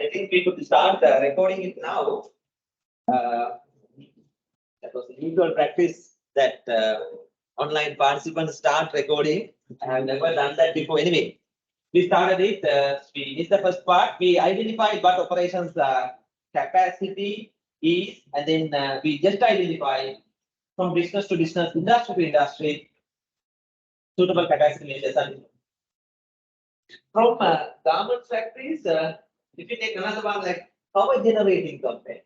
I think we could start recording it now. That was the usual practice that online participants start recording. I have never done that before. Anyway, we started it. This is the first part. We identified what operations capacity is, and then we just identified from business to business, industry to industry, suitable capacity measures. And from garment factories, if you take another one like power generating company,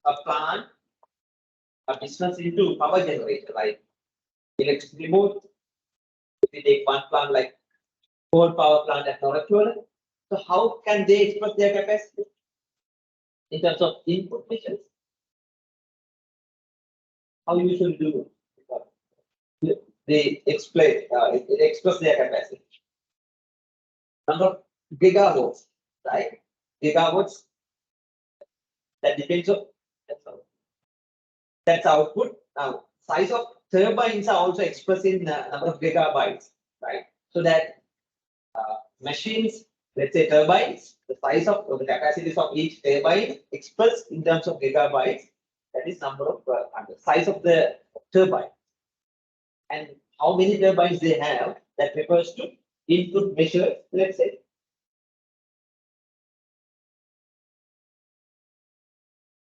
a plant, a business into power generator, like electricity board. If you take one plant like coal power plant at Northwell, so how can they express their capacity in terms of input measures? How you should do it? They explain, express their capacity. Number of gigawatts, right? Gigawatts. That depends on that's output. Now, size of turbines are also expressed in number of gigabytes, right? So that machines, let's say turbines, the size of the capacities of each turbine expressed in terms of gigabytes. That is number of size of the turbine, and how many turbines they have. That refers to input measure. Let's say.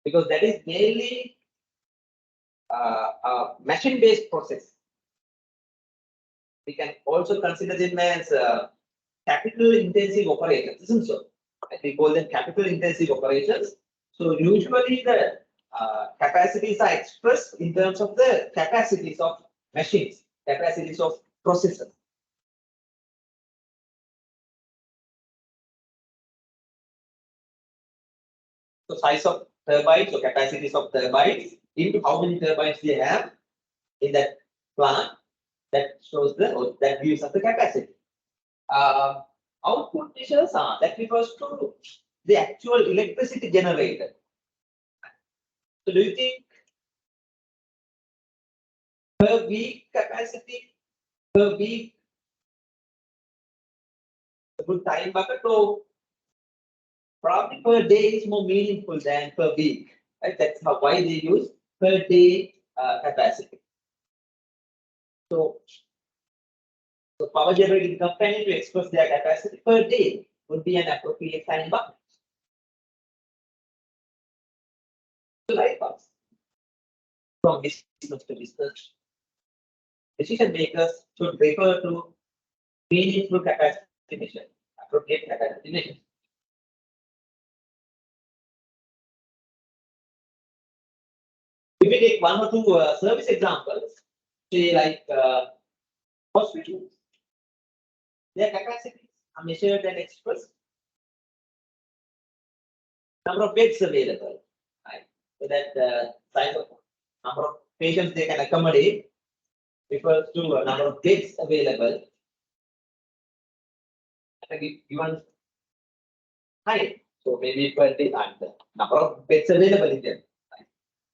Because that is mainly a machine-based process. We can also consider them as capital-intensive operations, isn't so? We call them capital-intensive operations. So usually the capacities are expressed in terms of the capacities of machines, capacities of processors. So size of turbines or capacities of turbines into how many turbines they have in that plant, that shows that gives us the capacity. Output measures are that refers to the actual electricity generated. So do you think per week capacity per week a good time bucket, or probably per day is more meaningful than per week, right? That's why they use per day capacity. So power generating company to express their capacity per day would be an appropriate time bucket. So likewise, from business to business, decision makers should refer to meaningful capacity measure, appropriate capacity measure. If we take one or two service examples, say like hospitals, their capacities are measured and expressed. Number of beds available, right? So that size of number of patients they can accommodate refers to a number of beds available. And given height, so maybe 20 and the number of beds available in them. Right?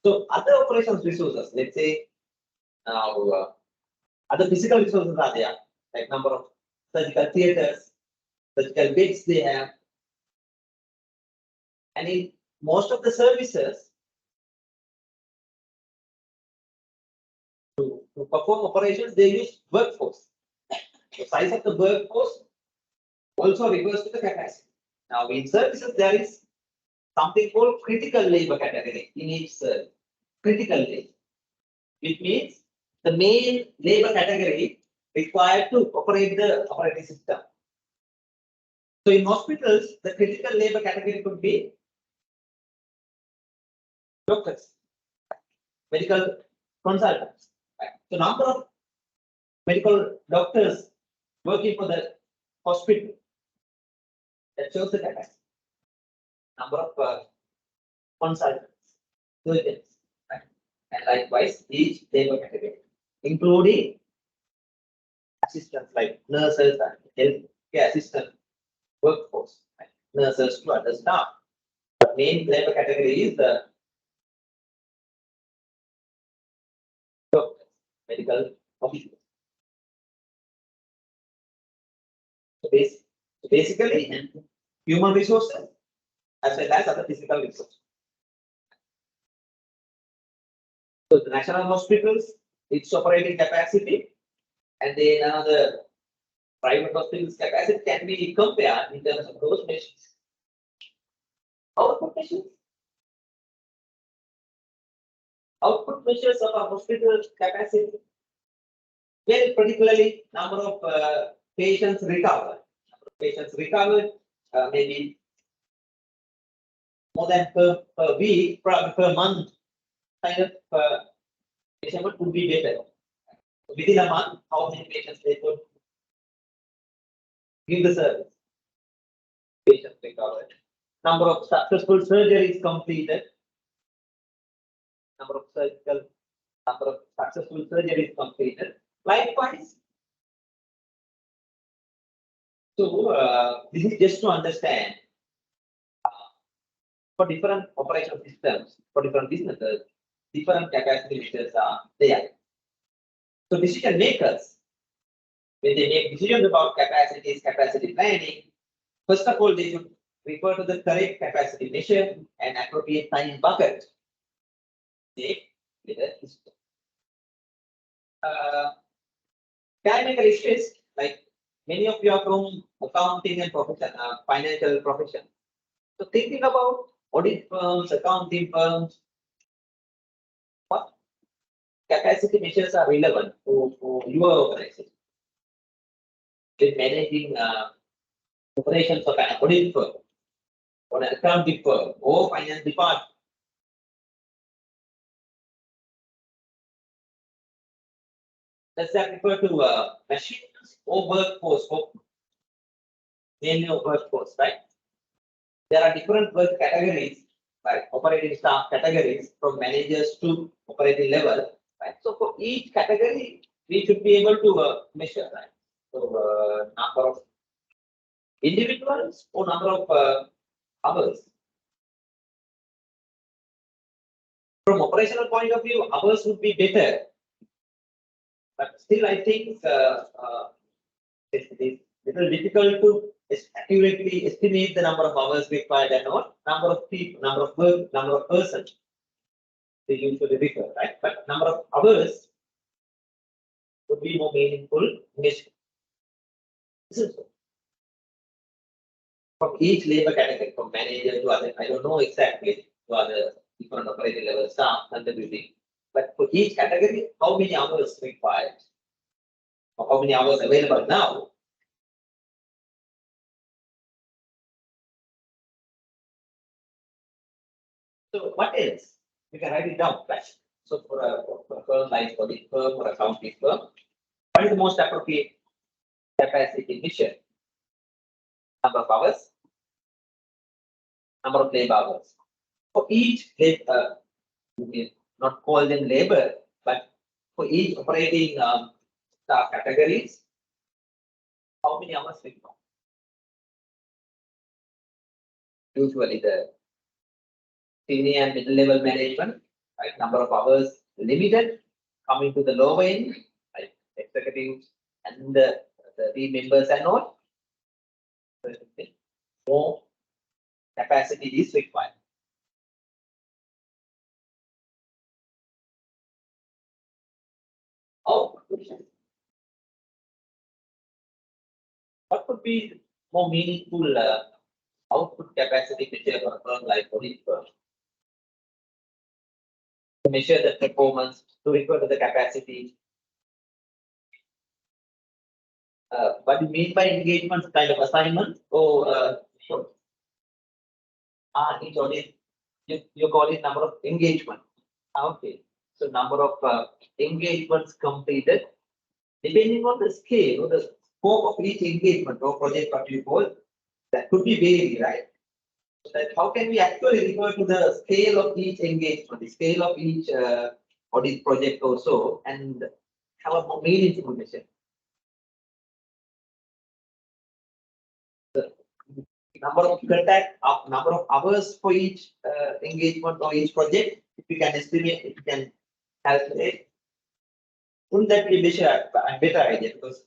So other operations resources, let's say now other physical resources are there, like number of surgical theaters, surgical beds they have. And in most of the services, to perform operations, they use workforce. The size of the workforce also refers to the capacity. Now, in services, there is something called critical labor category in each service. Critical labor, which means the main labor category required to operate the operating system. So, in hospitals, the critical labor category could be doctors, medical consultants. Right? So, number of medical doctors working for the hospital, that shows the capacity. Number of consultants, surgeons, right? And likewise each labor category, including assistants like nurses and healthcare assistant workforce, right? Nurses to other staff. The main labor category is the doctors, medical officers. So basically, human resources as well as other physical resources. So the national hospitals, its operating capacity, and then another private hospitals capacity can be compared in terms of those measures. Output measures. Output measures of a hospital capacity. Well, particularly number of patients recovered. Patients recovered maybe more than per week, probably per month, kind of measurement would be better. Within a month, how many patients they could give the service. Patients recovered. Number of successful surgeries completed. Number of successful surgeries completed. Likewise. So this is just to understand for different operational systems, for different businesses, different capacity measures are there. So decision makers, when they make decisions about capacities, capacity planning, first of all, they should refer to the correct capacity measure and appropriate time bucket. They with a system. Can I make a request? Like many of you are from accounting and profession, financial profession. So thinking about audit firms, accounting firms, what capacity measures are relevant for your organization? In managing operations of an audit firm, or an accounting firm, or finance department. Does that refer to machines or workforce? Mainly workforce, right? There are different work categories, right? Operating staff categories from managers to operating level, right? So for each category, we should be able to measure, right? So number of individuals or number of hours. From operational point of view, hours would be better, but still, I think it is little difficult to accurately estimate the number of hours required and not number of people, number of work, number of persons. They usually differ, right? But number of hours would be more meaningful measure. From each labor category, from manager to other, I don't know exactly to other different operating level staff contributing. But for each category, how many hours required? Or how many hours available now? So what else? We can write it down. Right? So for a firm like audit firm or accounting firm, what is the most appropriate capacity measure? Number of hours, number of labor hours. For each, not call them labor, but for each operating staff categories, how many hours required? Usually the senior and middle level management, right? Number of hours limited. Coming to the lower end, like executives and the team members and all, more capacity is required. Oh, what could be more meaningful output capacity measure for a firm like audit firm? To measure the performance, to refer to the capacity. What do you mean by engagement? Kind of assignment or each audit, you call it number of engagement. Okay, so number of engagements completed, depending on the scale or the scope of each engagement or project what you call, that could be varied, right? So that how can we actually refer to the scale of each engagement, the scale of each audit project also, and have a more meaningful measure. The number of contact, number of hours for each engagement or each project, if you can estimate, if you can calculate, wouldn't that be a better idea? Because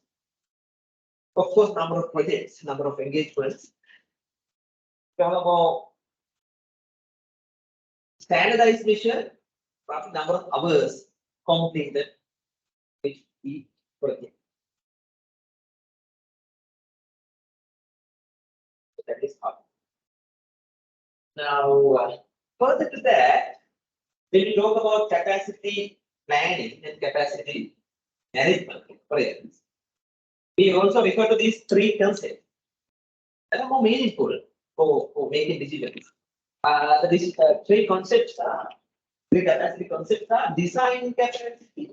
of course, number of projects, number of engagements, have a more standardized measure, roughly number of hours completed with each project. So that is how. Now, further to that, when we talk about capacity planning and capacity management, for instance, we also refer to these three concepts that are more meaningful for making decisions. These three concepts are three capacity concepts are design capacity,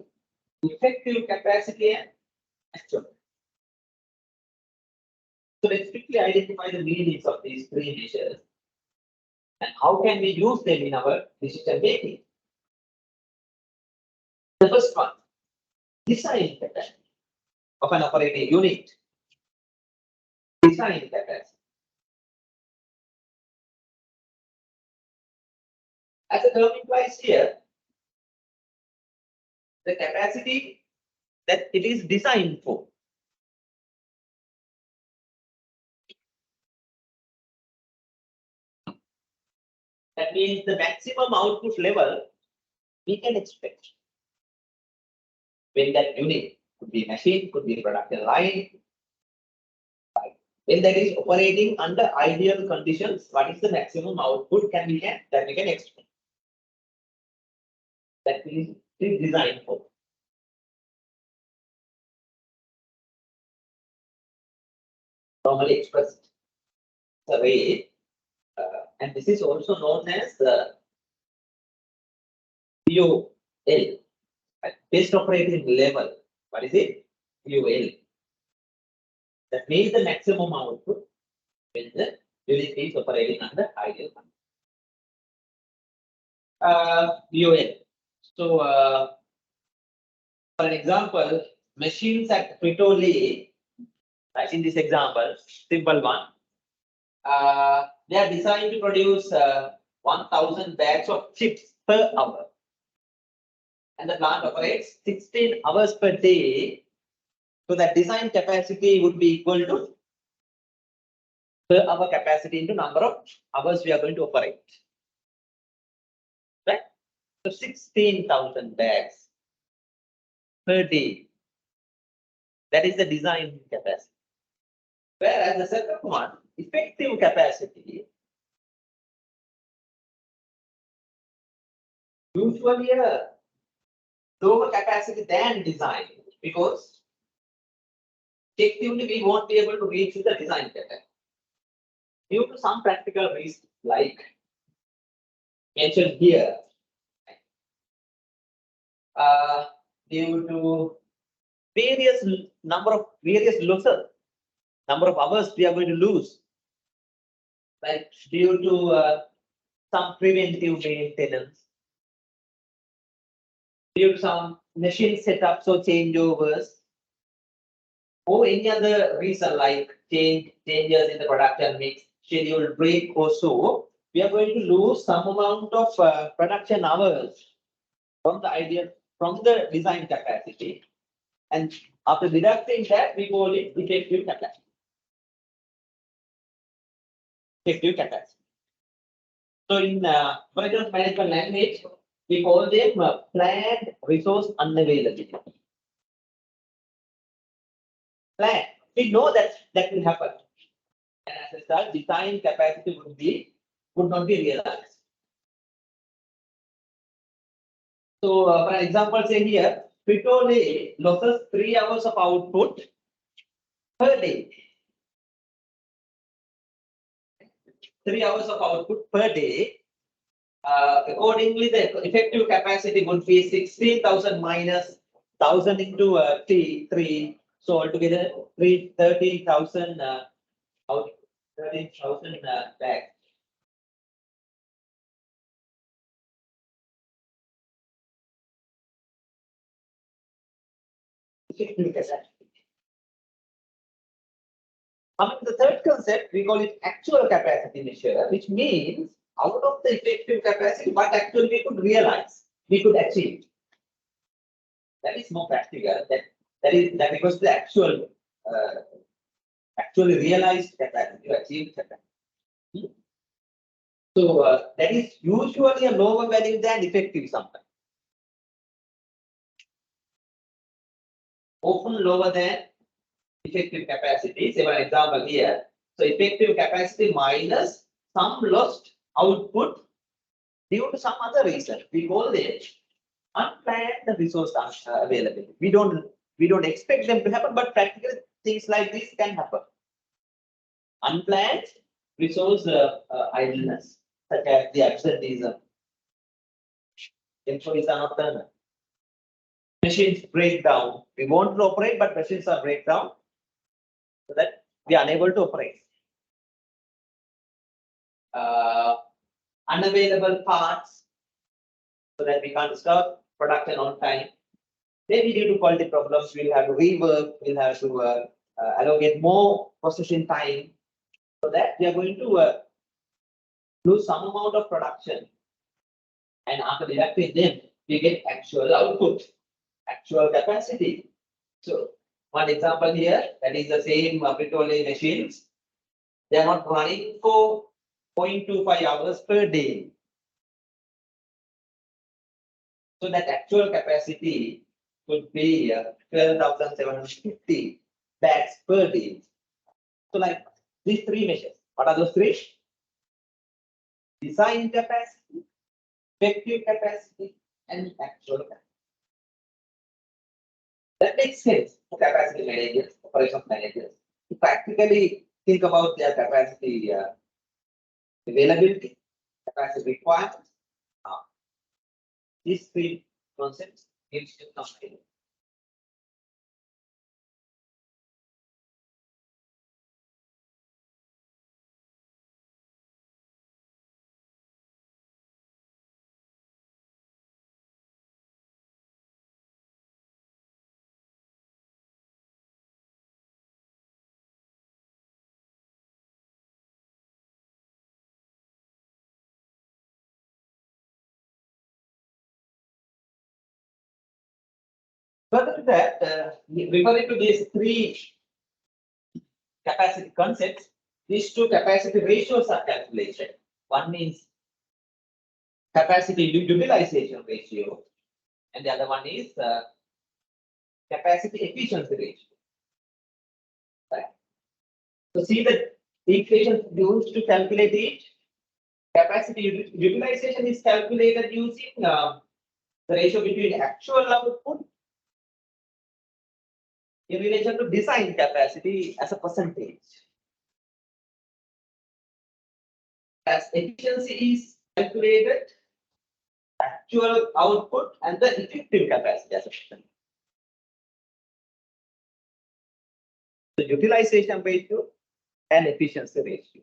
effective capacity, and actual. So let's quickly identify the meanings of these three measures and how can we use them in our decision making. The first one, design capacity of an operating unit. Design capacity. As the term implies here, the capacity that it is designed for. That means the maximum output level we can expect when that unit could be machine, could be production line. When that is operating under ideal conditions, what is the maximum output that we can expect? That is designed for. Normally expressed the way, and this is also known as the POL, best operating level. What is it? POL. That means the maximum output when the unit is operating under ideal conditions. POL. So, for an example, machines at Fritoli, like in this example, simple one, they are designed to produce 1,000 bags of chips per hour. And the plant operates 16 hours per day. So that design capacity would be equal to per hour capacity into number of hours we are going to operate. Right? So 16,000 bags per day. That is the design capacity. Whereas the second one, effective capacity, usually a lower capacity than design because effectively we won't be able to reach the design capacity due to some practical reasons like mentioned here. Due to various losses, number of hours we are going to lose, like due to some preventive maintenance, due to some machine setups or changeovers, or any other reason like changes in the production mix, scheduled break or so, we are going to lose some amount of production hours from the design capacity, and after deducting that, we call it effective capacity. Effective capacity. So in operations management language, we call them planned resource unavailability. Plan. We know that will happen. And as a result, design capacity would not be realized. So for example, say here, Fritoli losses 3 hours of output per day. 3 hours of output per day. Accordingly, the effective capacity would be 16,000 minus 1,000 into 3. So altogether, 13,000 bags. Coming to the third concept, we call it actual capacity measure, which means out of the effective capacity, what actually we could realize, we could achieve. That is more practical. That equals the actually realized capacity, achieved capacity. So that is usually a lower value than effective sometimes. Often lower than effective capacity. Say for example here. So effective capacity minus some lost output due to some other reason. We call it unplanned resource availability. We don't expect them to happen, but practically things like this can happen. Unplanned resource idleness, such as the absenteeism. Employees are not done. Machines break down. We want to operate, but machines are break down, so that we are unable to operate. Unavailable parts, so that we can't start production on time. Maybe due to quality problems, we'll have to rework, we'll have to allocate more processing time, so that we are going to lose some amount of production. And after deducting them, we get actual output, actual capacity. So one example here, that is the same petroleum machines. They are not running for 0.25 hours per day. So that actual capacity could be 12,750 bags per day. So like these three measures. What are those three? Design capacity, effective capacity, and actual capacity. That makes sense for capacity managers, operations managers, to practically think about their capacity availability, capacity requirements. These three concepts gives you something. Further to that, referring to these three capacity concepts, these two capacity ratios are calculated. One is capacity utilization ratio, and the other one is capacity efficiency ratio. Right. So see the equation used to calculate it. Capacity utilization is calculated using the ratio between actual output in relation to design capacity as a percentage. As efficiency is calculated, actual output and the effective capacity as a percentage. The utilization ratio and efficiency ratio.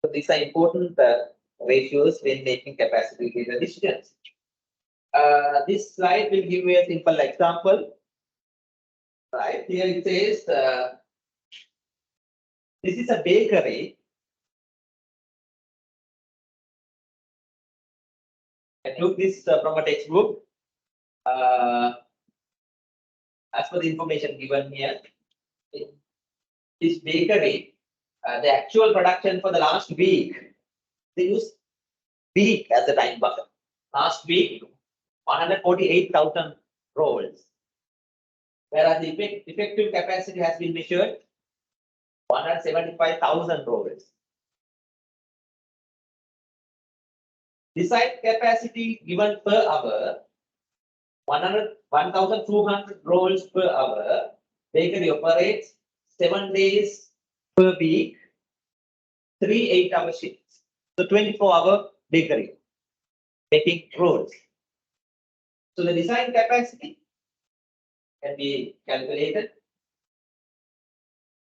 So these are important ratios when making capacity decisions. This slide will give you a simple example. Right here it says this is a bakery. I took this from a textbook. As per the information given here, this bakery, the actual production for the last week, they use week as a time buffer. Last week, 148,000 rolls, whereas the effective capacity has been measured 175,000 rolls. Design capacity given per hour 1,200 rolls per hour. Bakery operates 7 days per week, 3 8-hour shifts. So 24-hour bakery making rolls. So the design capacity can be calculated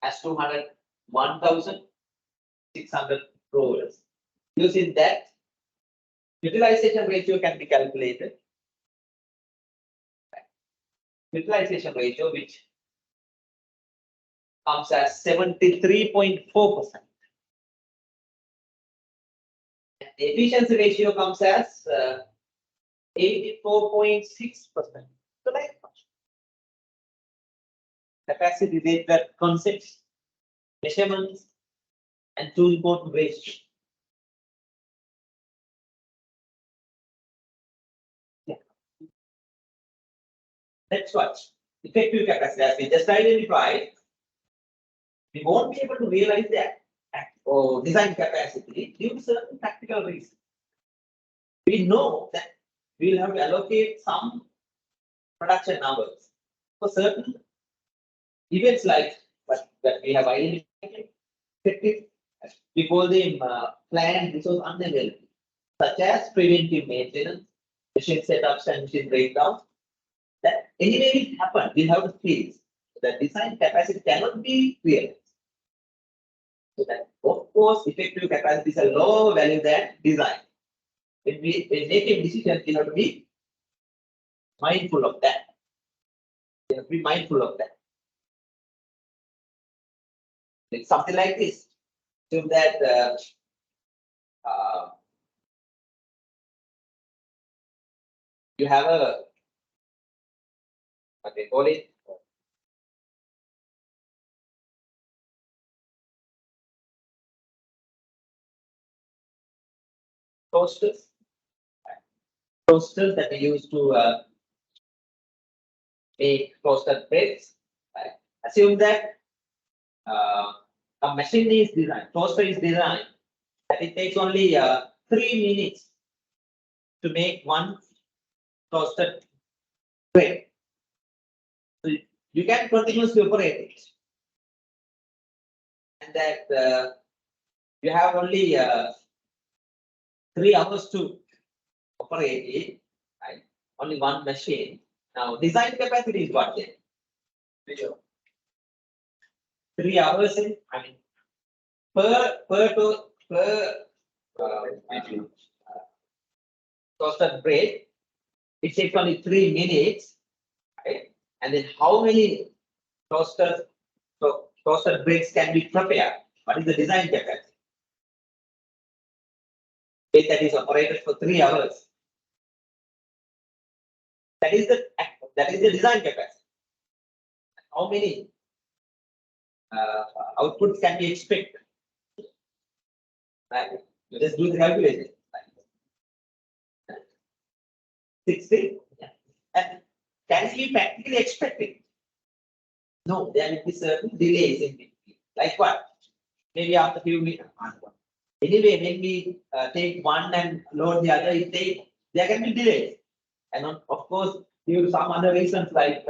as 1,600 rolls. Using that, utilization ratio can be calculated. Utilization ratio, which comes as 73.4%. The efficiency ratio comes as 84.6%. So like capacity related concepts, measurements, and two important ways. Yeah. Next one, effective capacity. As we just identified, we won't be able to realize that or design capacity due to certain practical reasons. We know that we will have to allocate some production numbers for certain events like that we have identified. We call them planned resource unavailability, such as preventive maintenance, machine setups, and machine breakdowns. That anyway will happen. We have to face the design capacity cannot be realized. So that of course effective capacity is a lower value than design. When we make a decision, we have to be mindful of that. We have to be mindful of that. It's something like this. So that you have a what they call it. Toasters that we use to make toasted breads. Right? Assume that a machine is designed, toaster is designed, that it takes only 3 minutes to make one toasted bread. So you can continuously operate it, and that you have only 3 hours to operate it. Right? Only one machine. Now, design capacity is what then? 3 hours. I mean, per toasted bread, it takes only 3 minutes, right? And then how many toasted breads can be prepared? What is the design capacity? Bread that is operated for 3 hours. That is the design capacity. How many outputs can be expected? Right? You just do the calculation. 60. Yeah. And can it be practically expected? No, there will be certain delays in between. Like what? Maybe after a few minutes. Anyway, when we take one and load the other, there can be delays. And of course, due to some other reasons like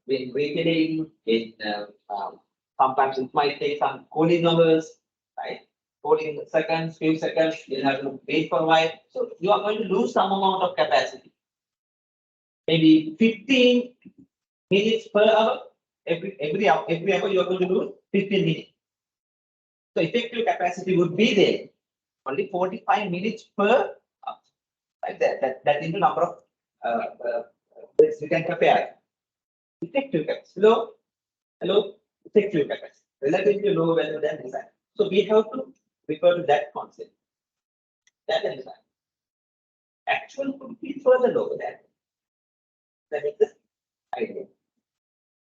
when retailing, sometimes it might take some cooling hours, right? Cooling seconds, few seconds, you'll have to wait for a while. So you are going to lose some amount of capacity. Maybe 15 minutes per hour. Every hour you are going to lose 15 minutes. So effective capacity would be there. Only 45 minutes per hour. Like that is the number of we can compare. Effective capacity. Hello, effective capacity. Relatively low value than design. So we have to refer to that concept. That is design. Actual could be further lower than that is the idea.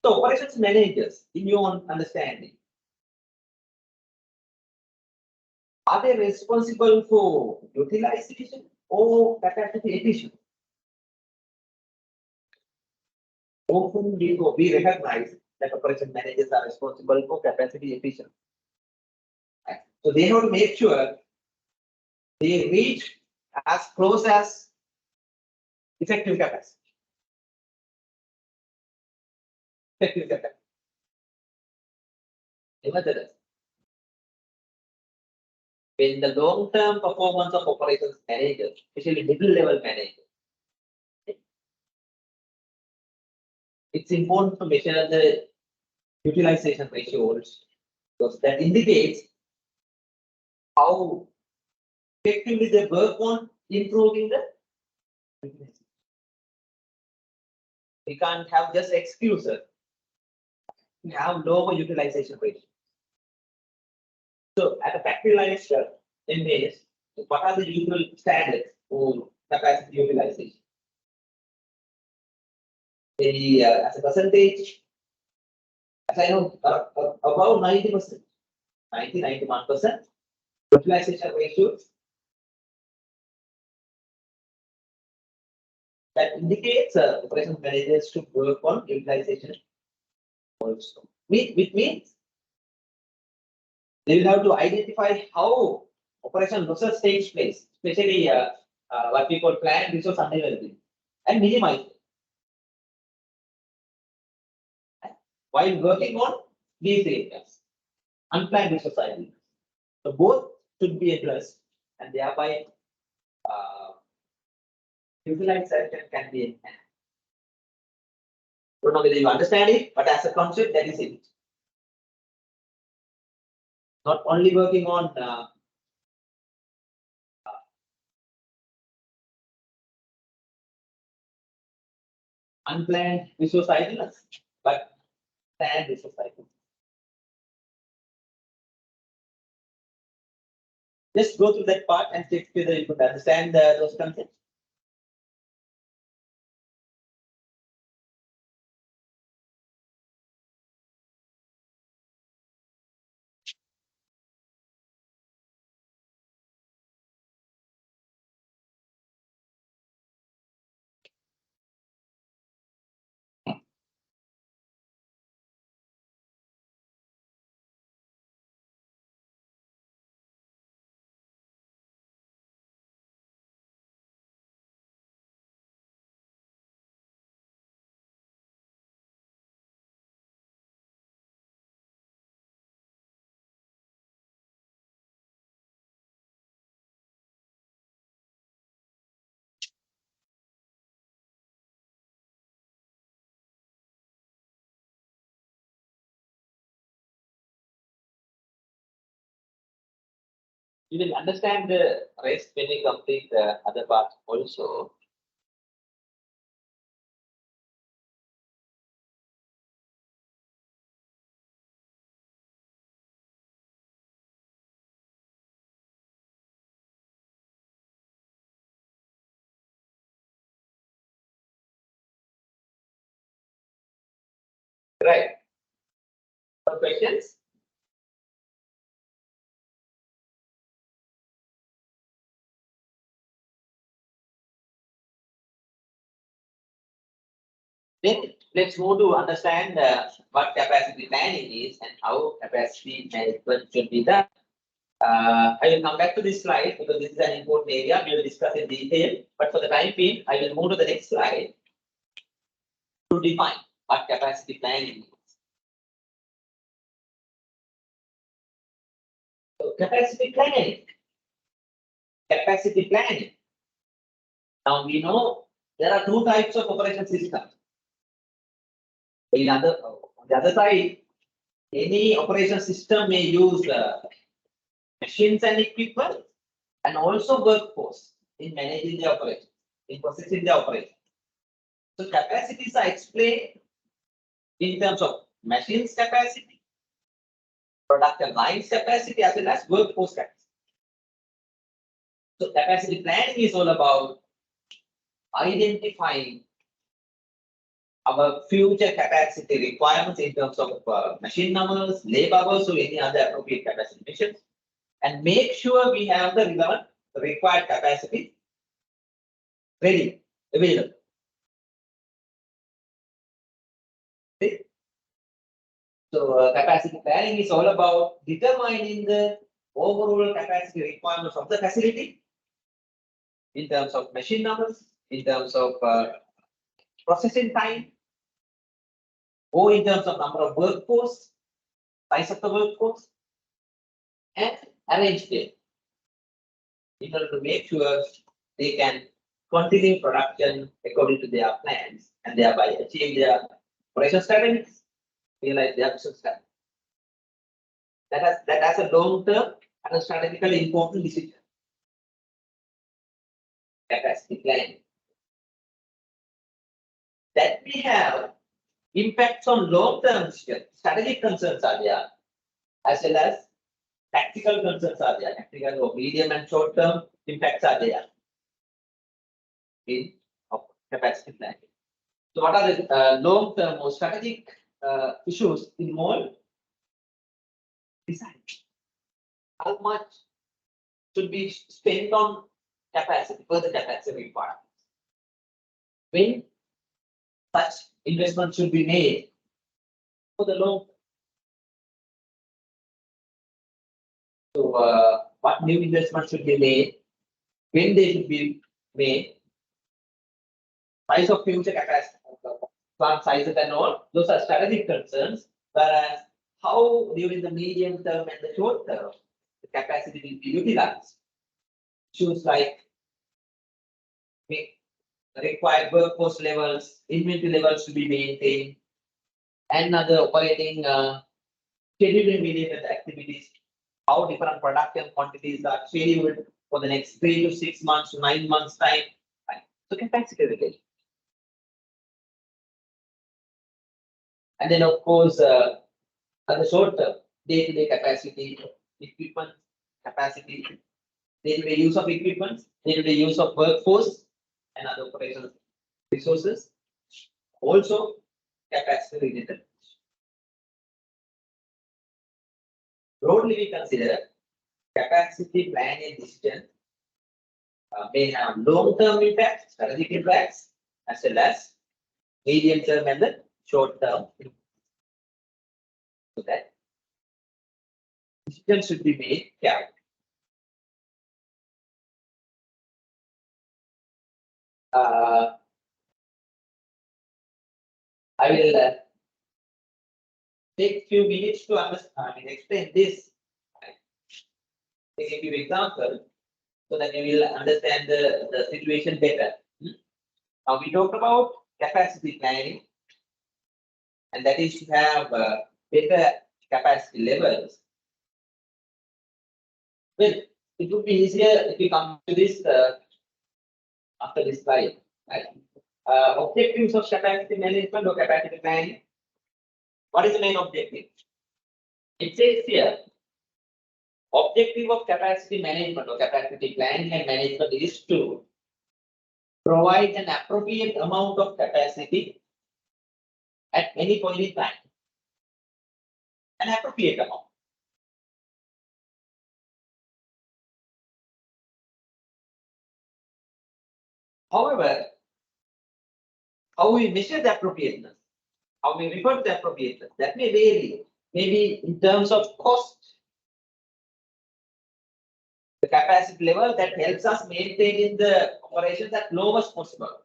So operations managers, in your own understanding, are they responsible for utilization or capacity efficiency? Often we recognize that operation managers are responsible for capacity efficiency. Right? So they have to make sure they reach as close as effective capacity. Effective capacity. Nevertheless, when the long-term performance of operations managers, especially middle-level managers, it's important to measure the utilization ratios because that indicates how effectively they work on improving the utilization. We can't have just excuses. We have lower utilization ratio. So at a factory line MAS, what are the usual standards for capacity utilization? Maybe as a percentage, as I know, about 90%, 91% utilization ratio that indicates operations managers to work on utilization also. Which means they will have to identify how operation losses takes place, especially what we call planned resource unavailability, and minimize it. While working on these areas, unplanned resource availability. So both should be addressed, and thereby utilization can be enhanced. Don't know whether you understand it, but as a concept, that is it. Not only working on unplanned resource idleness, but planned resource idleness. Just go through that part and check whether you could understand those concepts. You will understand the rest when we complete the other part also. Right. Some questions? Then let's move to understand what capacity planning is and how capacity management should be done. I will come back to this slide because this is an important area. We will discuss in detail. But for the time being, I will move to the next slide to define what capacity planning is. So capacity planning. Capacity planning. Now we know there are two types of operation systems. On the other side, any operation system may use machines and equipment and also workforce in managing the operation, in processing the operation. So capacities are explained in terms of machines capacity, production lines capacity, as well as workforce capacity. So capacity planning is all about identifying our future capacity requirements in terms of machine numbers, labor hours, or any other appropriate capacity measures, and make sure we have the relevant required capacity ready, available. Okay. So capacity planning is all about determining the overall capacity requirements of the facility in terms of machine numbers, in terms of processing time, or in terms of number of workforce, size of the workforce, and arrange them in order to make sure they can continue production according to their plans and thereby achieve their operation strategies, realize their business strategy. That has a long-term and a strategically important decision. Capacity planning. That we have impacts on long-term strategic concerns are there, as well as tactical concerns are there. Tactical or medium and short-term impacts are there in capacity planning. So what are the long-term or strategic issues involve design. How much should be spent on capacity, further capacity requirements? When such investment should be made for the long term. So, what new investment should be made? When they should be made? Size of future capacity, plant sizes and all, those are strategic concerns. Whereas how during the medium term and the short term, the capacity will be utilized. Issues like required workforce levels, inventory levels to be maintained, and other operating scheduling related activities, how different production quantities are scheduled for the next 3 to 6 months to 9 months time. Right. So capacity related. And then of course, at the short term, day-to-day capacity, equipment capacity, day-to-day use of equipment, day-to-day use of workforce and other operational resources. Also capacity related. Broadly, we consider capacity planning decision may have long-term impacts, strategic impacts, as well as medium-term and the short-term. So that decision should be made carefully. I will take few minutes to understand and explain this. Take a few examples so that you will understand the situation better. Now we talked about capacity planning, and that is to have better capacity levels. Well, it would be easier if we come to this after this slide. Right? Objectives of capacity management or capacity planning. What is the main objective? It says here, objective of capacity management or capacity planning and management is to provide an appropriate amount of capacity at any point in time. An appropriate amount. However, how we measure the appropriateness, how we refer to the appropriateness, that may vary. Maybe in terms of cost, the capacity level that helps us maintain the operations at lowest possible.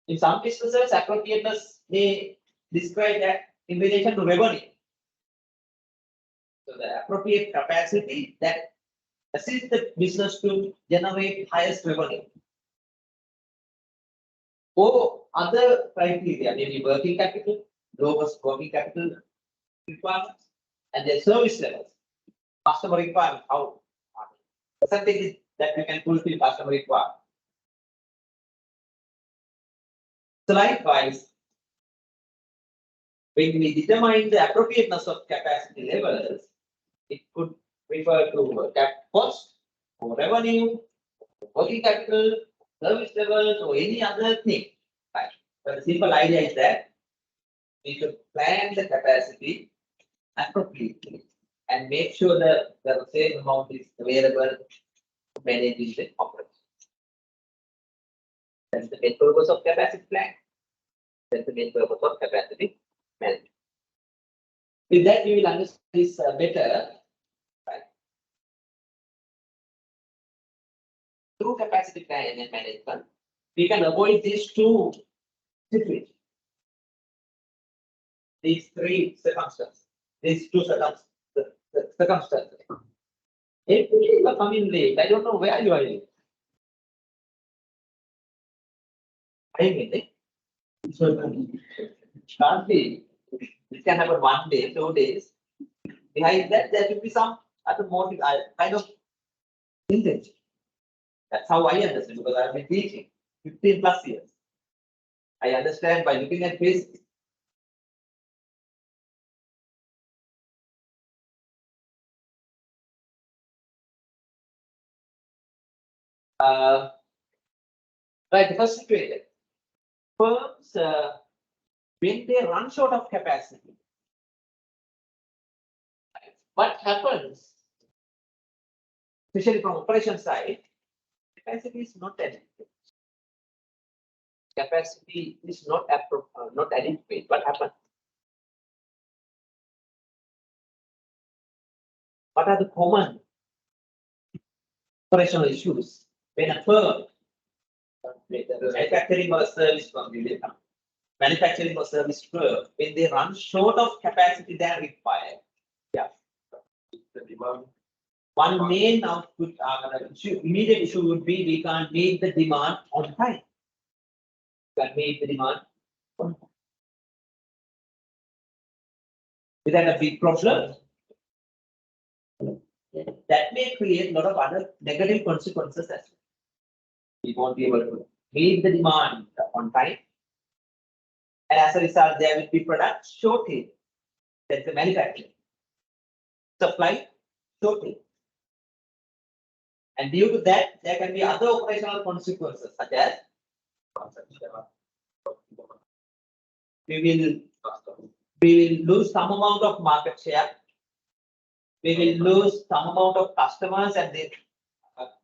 In some businesses, appropriateness may describe that in relation to revenue. So the appropriate capacity that assists the business to generate highest revenue. Or other criteria, maybe working capital, lowest working capital requirements, and their service levels, customer requirements, how percentage that we can fulfill customer requirements. So likewise, when we determine the appropriateness of capacity levels, it could refer to cost or revenue, working capital, service levels, or any other thing. Right. But the simple idea is that we should plan the capacity appropriately and make sure that the same amount is available to manage the operation. That's the main purpose of capacity plan. That's the main purpose of capacity management. With that, you will understand this better. Right? Through capacity planning and management, we can avoid these two situations. These three circumstances. These two circumstances. If you are coming late, I don't know where you are in. Can't be. It can happen 1 day, 2 days. Behind that, there will be some other more kind of intention. That's how I understand, because I've been teaching 15 plus years. I understand by looking at this. Right, the first situation. Firms When they run short of capacity, what happens, especially from operation side, capacity is not adequate. Capacity is not not adequate. What happens? What are the common operational issues when a firm, manufacturing or service firm, manufacturing or service firm, when they run short of capacity than required? Yeah. The demand. One main output, immediate issue would be we can't meet the demand on time. We can't meet the demand on time. Is that a big problem? That may create a lot of other negative consequences as well. We won't be able to meet the demand on time. And as a result, there will be product shortage. That's the manufacturing. Supply shortage. And due to that, there can be other operational consequences such as we will lose some amount of market share. We will lose some amount of customers and the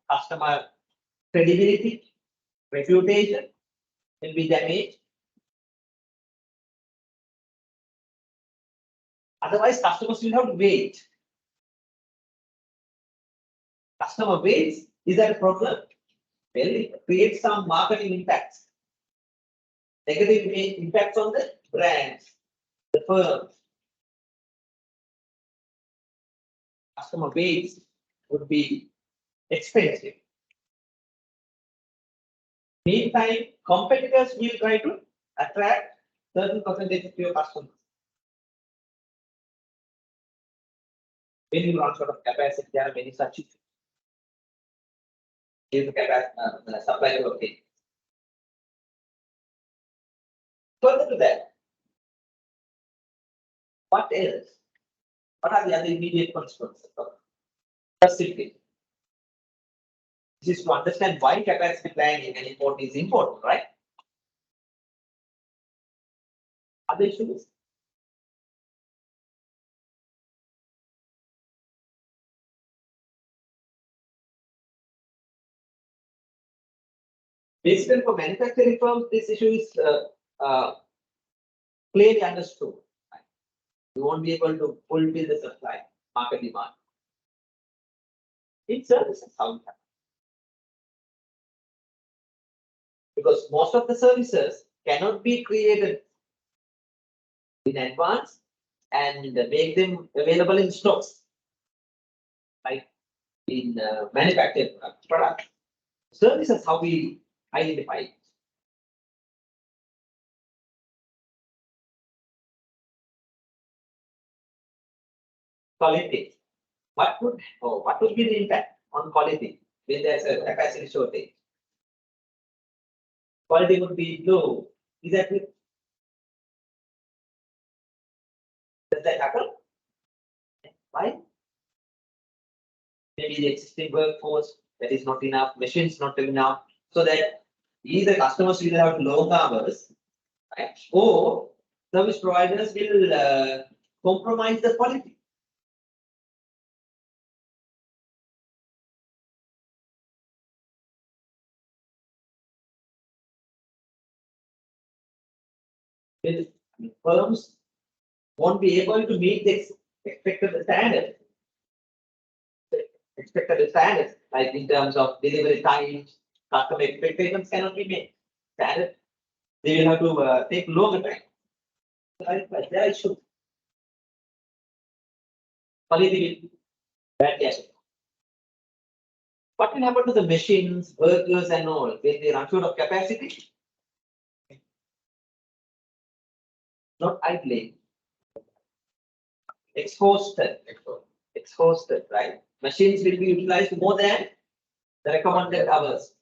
customer credibility, reputation will be damaged. Otherwise, customers will have to wait. Customer waits. Is that a problem? Well, it creates some marketing impacts. Negative impacts on the brands, the firms. Customer waits would be expensive. Meantime, competitors will try to attract certain percentage of your customers. When you run short of capacity, there are many such issues. Here's the capacity, supply okay. Further to that, what else? What are the other immediate consequences of facility? This is to understand why capacity planning and import is important, right? Other issues? Basically, for manufacturing firms, this issue is clearly understood. Right? You won't be able to fulfill the supply, market demand. In services, how it happens? Because most of the services cannot be created in advance and make them available in stocks, like in manufactured products. Services, how we identify it. Quality. What would be the impact on quality when there's a capacity shortage? Quality would be low. Is that it? Does that happen? Why? Maybe the existing workforce that is not enough, machines not enough, so that either customers will have long hours, right? Or service providers will compromise the quality. Firms won't be able to meet the expected standards. Expected standards, like in terms of delivery times, customer expectations cannot be met. Standard, they will have to take longer time. There issue. Quality bad cash. What will happen to the machines, workers, and all when they run short of capacity? Not idling. Exhausted, right? Machines will be utilized more than the recommended hours.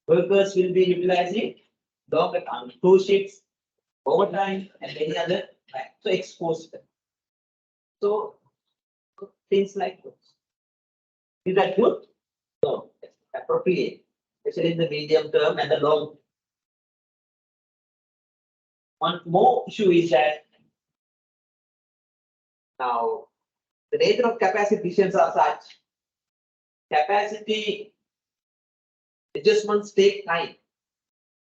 Workers will be utilizing longer time, 2 shifts, overtime, and many other. Right? So exposed. So things like those. Is that good? No, it's appropriate, especially in the medium term and the long. one more issue is that now the nature of capacity decisions are such. Capacity adjustments take time.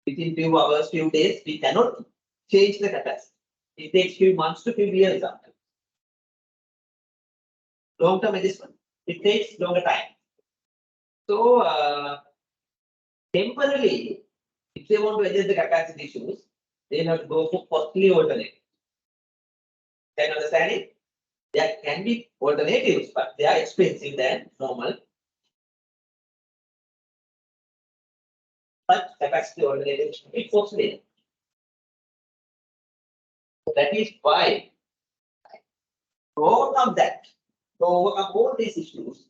Within few hours, few days, we cannot change the capacity. It takes few months to few years sometimes. Long-term adjustment, it takes longer time. So temporarily, if they want to adjust the capacity issues, they have to go for costly alternatives. Can you understand it? There can be alternatives, but they are expensive than normal. But capacity alternatives is costly. So that is why to overcome that, to overcome all these issues,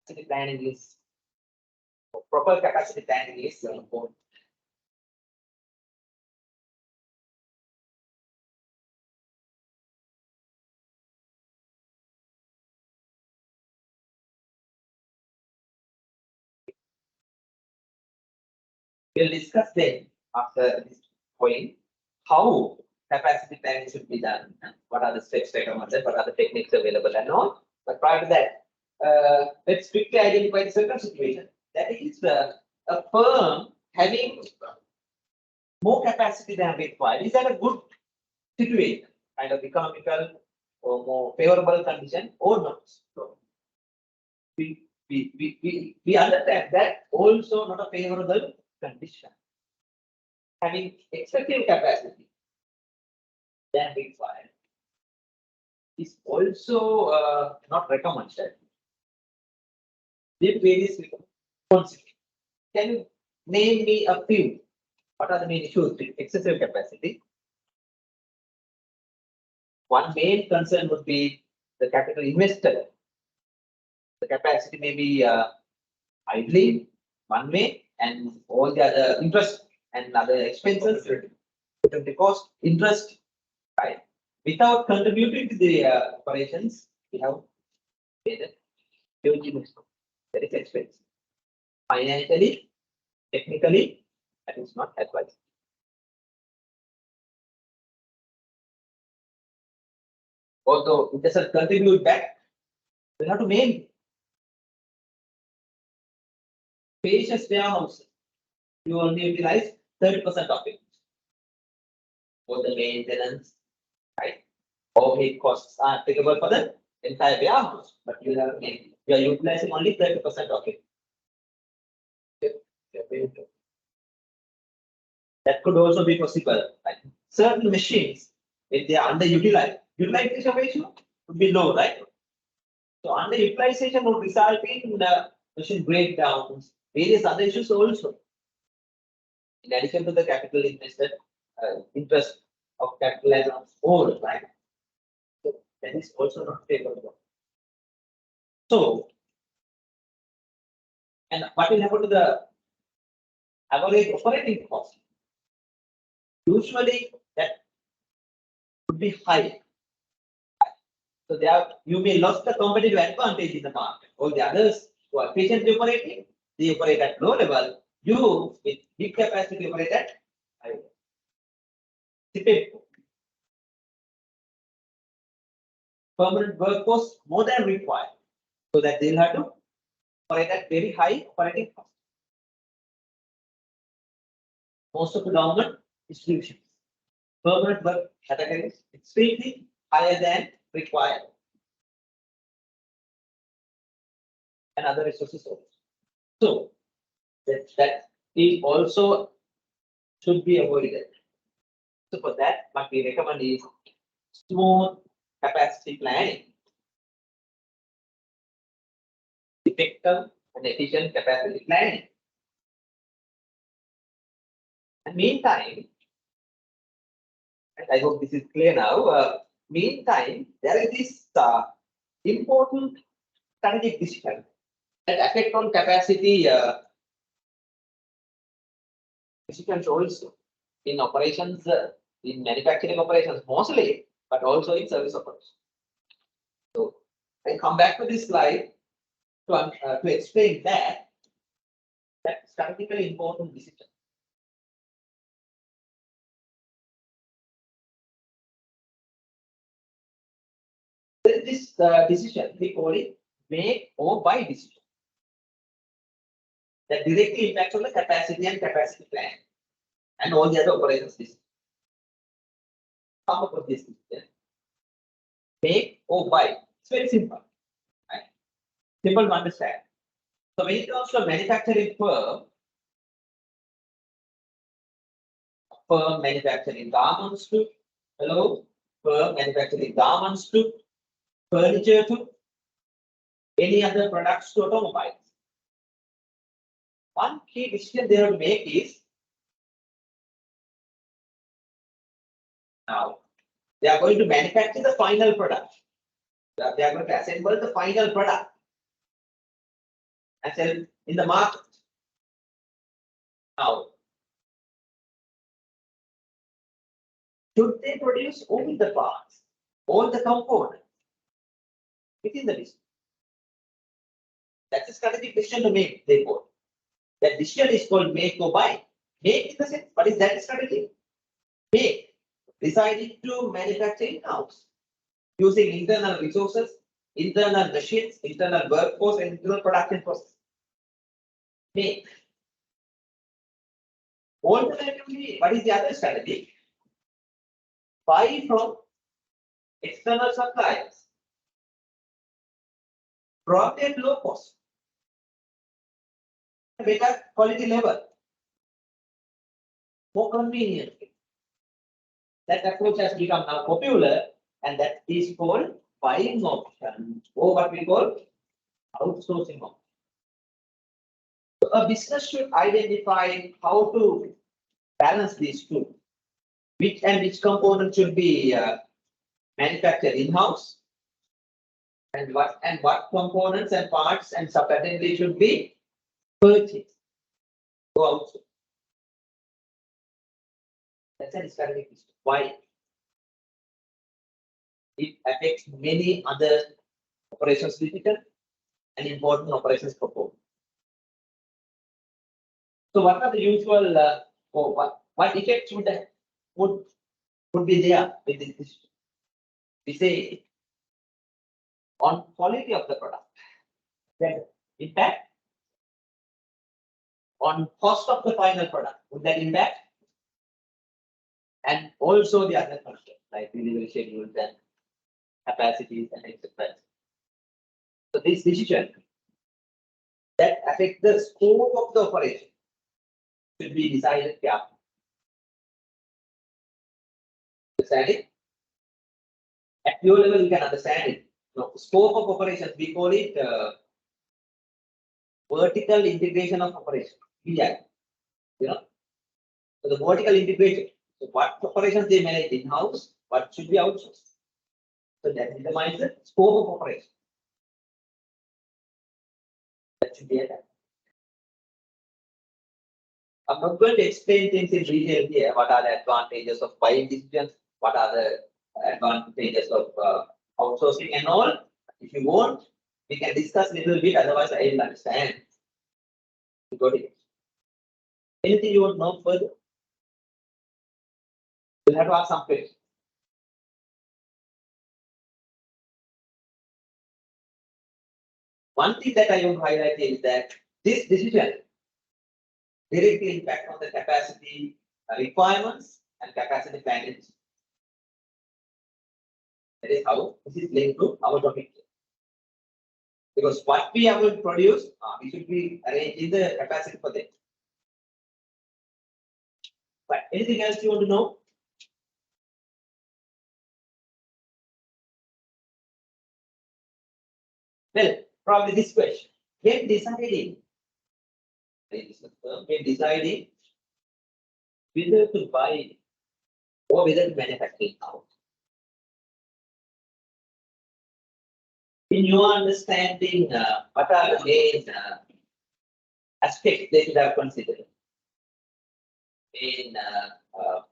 capacity planning is proper capacity planning is important. We'll discuss then after this point how capacity planning should be done, what are the steps recommended, what are the techniques available and all. But prior to that, let's quickly identify the certain situation. That is a firm having more capacity than required. Is that a good situation, kind of economical or more favorable condition or not? So we understand that also not a favorable condition. Having excessive capacity than required is also not recommended. There various consequences. Can you name me a few? What are the main issues with excessive capacity? One main concern would be the capital invested. The capacity may be idling one way, and all the other interest and other expenses, the cost, interest, right? Without contributing to the operations, we have paid a huge investment. That is expensive. Financially, technically, that is not advised. Although it doesn't contribute back, we have to make spacious warehouse. You only utilize 30% of it for the maintenance, right? Overhead costs are applicable for the entire warehouse, but you are utilizing only 30% of it. That could also be possible. Right? Certain machines, if they are underutilized, utilization ratio would be low, right? So underutilization would result in machine breakdowns, various other issues also. In addition to the capital invested, interest of capital as a whole, right? So that is also not favorable. So, and what will happen to the average operating cost? Usually that would be high. So there you may lose the competitive advantage in the market. All the others who are efficiently operating, they operate at low level. You with big capacity operate at high level. Permanent workforce more than required, so that they'll have to operate at very high operating cost. Most of the government institutions, permanent work categories extremely higher than required, and other resources also. So that is also should be avoided. So for that, what we recommend is smooth capacity planning, effective and efficient capacity planning. And meantime, and I hope this is clear now. Meantime, there is this important strategic decision that affect on capacity decisions also in operations, in manufacturing operations mostly, but also in service operations. So I come back to this slide to explain that strategically important decision. this decision, we call it make or buy decision. That directly impacts on the capacity and capacity plan and all the other operations. Come up with this decision. Make or buy. It's very simple. Right? Simple to understand. So when it comes to a manufacturing firm manufacturing garments to, firm manufacturing garments to, furniture to, any other products to automobiles. One key decision they have to make is, now they are going to manufacture the final product. They are going to assemble the final product and sell in the market. Now, should they produce all the parts, all the components within the business? That's a strategic decision to make, therefore. That decision is called make or buy. Make in the sense, what is that strategy? Make, deciding to manufacture in-house, using internal resources, internal machines, internal workforce, and internal production process. Make. Alternatively, what is the other strategy? Buy from external suppliers, probably at low cost, better quality level, more conveniently. That approach has become now popular, and that is called buying option, or what we call outsourcing option. So a business should identify how to balance these two, which component should be manufactured in-house, and what components and parts and sub-assembly should be purchased or outsourced. That's a strategic issue. Why? It affects many other operations critical and important operations performed. So what are the usual or what effects would be there with this issue? We say on quality of the product, then impact on cost of the final product, would that impact? And also the other functions like delivery schedules and capacities and etc. So this decision that affects the scope of the operation should be decided carefully. Understand it? At your level, you can understand it. No, scope of operations, we call it vertical integration of operation. VI. So the vertical integration. So what operations they manage in-house, what should be outsourced. So that determines the scope of operation. That should be that. I'm not going to explain things in detail here. What are the advantages of buying decisions? What are the advantages of outsourcing and all? If you want, we can discuss a little bit. Otherwise, I will understand. You got it. Anything you want to know further? You'll have to ask some questions. One thing that I want to highlight is that this decision directly impact on the capacity requirements and capacity planning. That is how this is linked to our topic. Because what we are going to produce, we should be arranging the capacity for that. But anything else you want to know? Well, probably this question. When deciding whether to buy or whether to manufacture out. In your understanding, what are the main aspects they should have considered? Main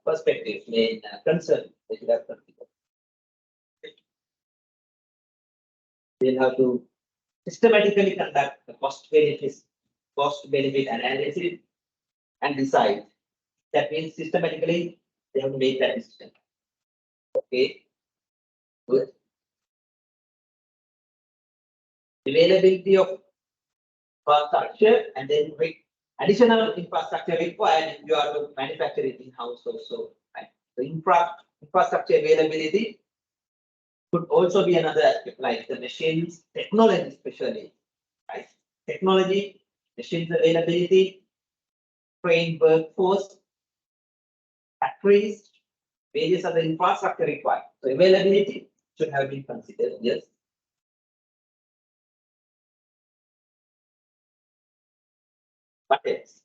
perspectives, main concerns they should have considered. They'll have to systematically conduct the cost benefit analysis and decide. That means systematically they have to make that decision. Okay, good. availability of infrastructure, and then additional infrastructure required if you are to manufacture it in-house also. Right? The infrastructure availability could also be another aspect, like the machines, technology especially, right? Technology, machines availability, trained workforce, factories, various other infrastructure required. So availability should have been considered, yes. What else?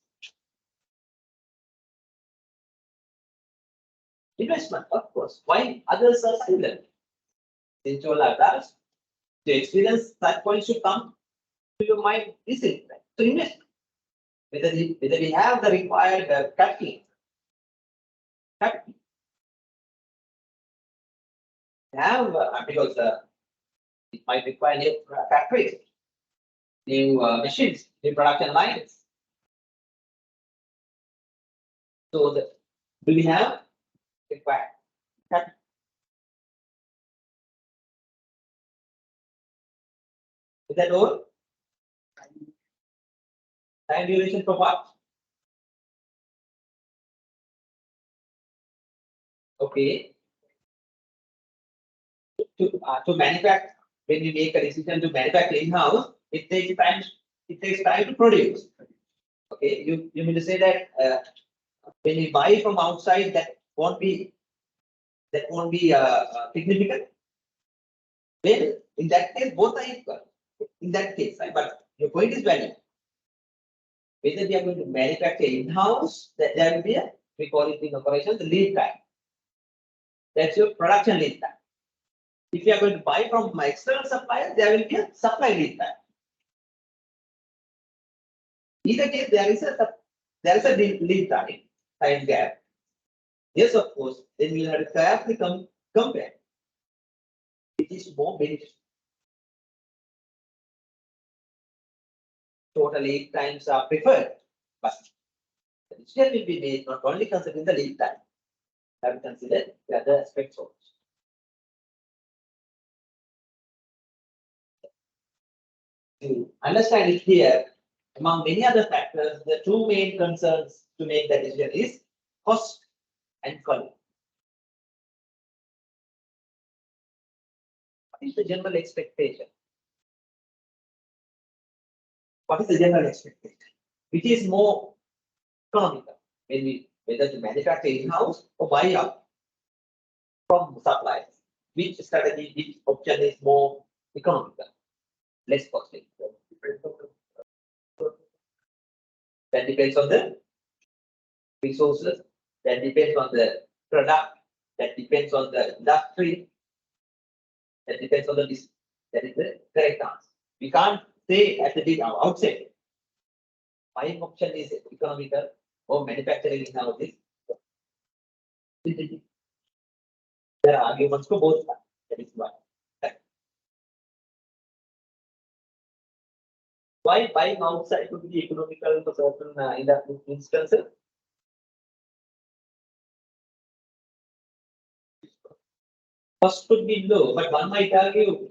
Investment, of course. Why others are silent? Since you are adults, the experience that point should come to your mind, is it? So invest. Whether we have the required capital, have because it might require new factories, new machines, new production lines. So do we have required capital? Is that all? Time duration for what? Okay. To manufacture, when you make a decision to manufacture in-house, it takes time. It takes time to produce. Okay, you mean to say that when you buy from outside, that won't be significant. Well, in that case, both are equal. In that case, right? But your point is valid. Whether we are going to manufacture in-house, that there will be a, we call it in operations, the lead time. That's your production lead time. If you are going to buy from my external suppliers, there will be a supply lead time. Either case, there is a lead time gap. Yes, of course, then we'll have to carefully compare. It is more beneficial. Shorter lead times are preferred, but the decision will be made not only considering the lead time, have to consider the other aspects also. To understand it here, among many other factors, the two main concerns to make the decision is cost and quality. What is the general expectation? What is the general expectation? Which is more economical, whether to manufacture in-house or buy out from suppliers? Which strategy, which option is more economical, less costly? That depends on the resources, that depends on the product, that depends on the industry, that depends on the business. That is the correct answer. We can't say at the big outset, buying option is economical or manufacturing in-house is. There are arguments for both sides. That is why. Why buying outside would be economical for certain instances? Cost could be low, but one might argue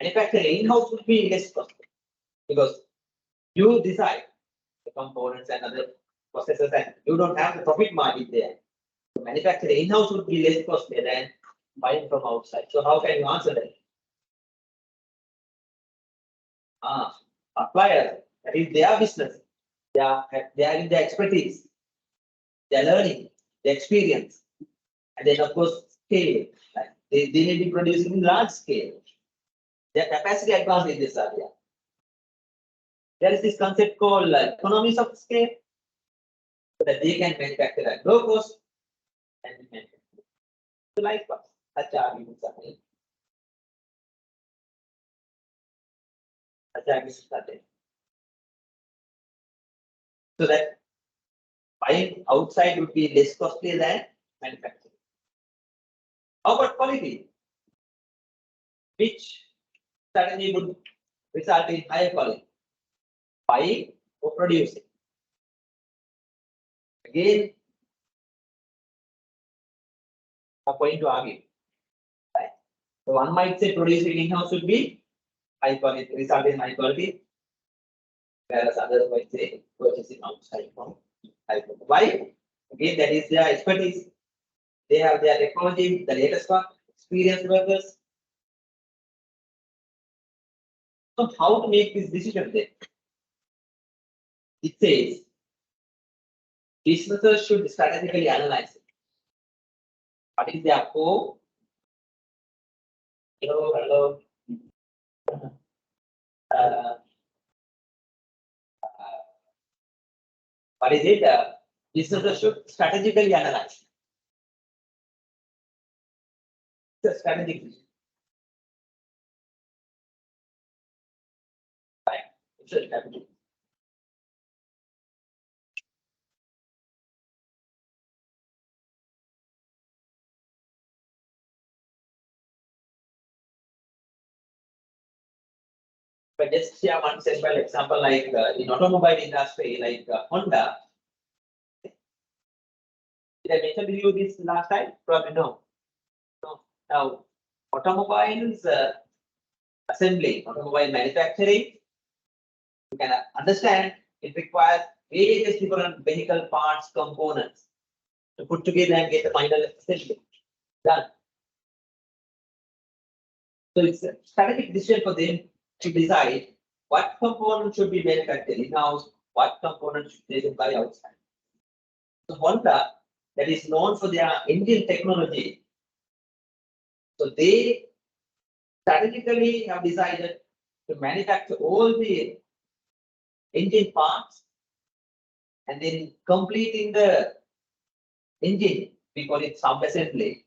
manufacturing in-house would be less costly because you decide the components and other processes, and you don't have the profit margin there. So manufacturing in-house would be less costly than buying from outside. So how can you answer that? Suppliers, that is their business. They are in their expertise, their learning, their experience, and then of course scale. Like they may be producing in large scale. Their capacity advantages are there. There is this concept called economies of scale, so that they can manufacture at low cost and manufacture. So likewise, such arguments are made. Such arguments are made. So that buying outside would be less costly than manufacturing. How about quality? Which certainly would result in higher quality? Buying or producing? Again, a point to argue. Right? So one might say producing in-house should be high quality, result in high quality, whereas others might say purchasing outside from high quality. Why? Again, that is their expertise. They have their technology, the latest one, experienced workers. So how to make this decision then? It says businesses should strategically analyze it. What is their core? Hello. Uh, what is it? Businesses should strategically analyze. It's a strategic decision. Right. It's a strategic. But just share one simple example, like in automobile industry, like Honda. Did I mention to you this last time? Probably no. No. Now, automobiles assembly, automobile manufacturing, you can understand it requires various different vehicle parts, components to put together and get the final assembly done. So it's a strategic decision for them to decide what component should be manufactured in-house, what component should they buy outside. So Honda, that is known for their engine technology. So they strategically have decided to manufacture all the engine parts and then completing the engine, we call it sub-assembly.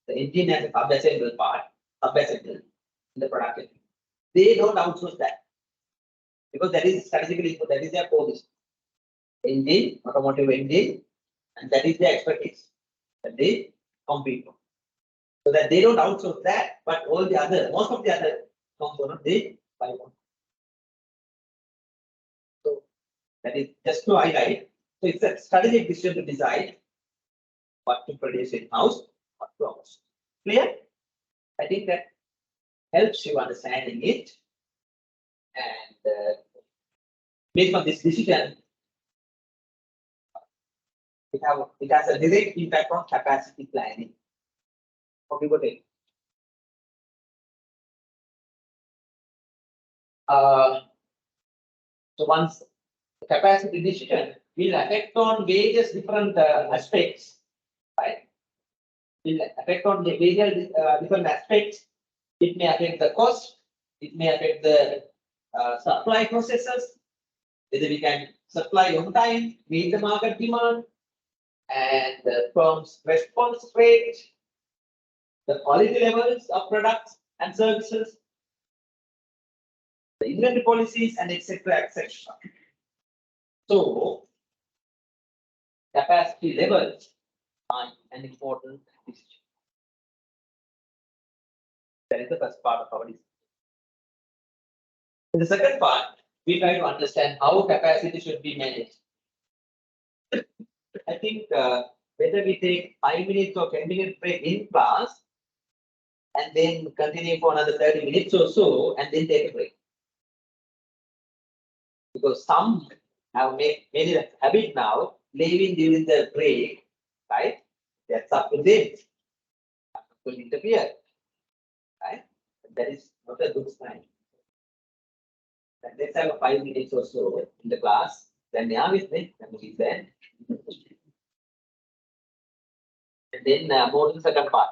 The engine has a sub-assembled part, sub-assembled in the production. They don't outsource that because that is strategically, that is their core business. Engine, automotive engine, and that is their expertise that they compete on. So that they don't outsource that, but all the other, most of the other components they buy on. So that is just to highlight. So it's a strategic decision to decide what to produce in-house, what to outsource. Clear? I think that helps you understanding it. And based on this decision, it has a direct impact on capacity planning. Okay, go ahead. So once the capacity decision will affect on various different aspects, right? Will affect on the various different aspects. It may affect the cost. It may affect the supply processes. Whether we can supply on time, meet the market demand, and the firm's response rate, the quality levels of products and services, the inventory policies, and etc. etc. So, capacity levels are an important decision. That is the first part of our discussion. In the second part, we try to understand how capacity should be managed. I think whether we take 5 minutes or 10-minute break in class and then continue for another 30 minutes or so and then take a break. Because some have made a habit now, leaving during the break, right? That's up to them. I'm not going to interfere, right? That is not a good sign. Let's have 5 minutes or so in the class. Then they are with me, and we then. And then more to the second part.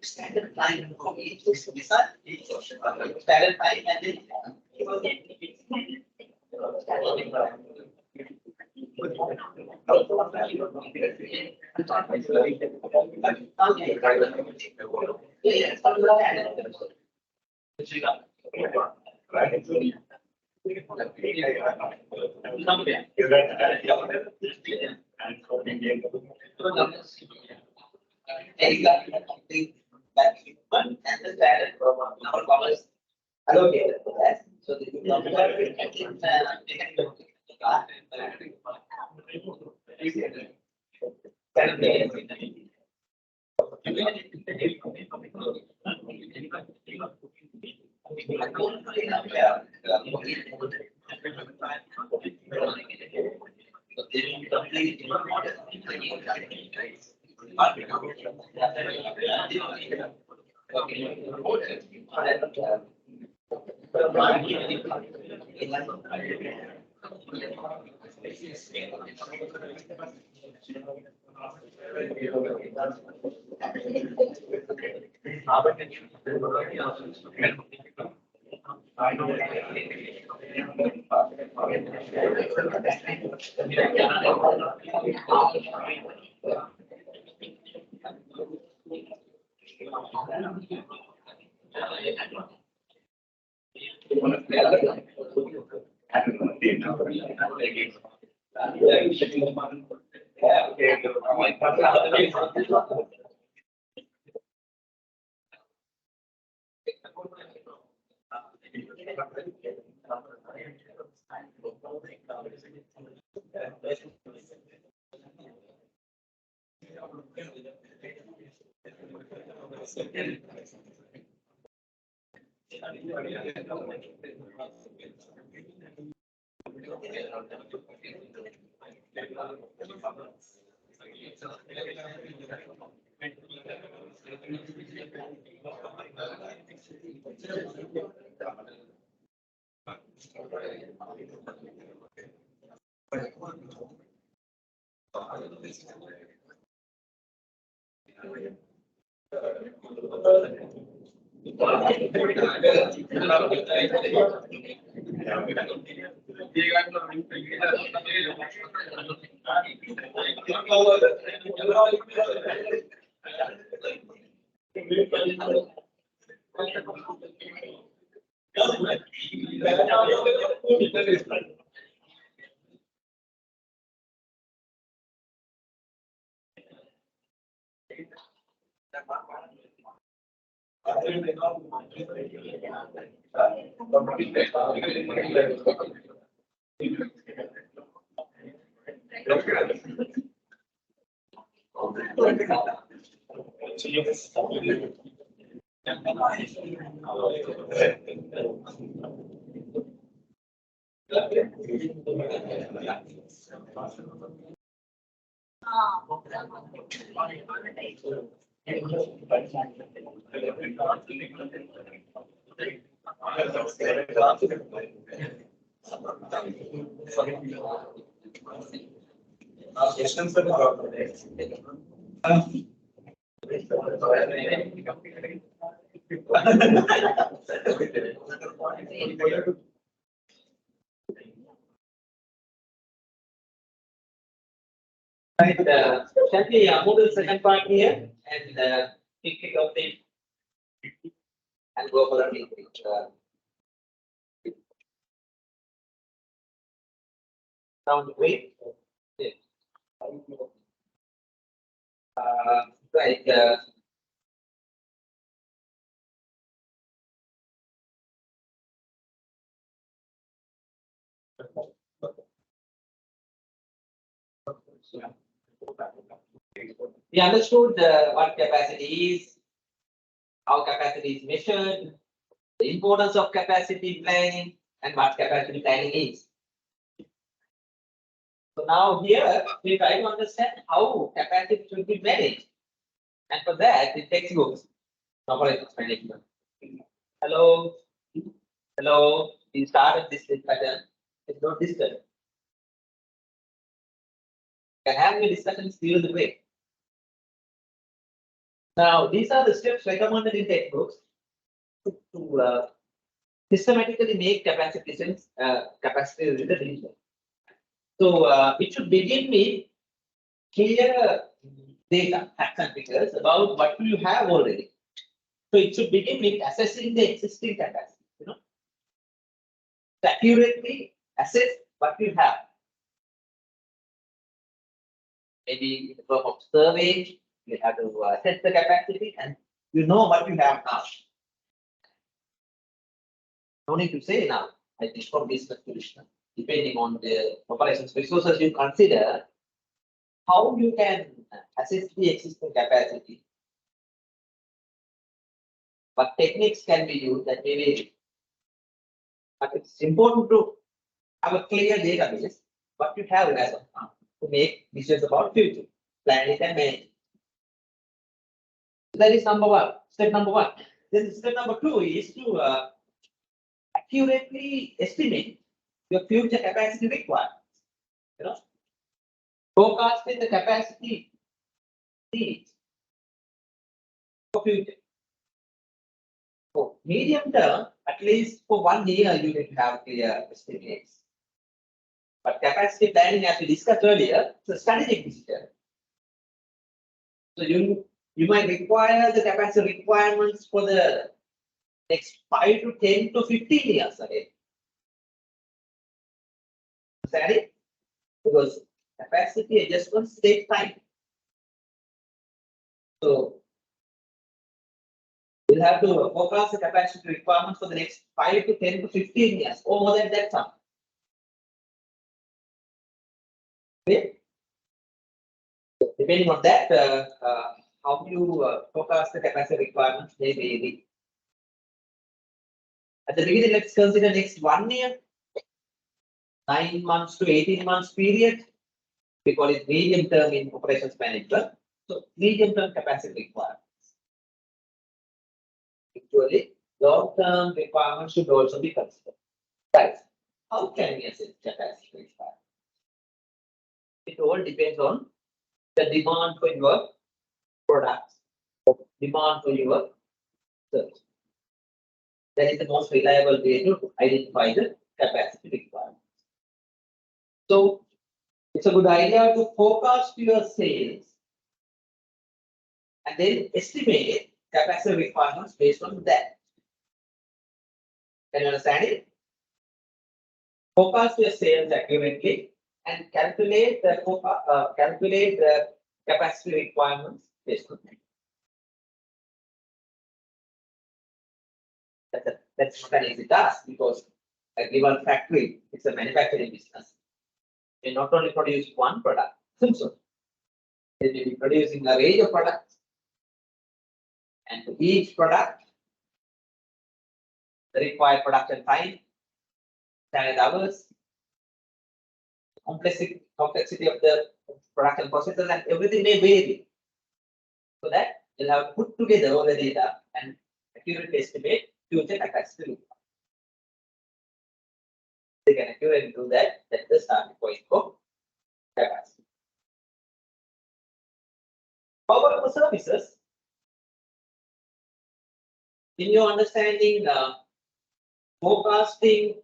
Standard time for each standard time and then and the standard number of hours allocated for that. So this is right. Shall we move to the second part here and pick it up and go for the meeting? Sound great? Yeah. Like we understood what capacity is, how capacity is measured, the importance of capacity planning, and what capacity planning is. So now here we try to understand how capacity should be managed. And for that, the textbooks, operations management. Hello, hello. We started this pattern. It's not discussion. You can have your discussions during the break. Now, these are the steps recommended in textbooks to systematically make capacity decisions, capacity related decisions. So it should begin with clear data, facts and figures about what you have already. So it should begin with assessing the existing capacity, to accurately assess what you have. Maybe in the form of survey, you have to assess the capacity and you know what you have now. No need to say now, I think from this conclusion, depending on the operations resources you consider, how you can assess the existing capacity. What techniques can be used that may vary. But it's important to have a clear database, what you have as of now, to make decisions about future, plan it and manage it. That is number one, step number one. Then step number two is to accurately estimate your future capacity requirements. Forecasting the capacity needs for future. For medium term, at least for 1 year, you need to have clear estimates. But capacity planning, as we discussed earlier, is a strategic decision. So you might require the capacity requirements for the next 5 to 10 to 15 years ahead. Understand it? Because capacity adjustments take time. So we'll have to forecast the capacity requirements for the next 5 to 10 to 15 years or more than that time. Okay? Depending on that, how you forecast the capacity requirements may vary. At the beginning, let's consider next 1 year, 9 months to 18 months period. We call it medium term in operations management. So medium term capacity requirements. Actually, long term requirements should also be considered. Right. How can we assess capacity requirements? It all depends on the demand for your products, demand for your service. That is the most reliable way to identify the capacity requirements. So it's a good idea to forecast your sales and then estimate capacity requirements based on that. Can you understand it? Forecast your sales accurately and calculate the capacity requirements based on that. That's not an easy task because a given factory, it's a manufacturing business. They not only produce one product, so they may be producing a range of products. And for each product, the required production time, standard hours, complexity of the production processes, and everything may vary. So that you'll have to put together all the data and accurately estimate future capacity. They can accurately do that. That's the starting point for capacity. How about the services? In your understanding, forecasting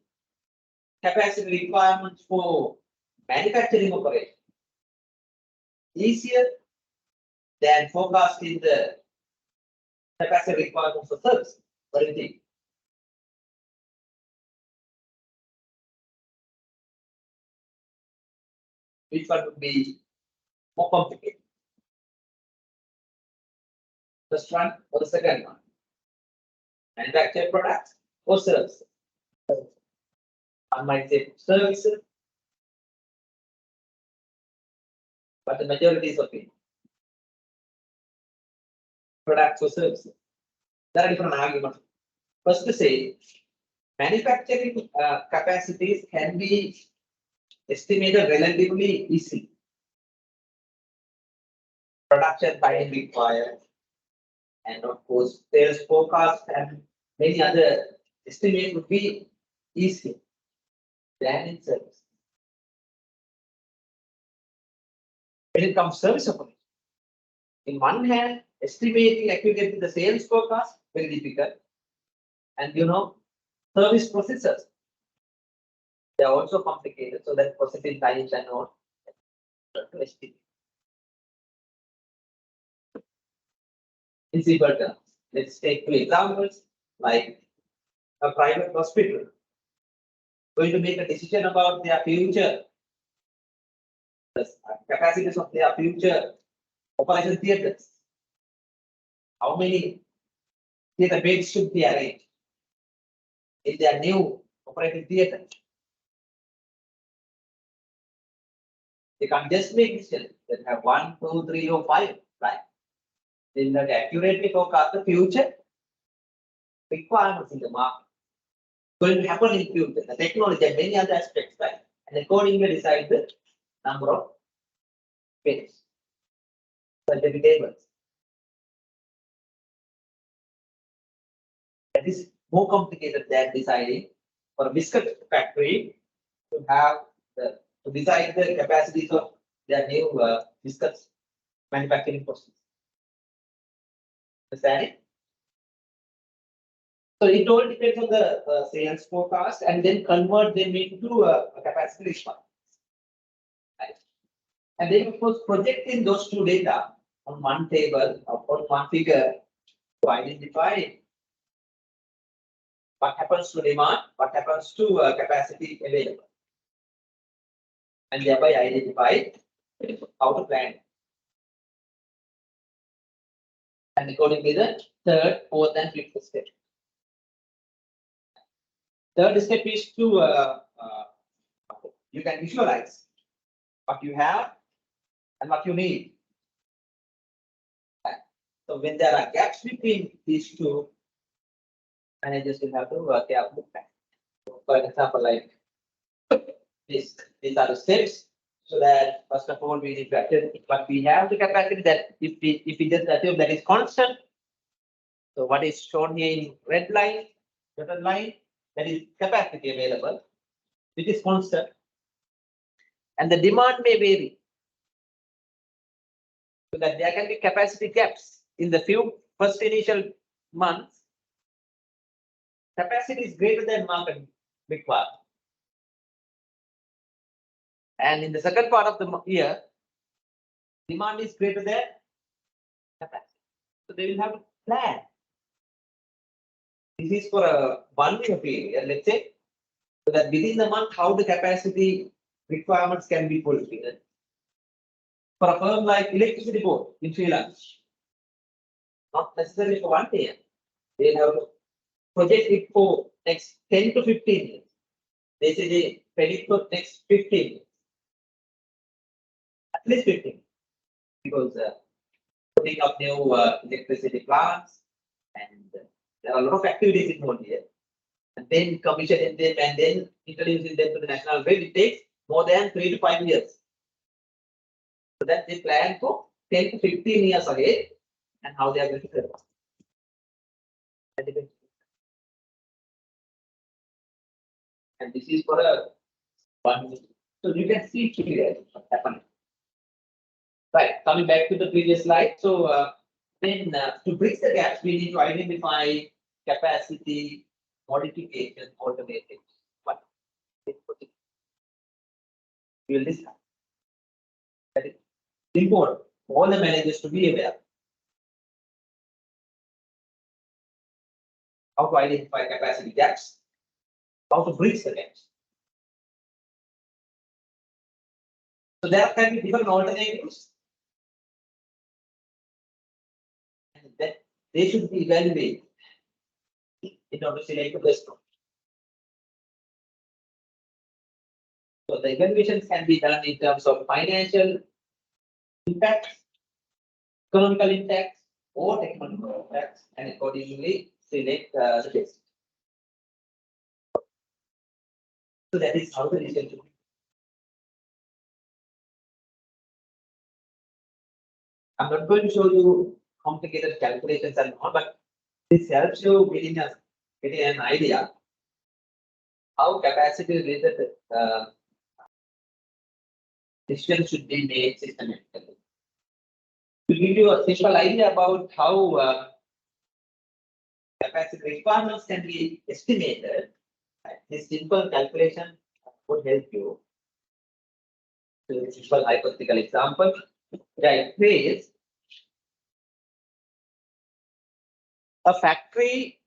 capacity requirements for manufacturing operation easier than forecasting the capacity requirements for service. What do you think? which one would be more complicated? First one or the second one? Manufactured products or services? One might say services, but the majority is okay. Products or services. There are different arguments. First to say, manufacturing capacities can be estimated relatively easy. Production time required, and of course, sales forecast and many other estimates would be easy than in service. When it comes to service operation, in one hand, estimating accurately the sales forecast very difficult, and service processes, they are also complicated, so that processing times are not to estimate. In simple terms, let's take 2 examples, like a private hospital going to make a decision about their future, the capacities of their future operation theaters. How many theater beds should be arranged in their new operating theater? They can't just make decisions. They have 1, 2, 3, or 5, right? They will have to accurately forecast the future requirements in the market. Going to happen in future, the technology and many other aspects, right? And accordingly decide the number of beds, surgery tables. That is more complicated than deciding for a biscuit factory to have to decide the capacities of their new biscuits manufacturing process. Understand it? So it all depends on the sales forecast and then convert them into a capacity response. Right? And then of course projecting those two data on one table or on one figure to identify what happens to demand, what happens to capacity available, and thereby identify how to plan. And accordingly, the third, fourth, and fifth step. Third step is to you can visualize what you have and what you need. So when there are gaps between these two, managers will have to work out the plan. For example, like this, these are the steps. So that first of all, we need to assess what we have the capacity that if we just assume that is constant. So what is shown here in red line, dotted line, that is capacity available, which is constant, and the demand may vary. So that there can be capacity gaps in the first initial months. Capacity is greater than market requirement. And in the second part of the year, demand is greater than capacity. So they will have a plan. This is for a 1 year period, let's say, so that within the month, how the capacity requirements can be fulfilled. For a firm like electricity board in Srilanka, not necessarily for 1 year, they have to project it for next 10 to 15 years. They say they predict for next 15 years. At least 15, because putting up new electricity plants, and there are a lot of activities involved here. And then commissioning them and then introducing them to the national grid, it takes more than 3 to 5 years. So that they plan for 10 to 15 years ahead and how they are going to serve. And this is for a 1 minute. So you can see here what happened. Right, coming back to the previous slide. So then to bridge the gaps, we need to identify capacity modification alternatives. What? We will discuss. That is important for all the managers to be aware. How to identify capacity gaps, how to bridge the gaps. So there can be different alternatives. And that they should be evaluated in order to select the best one. So the evaluations can be done in terms of financial impact, economical impact, or technological impact, and accordingly select the best. So that is how the research should be. I'm not going to show you complicated calculations and all, but this helps you getting an idea how capacity related decisions should be made systematically. To give you a simple idea about how capacity requirements can be estimated, this simple calculation would help you. So a simple hypothetical example, right? Place a factory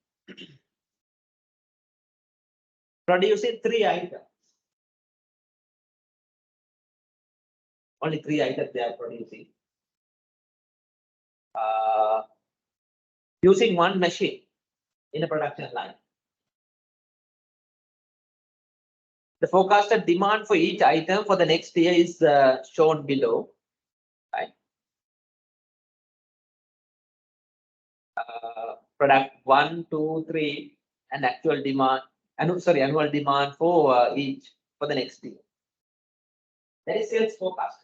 producing 3 items. Only 3 items they are producing. Using one machine in a production line. The forecasted demand for each item for the next year is shown below. Right. Product 1, 2, 3, and actual demand. Annual demand for each for the next year. That is sales forecast.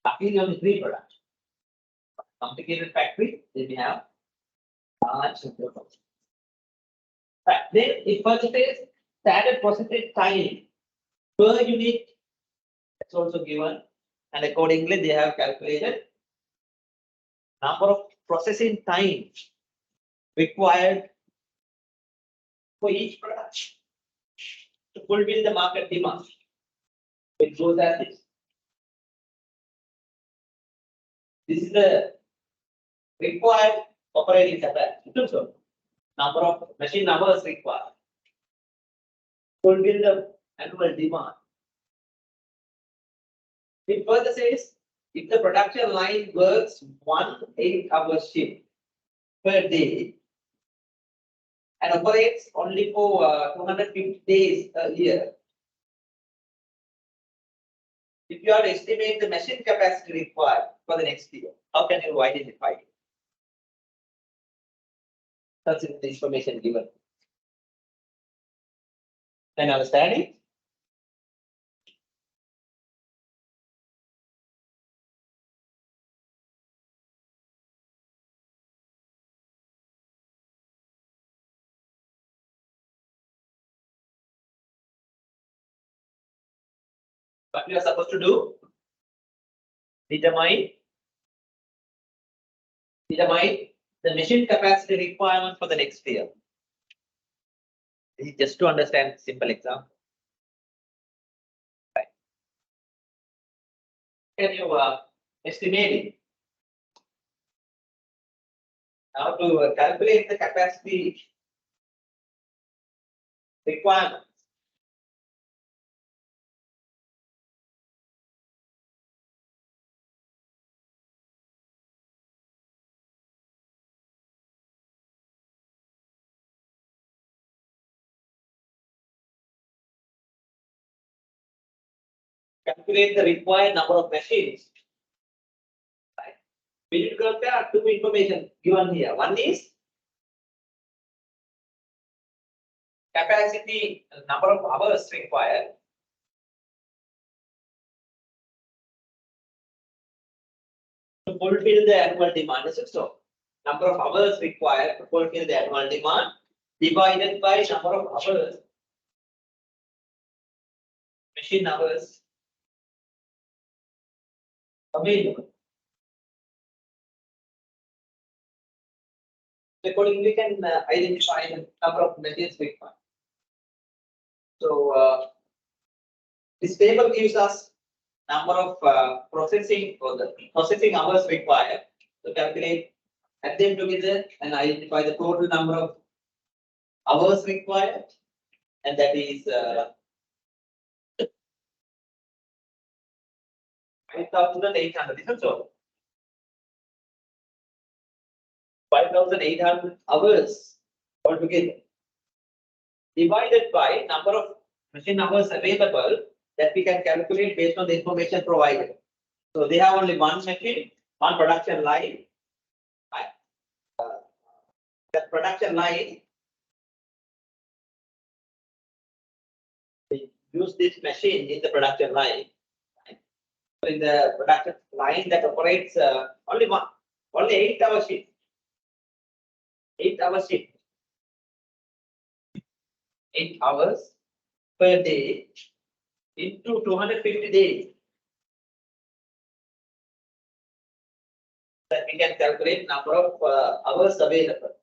Luckily, only 3 products. Complicated factory, they may have large number of products. Right. Then it further says standard processing time per unit. That's also given, and accordingly they have calculated number of processing time required for each product to fulfill the market demand. It goes as this. This is the required operating capacity. So, number of machine hours required to fulfill the annual demand. It further says if the production line works 1 8-hour shift per day and operates only for 250 days a year, if you are to estimate the machine capacity required for the next year, how can you identify it? That's the information given. Then understanding. What we are supposed to do? Determine the machine capacity requirement for the next year. This is just to understand simple example. Right. Can you estimate it? Now to calculate the capacity requirement. Calculate the required number of machines. Right. We need to compare 2 information given here. One is capacity, number of hours required. To fulfill the annual demand. So, number of hours required to fulfill the annual demand divided by number of hours, machine hours available. Accordingly, we can identify the number of machines required. So, this table gives us number of processing or the processing hours required to calculate, add them together and identify the total number of hours required, and that is 5,800, isn't so? 5,800 hours altogether, divided by number of machine hours available that we can calculate based on the information provided. So they have only one machine, one production line. Right? That production line, we use this machine in the production line. Right? So in the production line that operates only 8 hour shift. 8 hour shift. 8 hours per day into 250 days. That we can calculate number of hours available.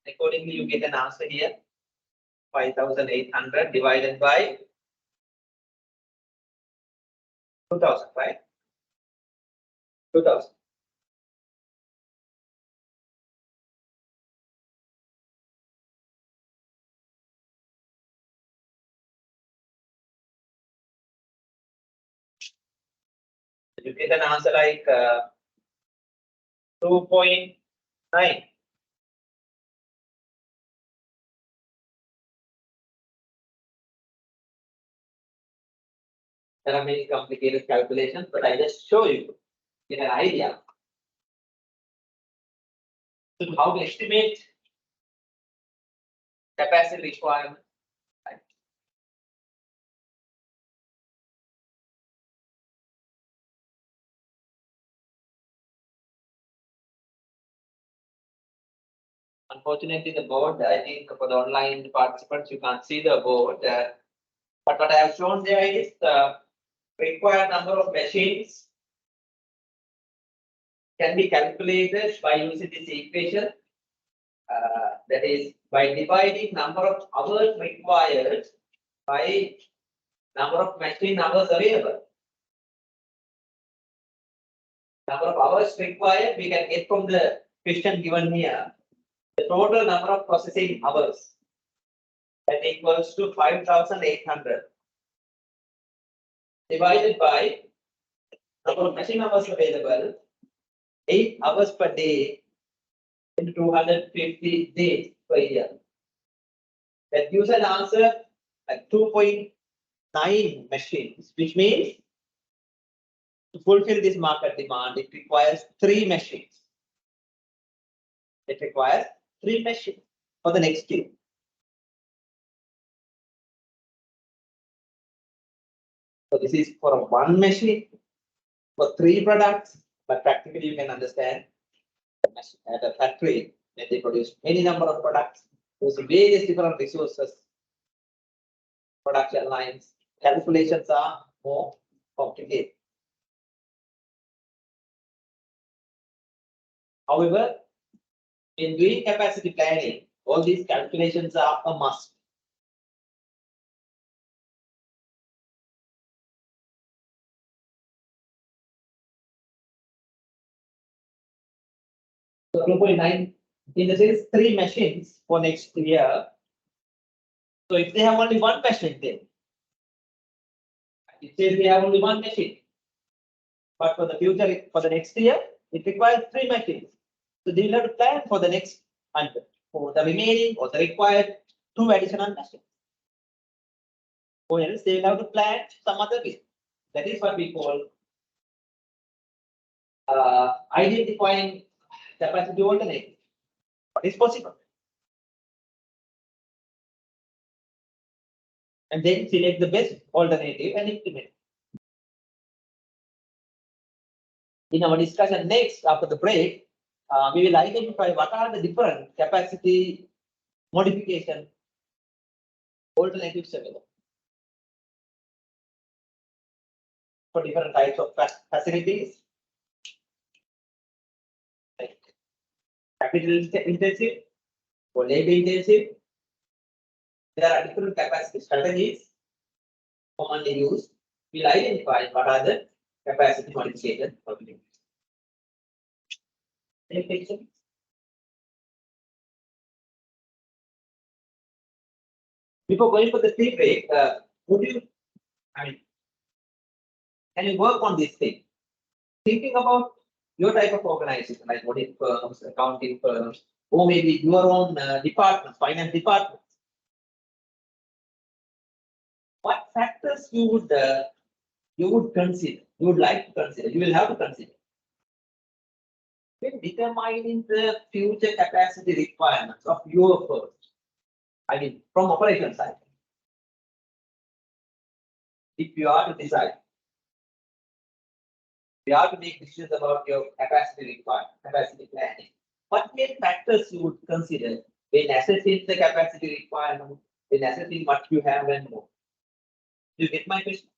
Accordingly, you get an answer here. 5,800 divided by 2,000, right? 2,000. You get an answer like 2.9. There are many complicated calculations, but I just show you get an idea. So how to estimate capacity requirement. Right? Unfortunately, the board, I think for the online participants, you can't see the board. But what I have shown there is the required number of machines can be calculated by using this equation. That is by dividing number of hours required by number of machine hours available. Number of hours required we can get from the question given here. The total number of processing hours that equals to 5,800 divided by number of machine hours available, 8 hours per day into 250 days per year. That gives an answer at 2.9 machines, which means to fulfill this market demand, it requires 3 machines. It requires 3 machines for the next year. So this is for 1 machine for 3 products, but practically you can understand at a factory that they produce any number of products, using various different resources, production lines, calculations are more complicated. However, in doing capacity planning, all these calculations are a must. So 2.9 in the sense 3 machines for next year. So if they have only 1 machine, then it says they have only 1 machine. But for the future, for the next year, it requires 3 machines. So they will have to plan for the next and for the remaining or the required 2 additional machines. Or else they will have to plan some other way. That is what we call identifying capacity alternative. What is possible? And then select the best alternative and implement. In our discussion next, after the break, we will identify what are the different capacity modification alternatives available for different types of facilities, like capital intensive or labor intensive. There are different capacity strategies commonly used. We'll identify what are the capacity modification alternatives. Before going for the tea break, would you, can you work on this thing? Thinking about your type of organization, like audit firms, accounting firms, or maybe your own departments, finance departments. What factors you would consider, you would like to consider, you will have to consider when determining the future capacity requirements of your firm. I mean, from operation side. If you are to decide, you have to make decisions about your capacity requirement, capacity planning. What main factors you would consider when assessing the capacity requirement, when assessing what you have and more? Do you get my question?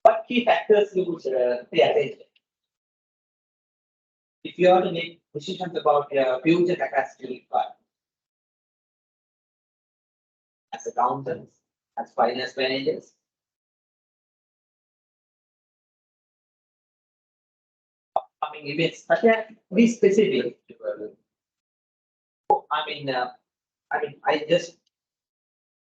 What key factors you would pay attention? If you are to make decisions about your future capacity requirement, as accountants, as finance managers, upcoming events, but yeah, be specific. I just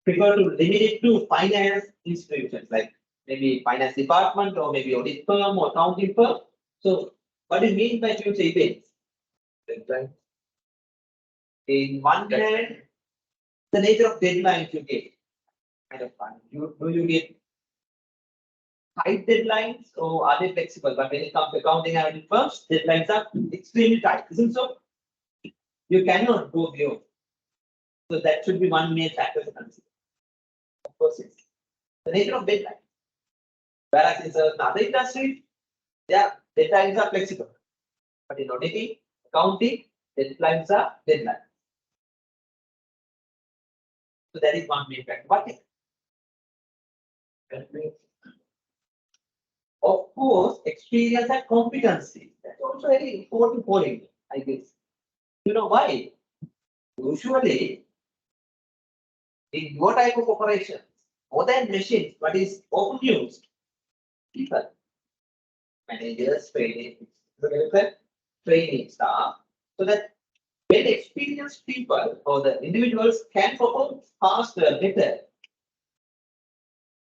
prefer to limit it to finance institutions, like maybe finance department or maybe audit firm or accounting firm. So, what do you mean by future events? In one hand, the nature of deadlines you get. Kind of fun. Do you get tight deadlines or are they flexible? But when it comes to accounting and audit firms, deadlines are extremely tight, isn't so? You cannot go beyond. So that should be one main factor to consider. Of course, it's the nature of deadline. Whereas in certain other industries, deadlines are flexible. But in auditing, accounting, deadlines are deadlines. So that is one main factor. But of course, experience and competency. That's also very important point, I guess. You know why? Usually, in your type of operations, more than machines, what is often used? People, managers, training staff, so that when experienced people or the individuals can perform faster, better,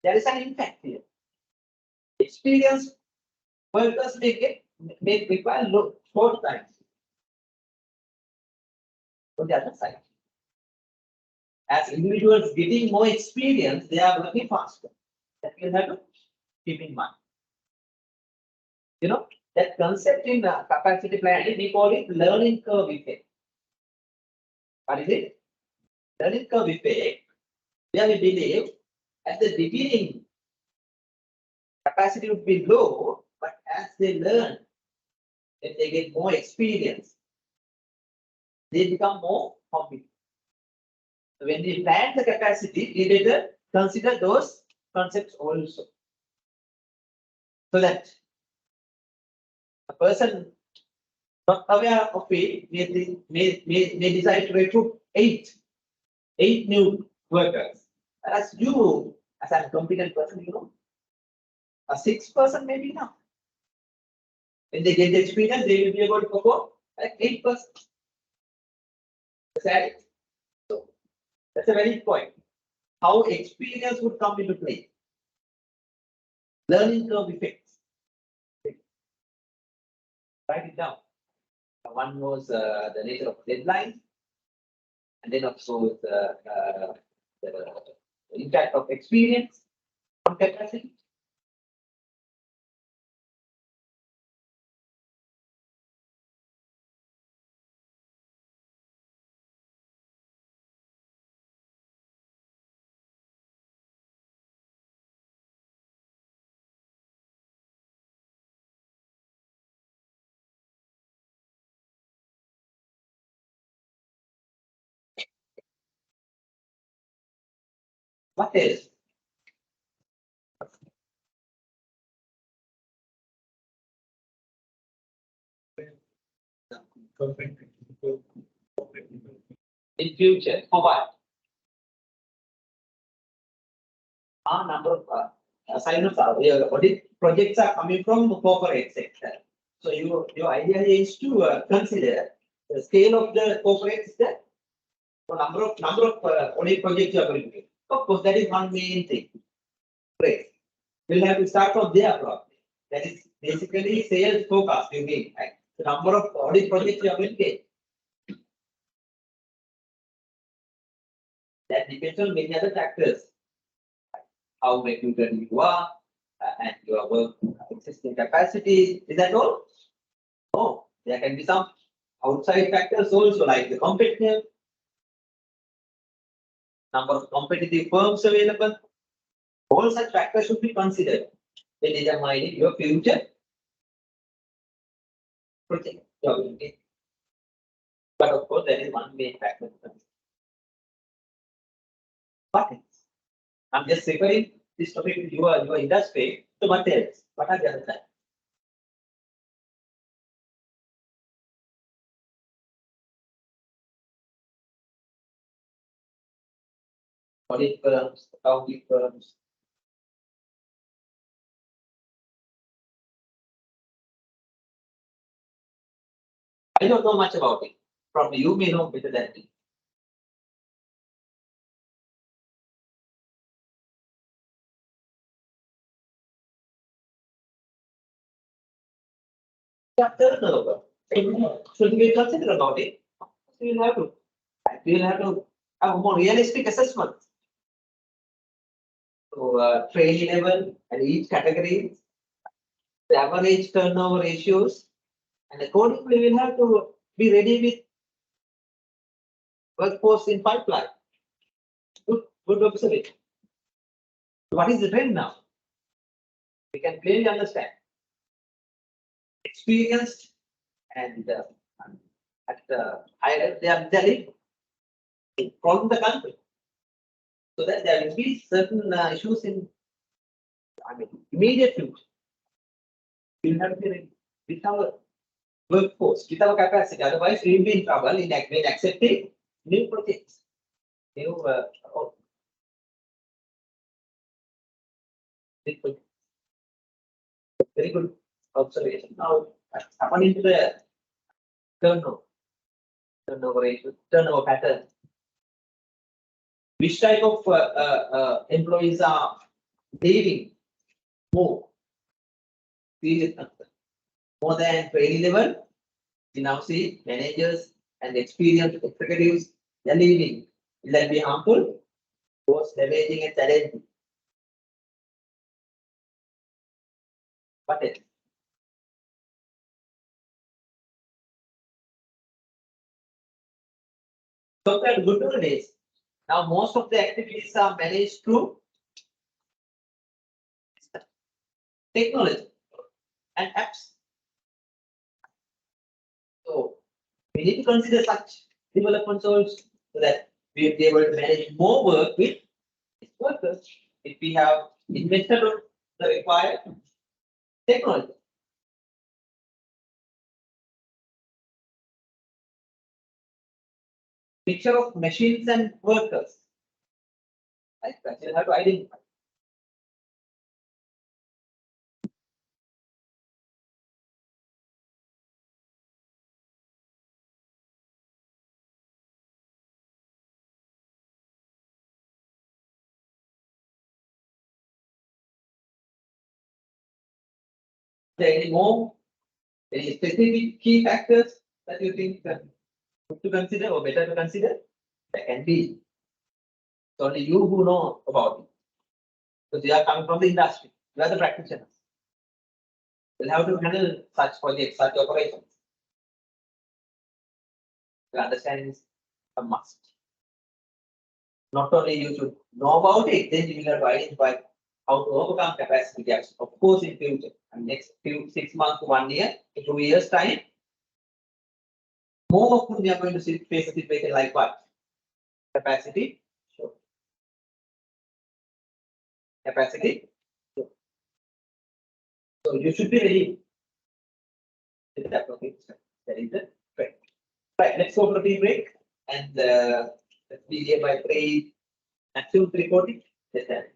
there is an impact here. Experienced workers may require short time. On the other side, as individuals getting more experience, they are working faster. That you have to keep in mind. You know, that concept in capacity planning, we call it learning curve effect. What is it? Learning curve effect, where we believe at the beginning, capacity would be low, but as they learn, if they get more experience, they become more competent. So when we plan the capacity, we better consider those concepts also. So that a person not aware of it may decide to recruit eight new workers. As you, as a competent person, you know, a 6% maybe now. When they get the experience, they will be able to perform like 8%. So that's a very point. How experience would come into play. Learning curve effects. Write it down. One was the nature of deadline, and then also the impact of experience on capacity. What else? In future, for what? Our number of assignments are your audit projects are coming from the corporate sector. So your idea is to consider the scale of the corporate is there. So number of audit projects you are going to do. Of course, that is one main thing. Great. We'll have to start from there probably. That is basically sales forecast. You mean, right? The number of audit projects you are going to get. That depends on many other factors. How recruited you are and your work existing capacity. Is that all? No, there can be some outside factors also, like the competitive number of competitive firms available. All such factors should be considered when determining your future project. But of course, there is one main factor. But I'm just referring this topic to your industry. So what else? What are the other factors? Audit firms, accounting firms. I don't know much about it. Probably you may know better than me. Turnover. Should we consider about it? We will have to. We will have to have a more realistic assessment. So training level and each category, the average turnover ratios, and accordingly we will have to be ready with workforce in pipeline. Good observation. What is the trend now? We can clearly understand. Experienced and at the higher they are living from the country. So that there will be certain issues in immediate future. We will have to be ready with our workforce, with our capacity. Otherwise, we will be in trouble in accepting new projects. New very good observation. Now, according to the turnover ratio, turnover pattern, which type of employees are leaving more? More than training level, we now see managers and experienced executives, they're leaving. Will that be harmful? Both damaging and challenging. What else? Compared to good old days, now most of the activities are managed through technology and apps. So we need to consider such developments also so that we will be able to manage more work with workers if we have invested on the required technology. Picture of machines and workers. Right? You have to identify. Any more, any specific key factors that you think good to consider or better to consider? That can be. It's only you who know about it. Because you are coming from the industry. You are the practitioners. You'll have to handle such projects, such operations. Your understanding is a must. Not only you should know about it, then you will have to identify how to overcome capacity gaps. Of course, in future, and next few 6 months, 1 year, in 2 years' time, more often we are going to face a situation like what? Capacity. Sure. Capacity. Sure. So you should be ready. That is the trend. Right, let's go to the tea break and let's begin by trade actual reporting. Yes, sir.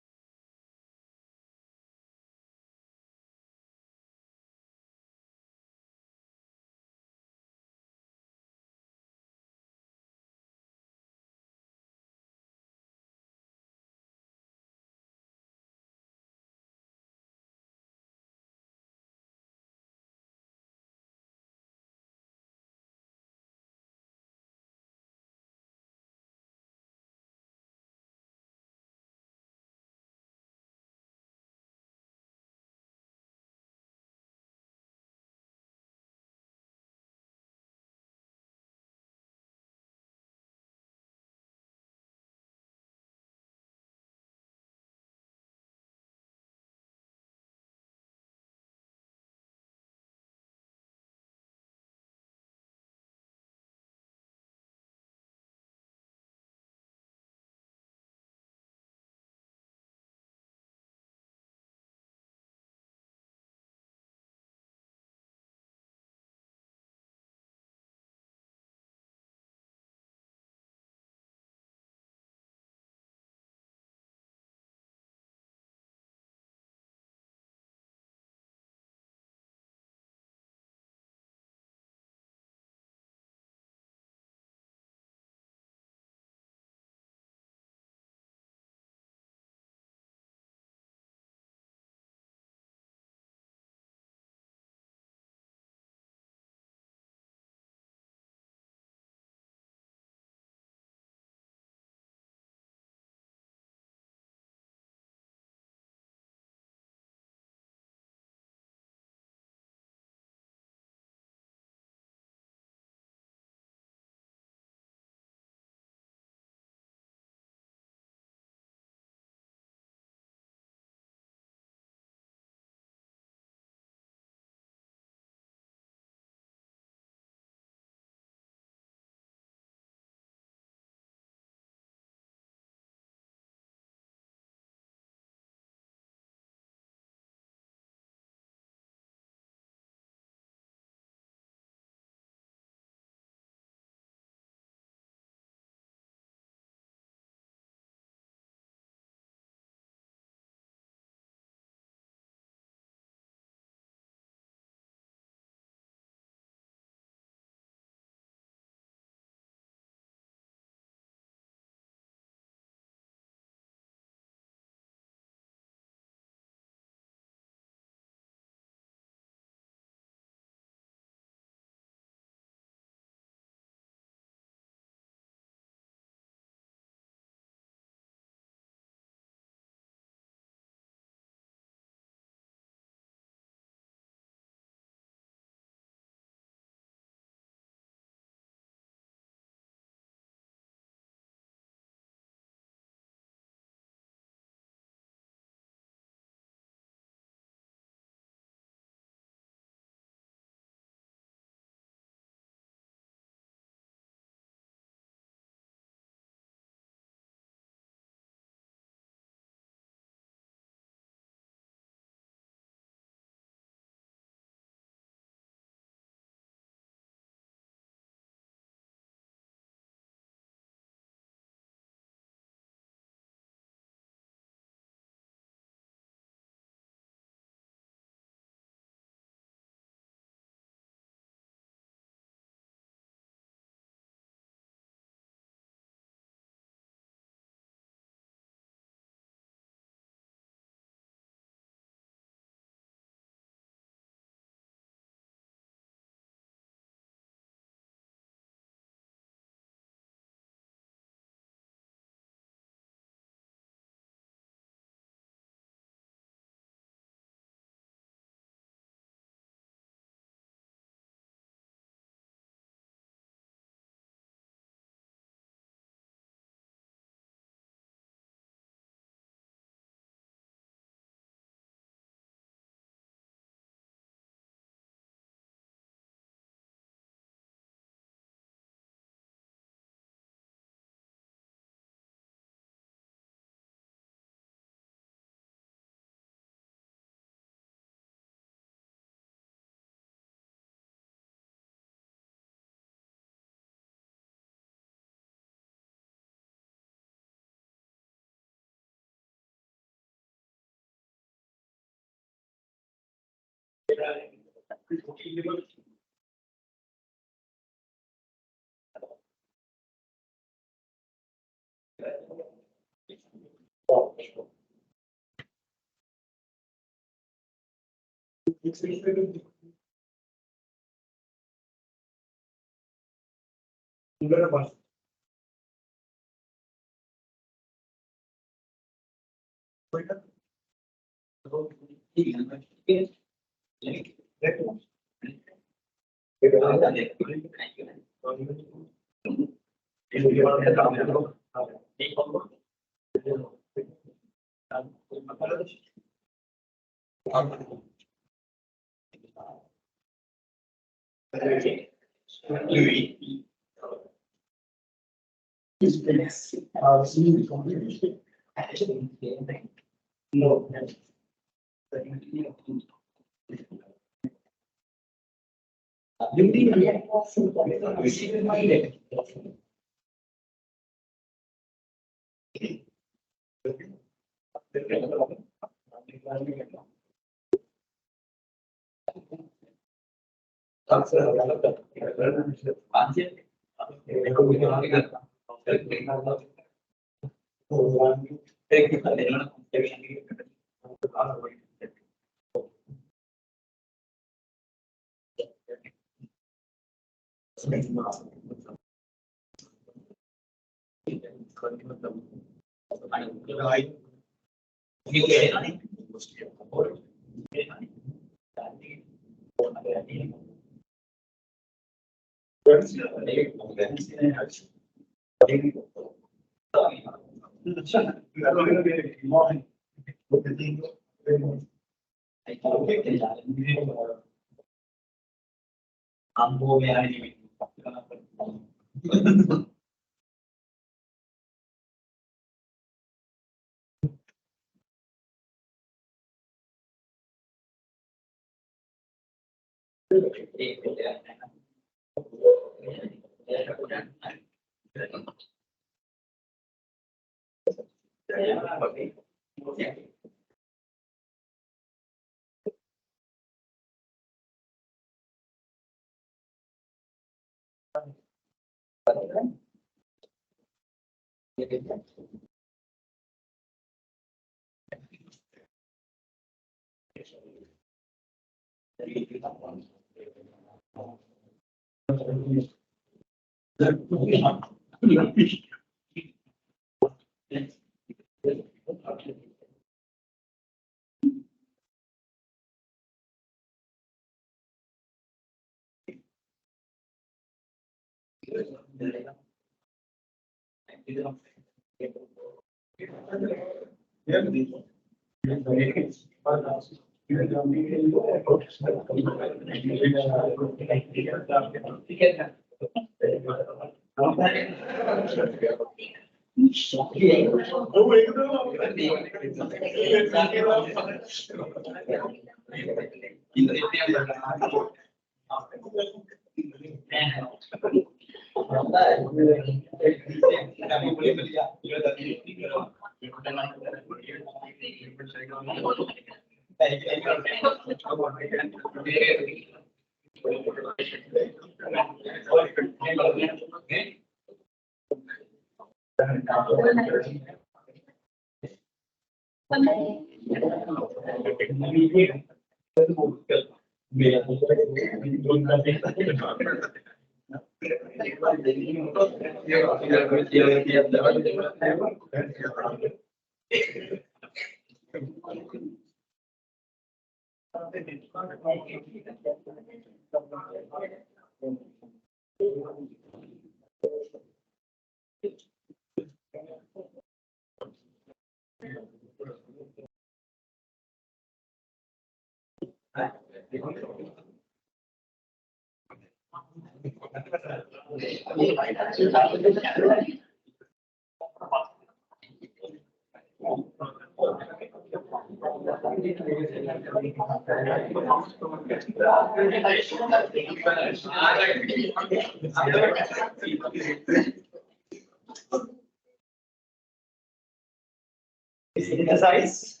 Exercise.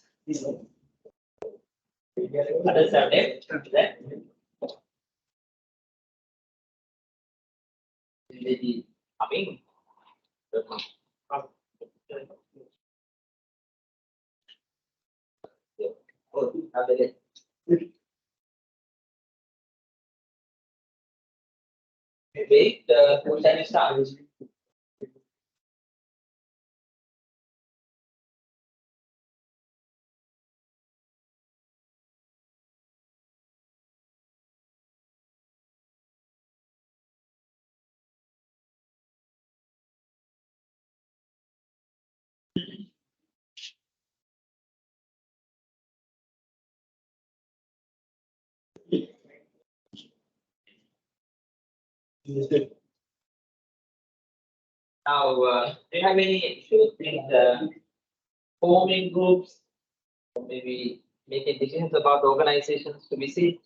Others have left. That maybe coming. Oh, have they left? Wait, who shall we start? Now, do you have any issues with forming groups, or maybe making decisions about organizations to visit?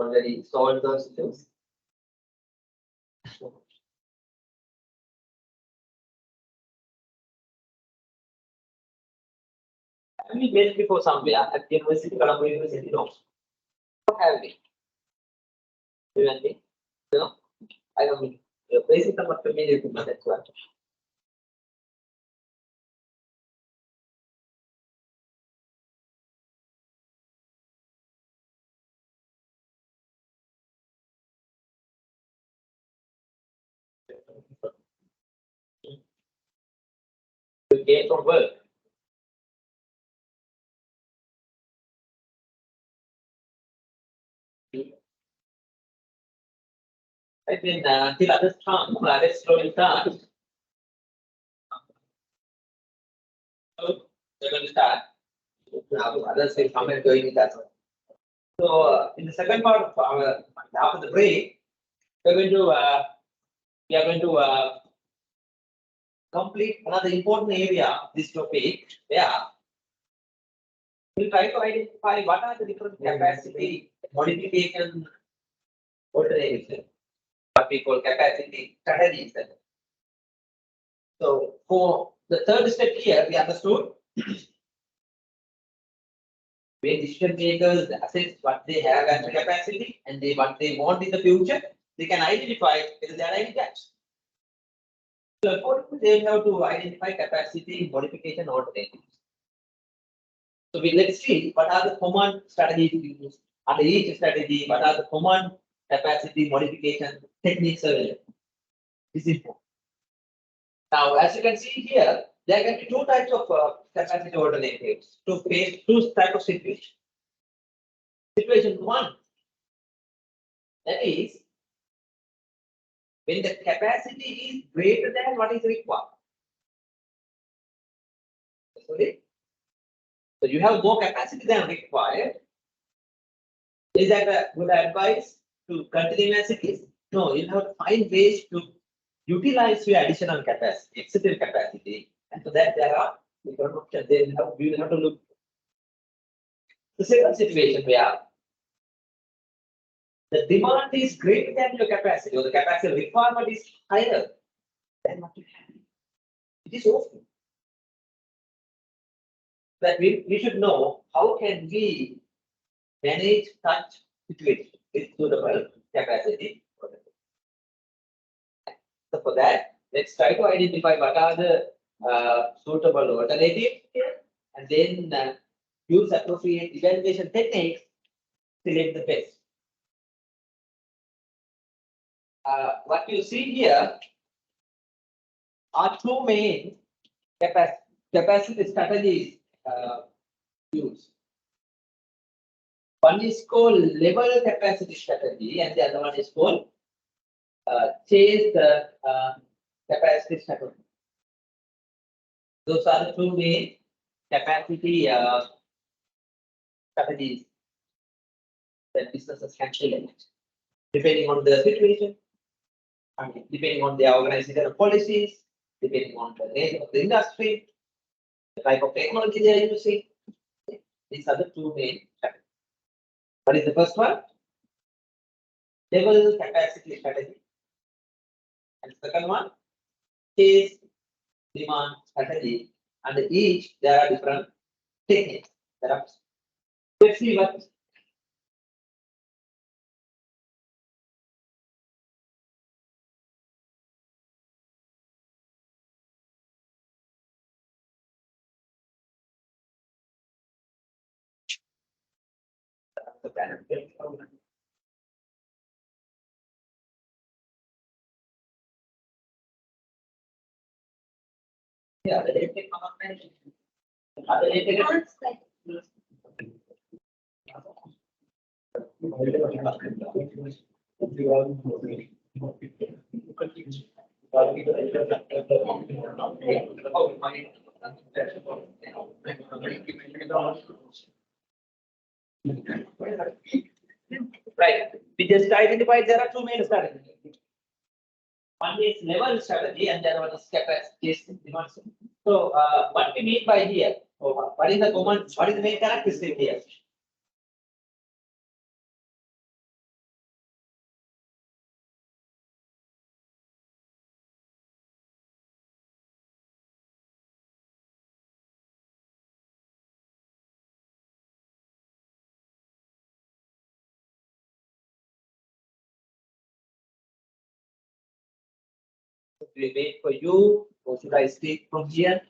Already solved those issues. Have we met before somewhere at the university, Colombo University? No. What have we? You and me? No? I don't mean. Your place is not familiar with that one. You came from work. I mean, till others come, let's slowly start. So, we're going to start. Now, others will come and join with us. So, in the second part of our, after the break, we're going to, we are going to complete another important area of this topic. Yeah. We'll try to identify what are the different capacity modification alternatives, what we call capacity strategies. So for the third step here, we understood where decision makers assess what they have as a capacity and what they want in the future, they can identify whether there are any gaps. So accordingly, they have to identify capacity modification alternatives. So let's see what are the common strategies used under each strategy, what are the common capacity modification techniques available. This is important. Now, as you can see here, there can be two types of capacity alternatives to face two types of situations. Situation one, that is when the capacity is greater than what is required. Sorry? So you have more capacity than required. Is that a good advice to continue as it is? No, you have to find ways to utilize your additional capacity, excessive capacity, and for that there are different options. We will have to look. The second situation where the demand is greater than your capacity, or the capacity requirement is higher than what you have. It is often that we should know how can we manage such situation with suitable capacity. So for that, let's try to identify what are the suitable alternatives here, and then use appropriate evaluation techniques to select the best. What you see here are two main capacity strategies used. One is called level capacity strategy, and the other one is called chase the capacity strategy. Those are the two main capacity strategies that businesses can select, depending on the situation, depending on their organizational policies, depending on the nature of the industry, the type of technology they are using. These are the two main strategies. What is the first one? Level capacity strategy. And the second one, chase demand strategy. And each there are different techniques. Let's see what. Yeah, the electric component. Other electric. Right. We just identified there are two main strategies. One is level strategy and the other one is capacity demand. So what we mean by here, or what is the common, what is the main characteristic here? We wait for you, or should I speak from here?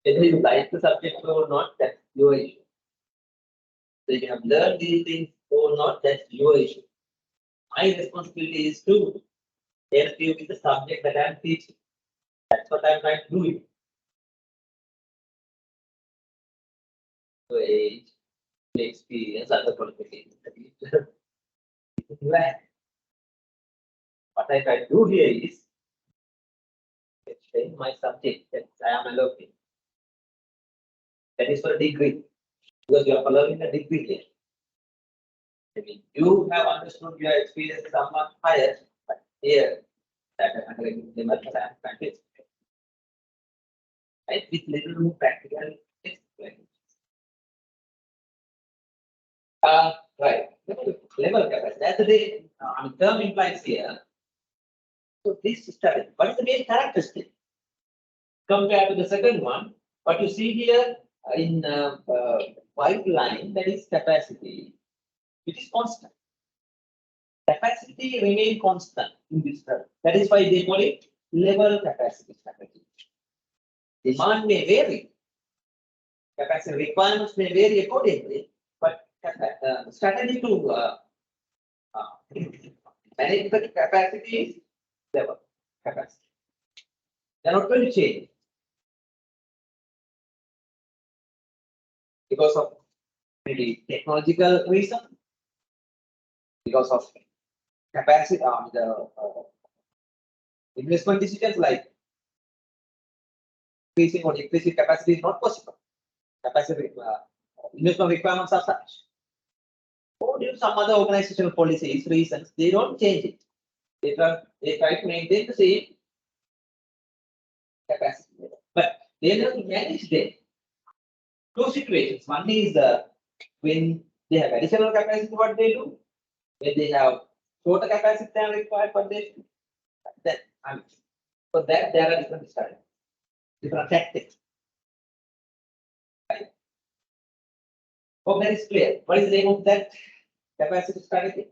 Whether you like the subject or not, that's your issue. So you have learned these things or not, that's your issue. My responsibility is to help you with the subject that I'm teaching. That's what I'm trying to do. So age, experience, other qualifications. What I try to do here is explain my subject that I am allowing. That is for a degree, because you are following a degree here. I mean, you have understood your experience somewhat higher, but here, that I'm practice. Right, with little more practical experience. Right, level capacity. That's the term implies here. So this study, what is the main characteristic compared to the second one? What you see here in white line, that is capacity, it is constant. Capacity remain constant in this term. That is why they call it level capacity strategy. Demand may vary, capacity requirements may vary accordingly, but strategy to manage the capacity is level capacity. They are not going to change because of maybe technological reason, because of capacity, the investment decisions like increasing or decreasing capacity is not possible. Capacity investment requirements are such. Or due to some other organizational policies, reasons, they don't change it. They try to maintain the same capacity. But they have to manage them. Two situations. One is when they have additional capacity, what they do. When they have shorter capacity than required, what they do. That, for that, there are different strategies, different tactics. Right? Hope that is clear. What is the name of that capacity strategy?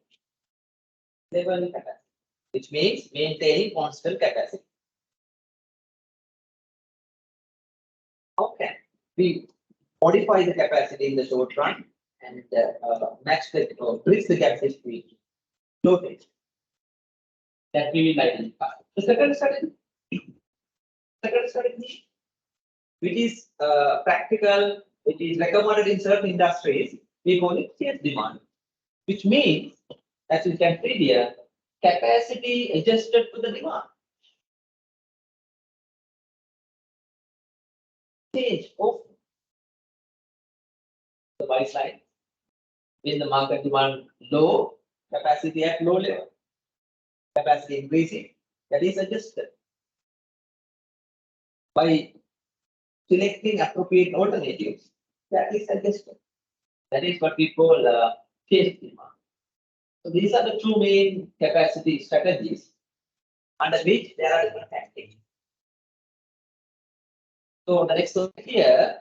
Level capacity, which means maintaining constant capacity. How can we modify the capacity in the short run and match the or bridge the gap between low phase? That we will identify. The second strategy, which is practical, which is recommended in certain industries, we call it change demand, which means, as you can see here, capacity adjusted to the demand. Change of the buy side. When the market demand low, capacity at low level, capacity increasing, that is adjusted by selecting appropriate alternatives, that is adjusted. That is what we call case demand. So these are the two main capacity strategies under which there are different tactics. So the next one here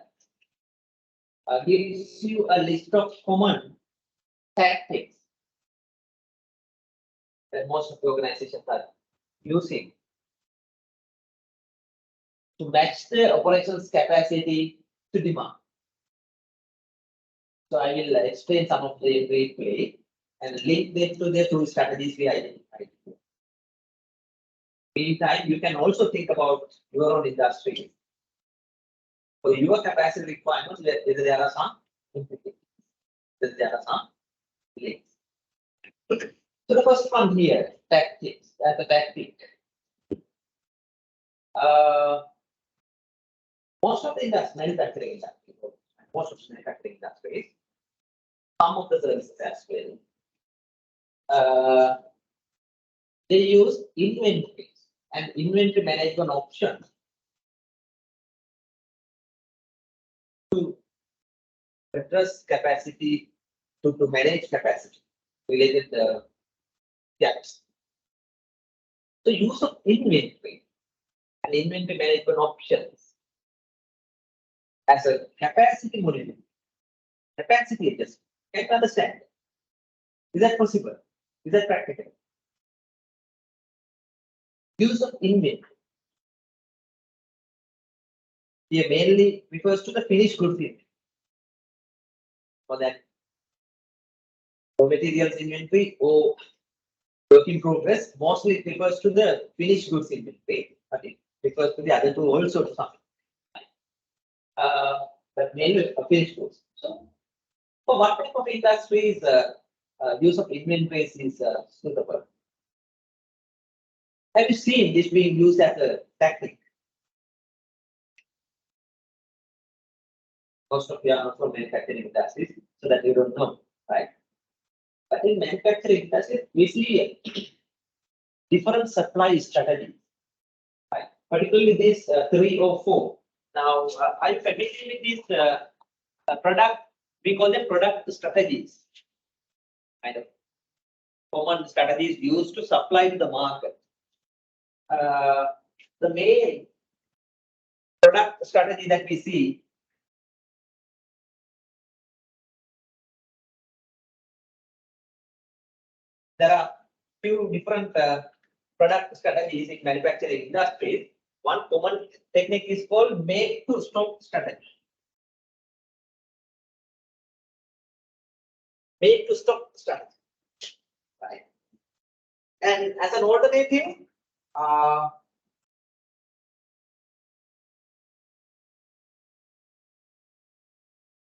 gives you a list of common tactics that most of the organizations are using to match the operations capacity to demand. So I will explain some of them briefly and link them to the two strategies we identified. Meantime, you can also think about your own industry. For your capacity requirements, whether there are some implications, whether there are some links. So the first one here, tactics, that's a tactic. Most of the manufacturing industry, most of the manufacturing industries, some of the services as well, they use inventories and inventory management options to address capacity, to manage capacity related gaps. So use of inventory and inventory management options as a capacity monitoring, capacity adjustment. Can you understand? Is that possible? Is that practical? Use of inventory here mainly refers to the finished goods inventory. For that, raw materials inventory or work in progress, mostly it refers to the finished goods inventory, but it refers to the other two also to some extent. But mainly finished goods. So, for what type of industries use of inventories is suitable? Have you seen this being used as a tactic? Most of you are not from manufacturing industries, so that you don't know, right? But in manufacturing industries, we see different supply strategies, right? Particularly these 3 or 4. Now, I'm familiar with these product, we call them product strategies. Kind of common strategies used to supply to the market. The main product strategy that we see there are few different product strategies in manufacturing industries. One common technique is called make to stock strategy. Make to stock strategy, right? And as an alternative,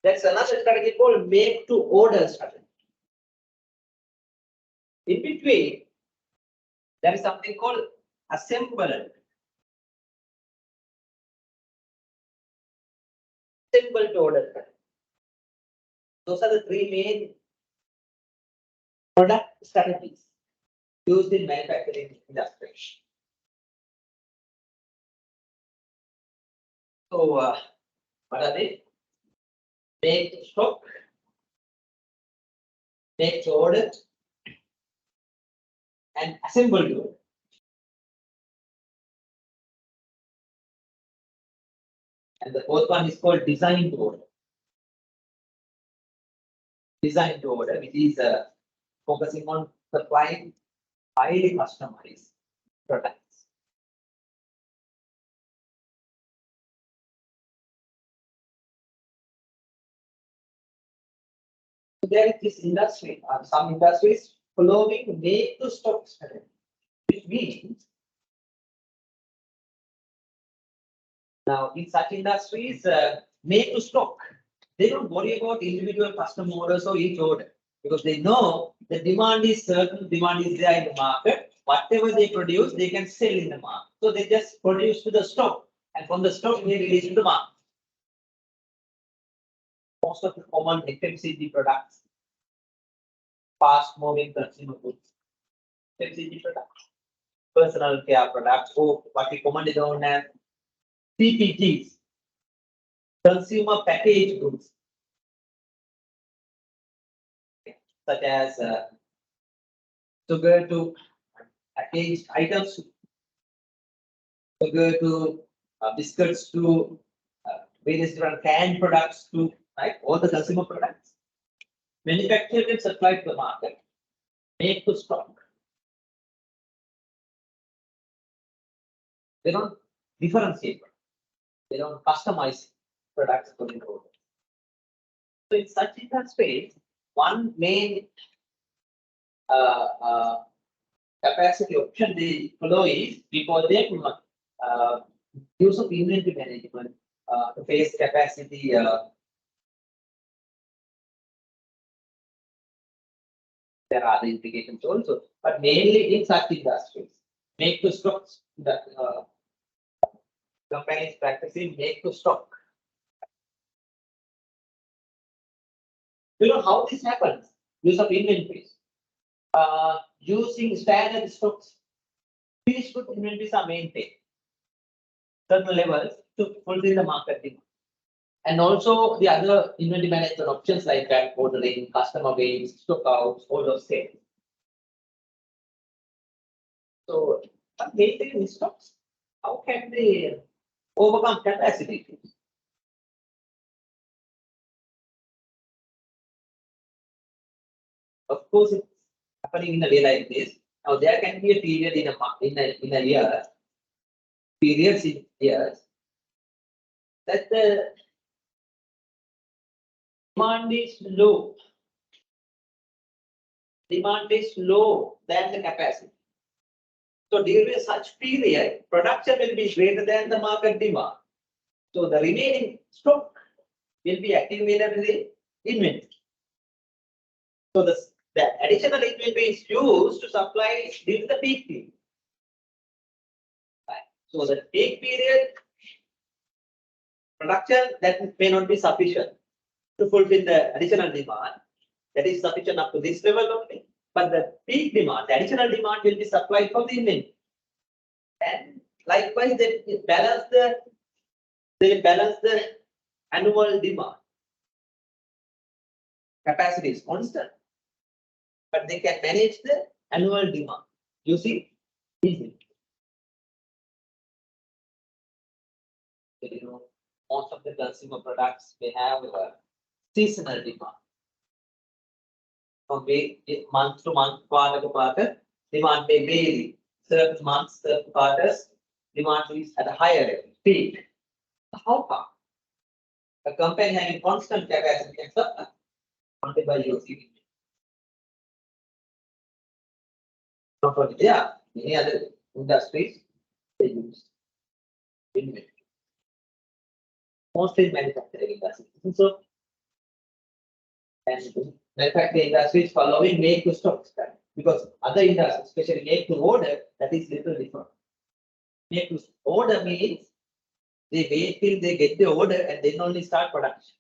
that's another strategy called make to order strategy. In between, there is something called assembled to order strategy. Those are the 3 main product strategies used in manufacturing industry. So, what are they? Make to stock, make to order, and assemble to order. And the 4th one is called design to order. Design to order, which is focusing on supplying highly customized products. So there is this industry, some industries following make to stock strategy, which means now in such industries, make to stock, they don't worry about individual customer orders or each order because they know the demand is certain, demand is there in the market. Whatever they produce, they can sell in the market. So they just produce to the stock, and from the stock they release to the market. Most of the common FMCG products fast moving consumer goods, FMCG products, personal care products, or what we commonly known as CPGs, consumer packaged goods, such as sugar to packaged items, sugar to biscuits to various different canned products to right all the consumer products manufactured and supplied to the market, made to stock. They don't differentiate, they don't customize products according to order. So in such industries, one main capacity option they follow is because they use of inventory management to face capacity. There are other implications also, but mainly in such industries, make to stock. The companies practicing make to stock. You know how this happens? Use of inventories. Using standard stocks. These good inventories are maintained certain levels to fulfill the market demand. And also the other inventory management options like back ordering, customer base, stock outs, all those things. So, but maintaining stocks, how can they overcome capacity issues? Of course, it's happening in a way like this. Now there can be a period in a year, periods in years, that the demand is low. Demand is low than the capacity. So during such period, production will be greater than the market demand. So the remaining stock will be accumulated in the inventory. So the additional inventory is used to supply during the peak period. Right. So the peak period production that may not be sufficient to fulfill the additional demand. That is sufficient up to this level only. But the peak demand, the additional demand will be supplied from the inventory. And likewise, they will balance the annual demand. Capacity is constant, but they can manage the annual demand using easily. So, you know, most of the consumer products may have a seasonal demand. From month to month, quarter to quarter, demand may vary. Certain months, certain quarters, demand is at a higher level, peak. How come? A company having constant capacity and supply, only by using. Not only there, many other industries they use inventory. Mostly manufacturing industries. So, and manufacturing industries following make to stock strategy because other industries, especially make to order, that is little different. Make to order means they wait till they get the order and then only start production.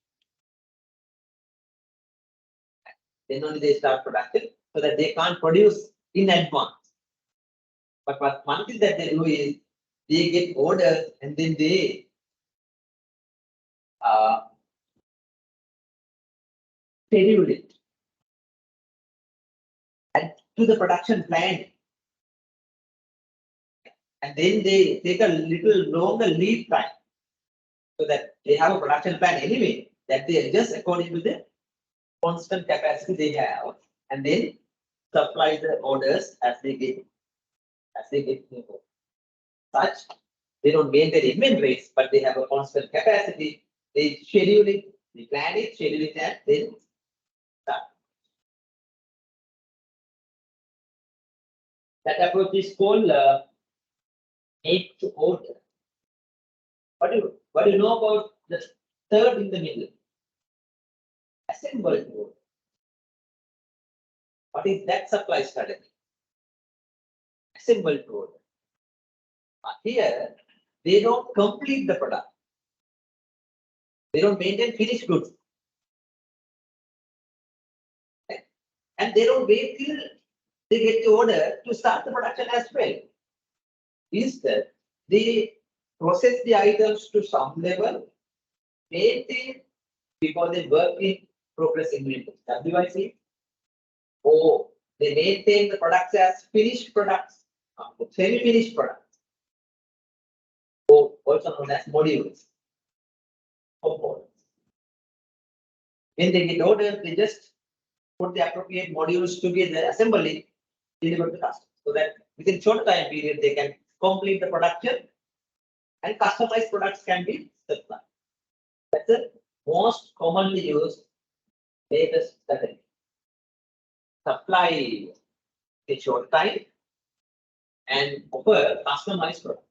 Then only they start production so that they can't produce in advance. But what one thing that they do is they get orders and then they schedule it and to the production plan. And then they take a little longer lead time so that they have a production plan anyway that they adjust according to the constant capacity they have and then supply the orders as they get such. They don't maintain inventories, but they have a constant capacity. They schedule it, they plan it, schedule it, and then start. That approach is called make to order. What do you know about the third in the middle? Assemble to order. What is that supply strategy? Assemble to order. Here, they don't complete the product. They don't maintain finished goods. Okay. and they don't wait till they get the order to start the production as well. Instead, they process the items to some level, maintain before they work in progress inventory, WIC, or they maintain the products as finished products, semi-finished products, or also known as modules, components. When they get orders, they just put the appropriate modules together, assemble it, deliver to the customer, so that within short time period they can complete the production and customized products can be supplied. That's the most commonly used latest strategy. Supply in short time and offer customized products.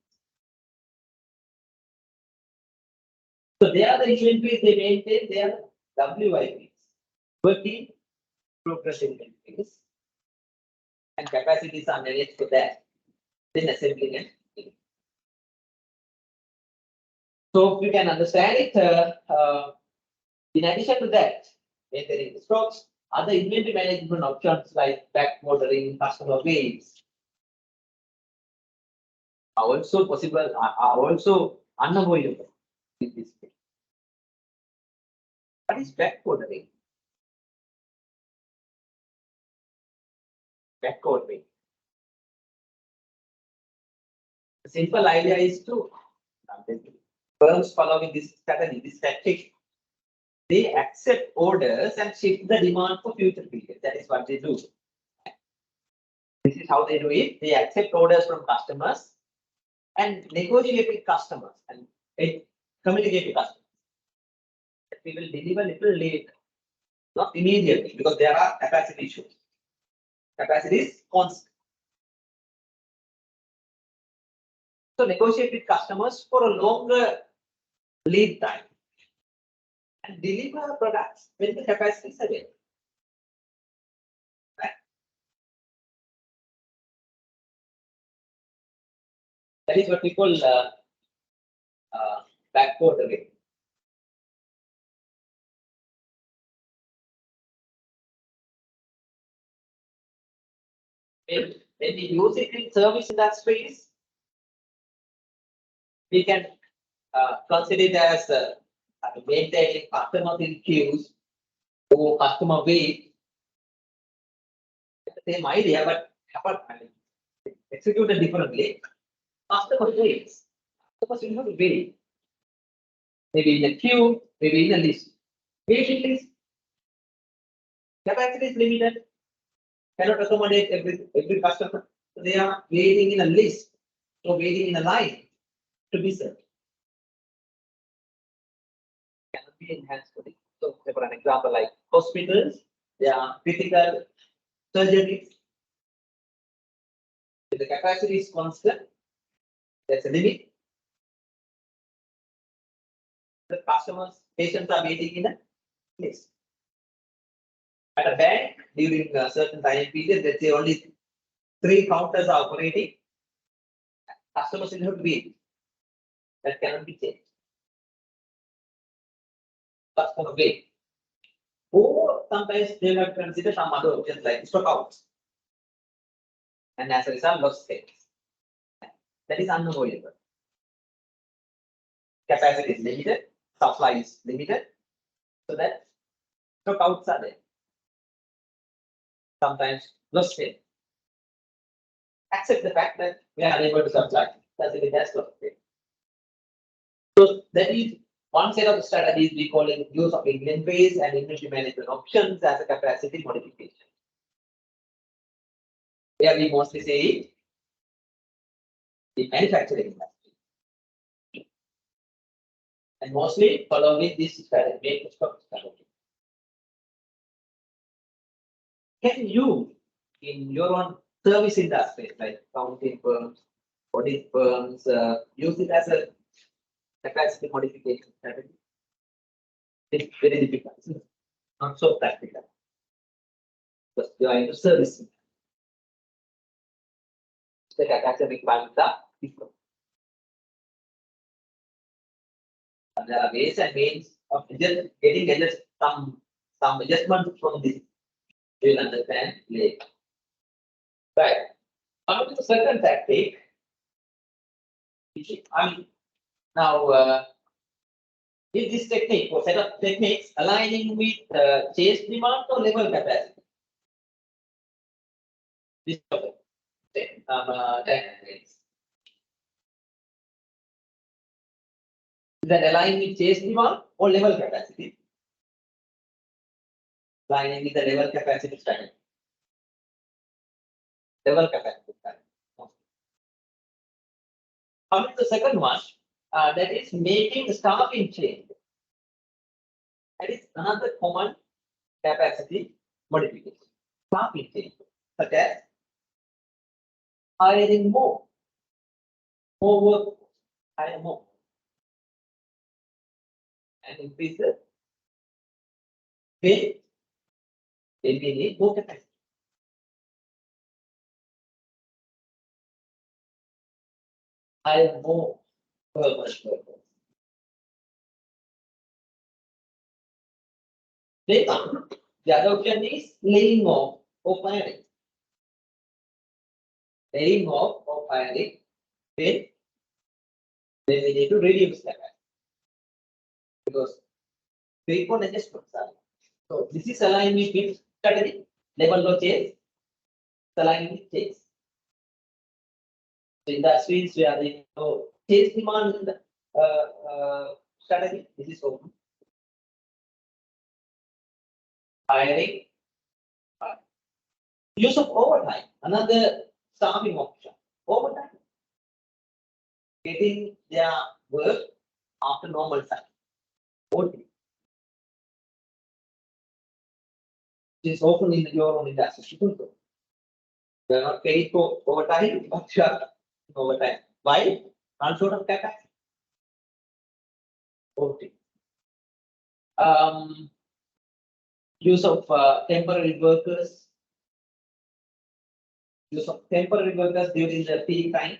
So they are the inventories they maintain, they are WIPs, working progress inventories, and capacities are managed for that. Then assembling and filling. So if you can understand it, in addition to that, maintaining the stocks, other inventory management options like back ordering, customer waves are also possible, are also unavoidable in this case. What is back ordering? Back ordering. The simple idea is to firms following this strategy, this tactic, they accept orders and shift the demand for future periods. That is what they do. This is how they do it. They accept orders from customers and negotiate with customers and communicate with customers. We will deliver a little later, not immediately, because there are capacity issues. Capacity is constant. So negotiate with customers for a longer lead time and deliver products when the capacity is available. Right? That is what we call back ordering. When we use it in service industries, we can consider it as maintaining customer in queues or customer wait. The same idea, but executed differently. Customer waits. Customers will have to wait. Maybe in a queue, maybe in a list. Waiting list. Capacity is limited. Cannot accommodate every customer. So they are waiting in a list or waiting in a line to be served. Cannot be enhanced for it. So, for an example, like hospitals, they are critical surgeries. If the capacity is constant, there's a limit. The customers, patients are waiting in a list. At a bank, during a certain time period, let's say only 3 counters are operating. Customers will have to wait. That cannot be changed. Customer wait. Or sometimes they might consider some other options like stock outs. And as a result, lost sales. That is unavoidable. Capacity is limited, supply is limited, so that stock outs are there. Sometimes lost sales. Accept the fact that we are unable to supply. That's it, that's lost sales. So that is one set of strategies we call it use of inventories and inventory management options as a capacity modification. Where we mostly say it in manufacturing industry. And mostly following this strategy, make stock strategy. Can you, in your own service industry, like accounting firms, audit firms, use it as a capacity modification strategy? It's very difficult, not so practical. Because you are into servicing. The capacity requirements are different. And there are ways and means of just getting some adjustments from this. You'll understand later. Right. Coming to the second tactic. I mean, now is this technique or set of techniques aligning with chase demand or level capacity? This techniques. Is that aligning with chase demand or level capacity? Aligning with the level capacity strategy. Level capacity strategy. Coming to the second one, that is making staffing change. That is another common capacity modification. Staffing change, such as hiring more work, hire more, and increase the pay. Then we need more capacity. Hire more permanent workers. Then the other option is laying off or firing. Laying off or firing, then we need to reduce capacity because frequent adjustments are. So this is alignment with strategy, level of change, alignment with change. So industries where they change demand in the strategy, this is open. Hiring, use of overtime, another staffing option. Overtime, getting their work after normal time. OT. This is often in your own industry. You are not paid for overtime, but you are overtime. Why? Not short of capacity. OT. Use of temporary workers. Use of temporary workers during the peak time.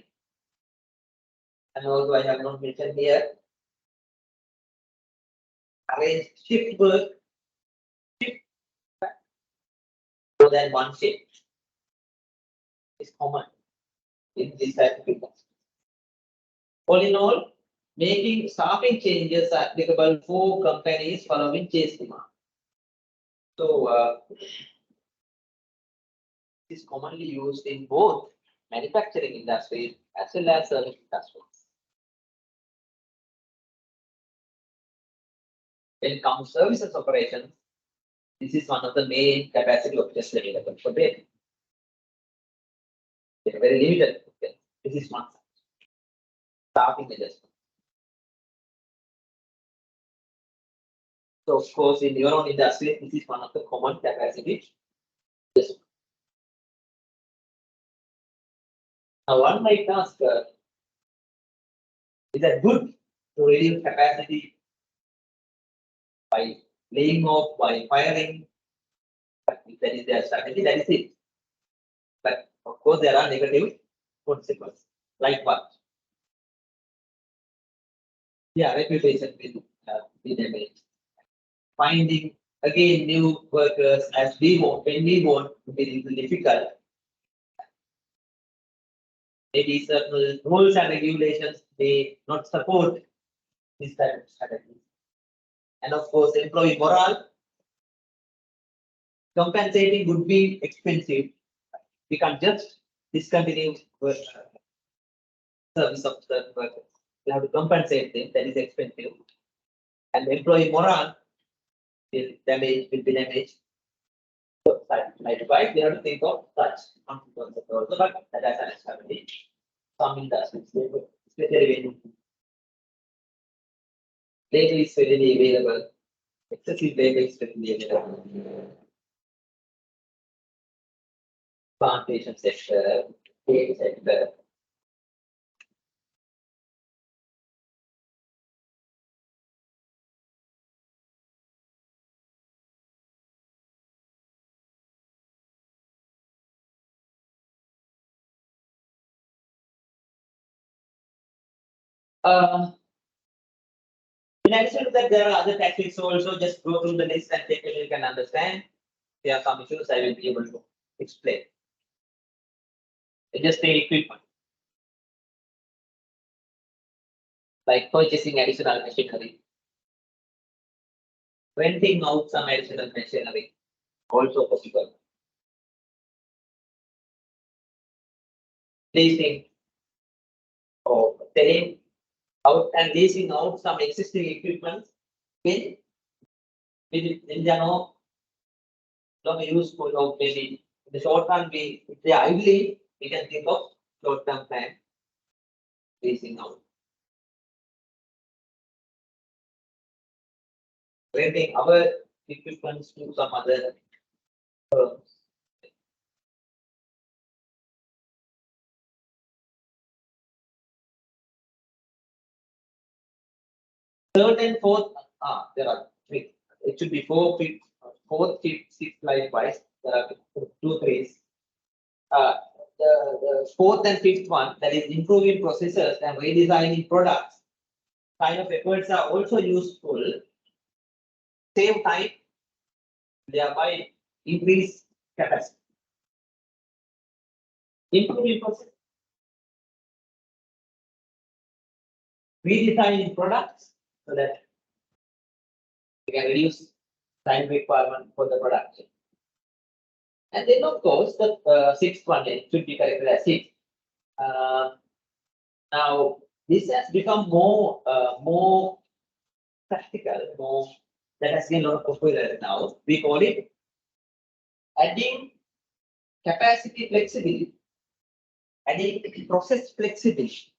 And also I have not mentioned here. Arrange shift work. More than one shift is common in this type of industry. All in all, making staffing changes are applicable for companies following chase demand. So it is commonly used in both manufacturing industries as well as service industries. When it comes to services operations, this is one of the main capacity options available for them. They are very limited. This is one staffing adjustment. So, of course, in your own industry, this is one of the common capacity. Now, one might ask, is that good to reduce capacity by laying off, by firing? If that is their strategy, that is it. But of course, there are negative consequences. Like what? Yeah, reputation will be damaged. Finding again new workers as we want, when we want, it is difficult. Maybe certain rules and regulations may not support this type of strategy. And of course, employee morale, compensating would be expensive. We can't just discontinue service of certain workers. We have to compensate them, that is expensive. And employee morale will be damaged. So, likewise, we have to think of such consequences also, but that is an strategy. Some industries, especially when labor is readily available, excessive labor is readily available. Plantation sector, food sector. In addition to that, there are other tactics also. Just go through the list and take a look and understand. there are some issues I will be able to explain. Just the equipment, like purchasing additional machinery, renting out some additional machinery, also possible. Leasing or selling out and leasing out some existing equipment when they are no longer useful or maybe in the short run if they are idling, we can think of short term plan leasing out. Renting our equipment to some other firms. Third and fourth, there are three. It should be four, fifth, fourth, fifth, sixth, likewise. There are two threes. The fourth and fifth one, that is improving processes and redesigning products, kind of efforts are also useful. Same time, thereby increase capacity. Improving process, redesigning products so that we can reduce time requirement for the production. And then, of course, the sixth one should be corrected as six. Now, this has become more practical, that has been a lot of popular now. We call it adding capacity flexibility, adding process flexibility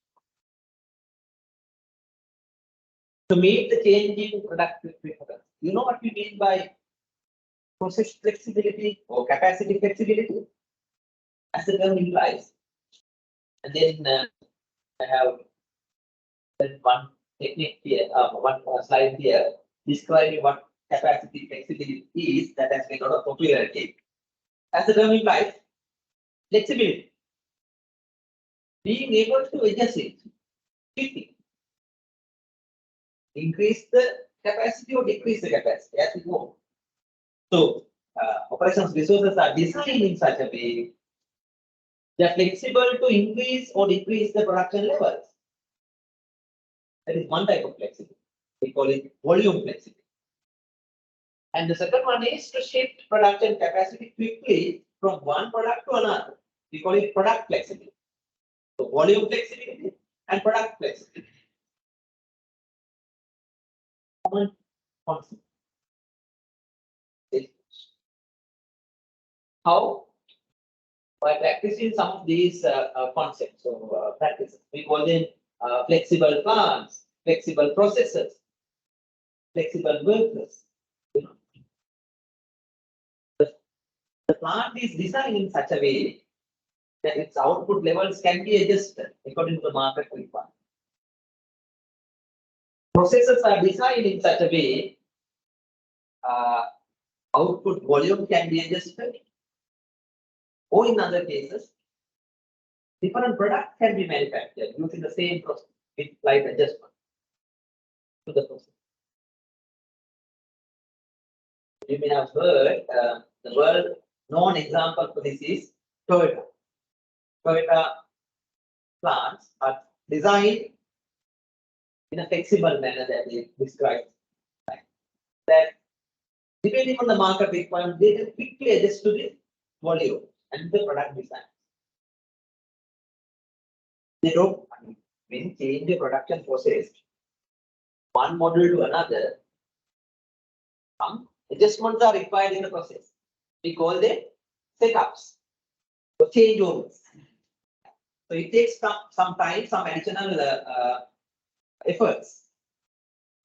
to meet the changing product requirements. You know what we mean by process flexibility or capacity flexibility, as the term implies. And then I have one technique here, one slide here describing what capacity flexibility is that has been a lot of popularity. As the term implies, flexibility, being able to adjust it quickly, increase the capacity or decrease the capacity as we go. So, operations resources are designed in such a way they are flexible to increase or decrease the production levels. That is one type of flexibility. We call it volume flexibility. And the second one is to shift production capacity quickly from one product to another. We call it product flexibility. So volume flexibility and product flexibility. Common concept. How? By practicing some of these concepts. So practice. We call them flexible plants, flexible processes, flexible workers. The plant is designed in such a way that its output levels can be adjusted according to the market requirement. Processes are designed in such a way output volume can be adjusted, or in other cases, different products can be manufactured using the same process with slight adjustment to the process. You may have heard the world known example for this is Toyota. Toyota plants are designed in a flexible manner that we described. That depending on the market requirement, they can quickly adjust to the volume and the product design. They don't, when you change the production process, one model to another, some adjustments are required in the process. We call them setups or changeovers. So it takes some time, some additional efforts.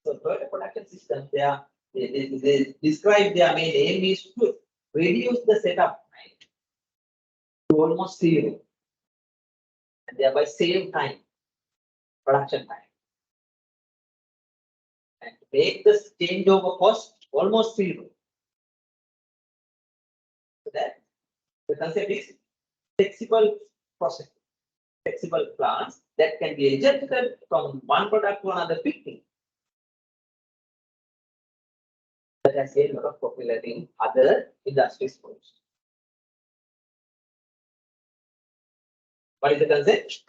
So for the production system, they describe their main aim is to reduce the setup time to almost zero, and thereby save time, production time, and make the changeover cost almost zero. So that the concept is flexible process, flexible plants that can be adjusted from one product to another quickly. that has gained a lot of popularity in other industries also. What is the concept?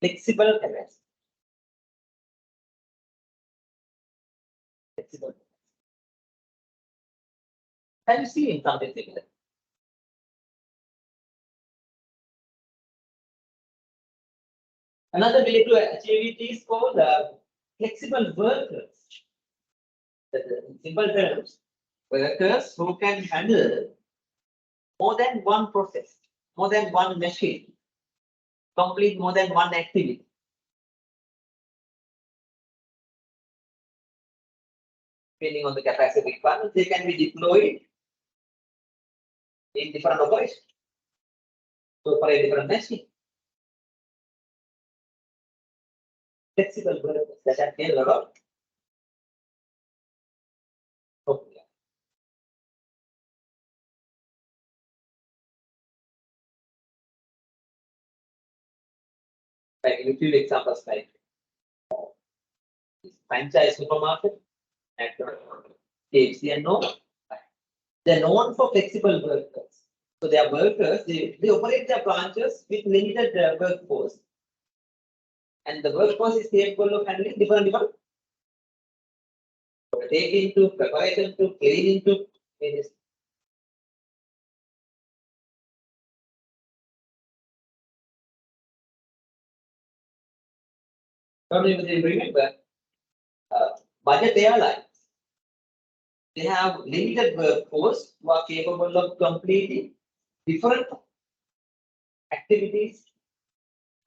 Flexible capacity. Flexible. Have you seen something similar? Another way to achieve it is called flexible workers. In simple terms, workers who can handle more than one process, more than one machine, complete more than one activity. Depending on the capacity requirements, they can be deployed in different operations. So for a different machine. Flexible workers that have gained a lot of popularity. Like in a few examples like franchise supermarket and KFC and no. They're known for flexible workers. So they are workers, they operate their branches with limited workforce. And the workforce is capable of handling different taking to preparation to cleaning to various. Don't even remember budget airlines. They have limited workforce who are capable of completing different activities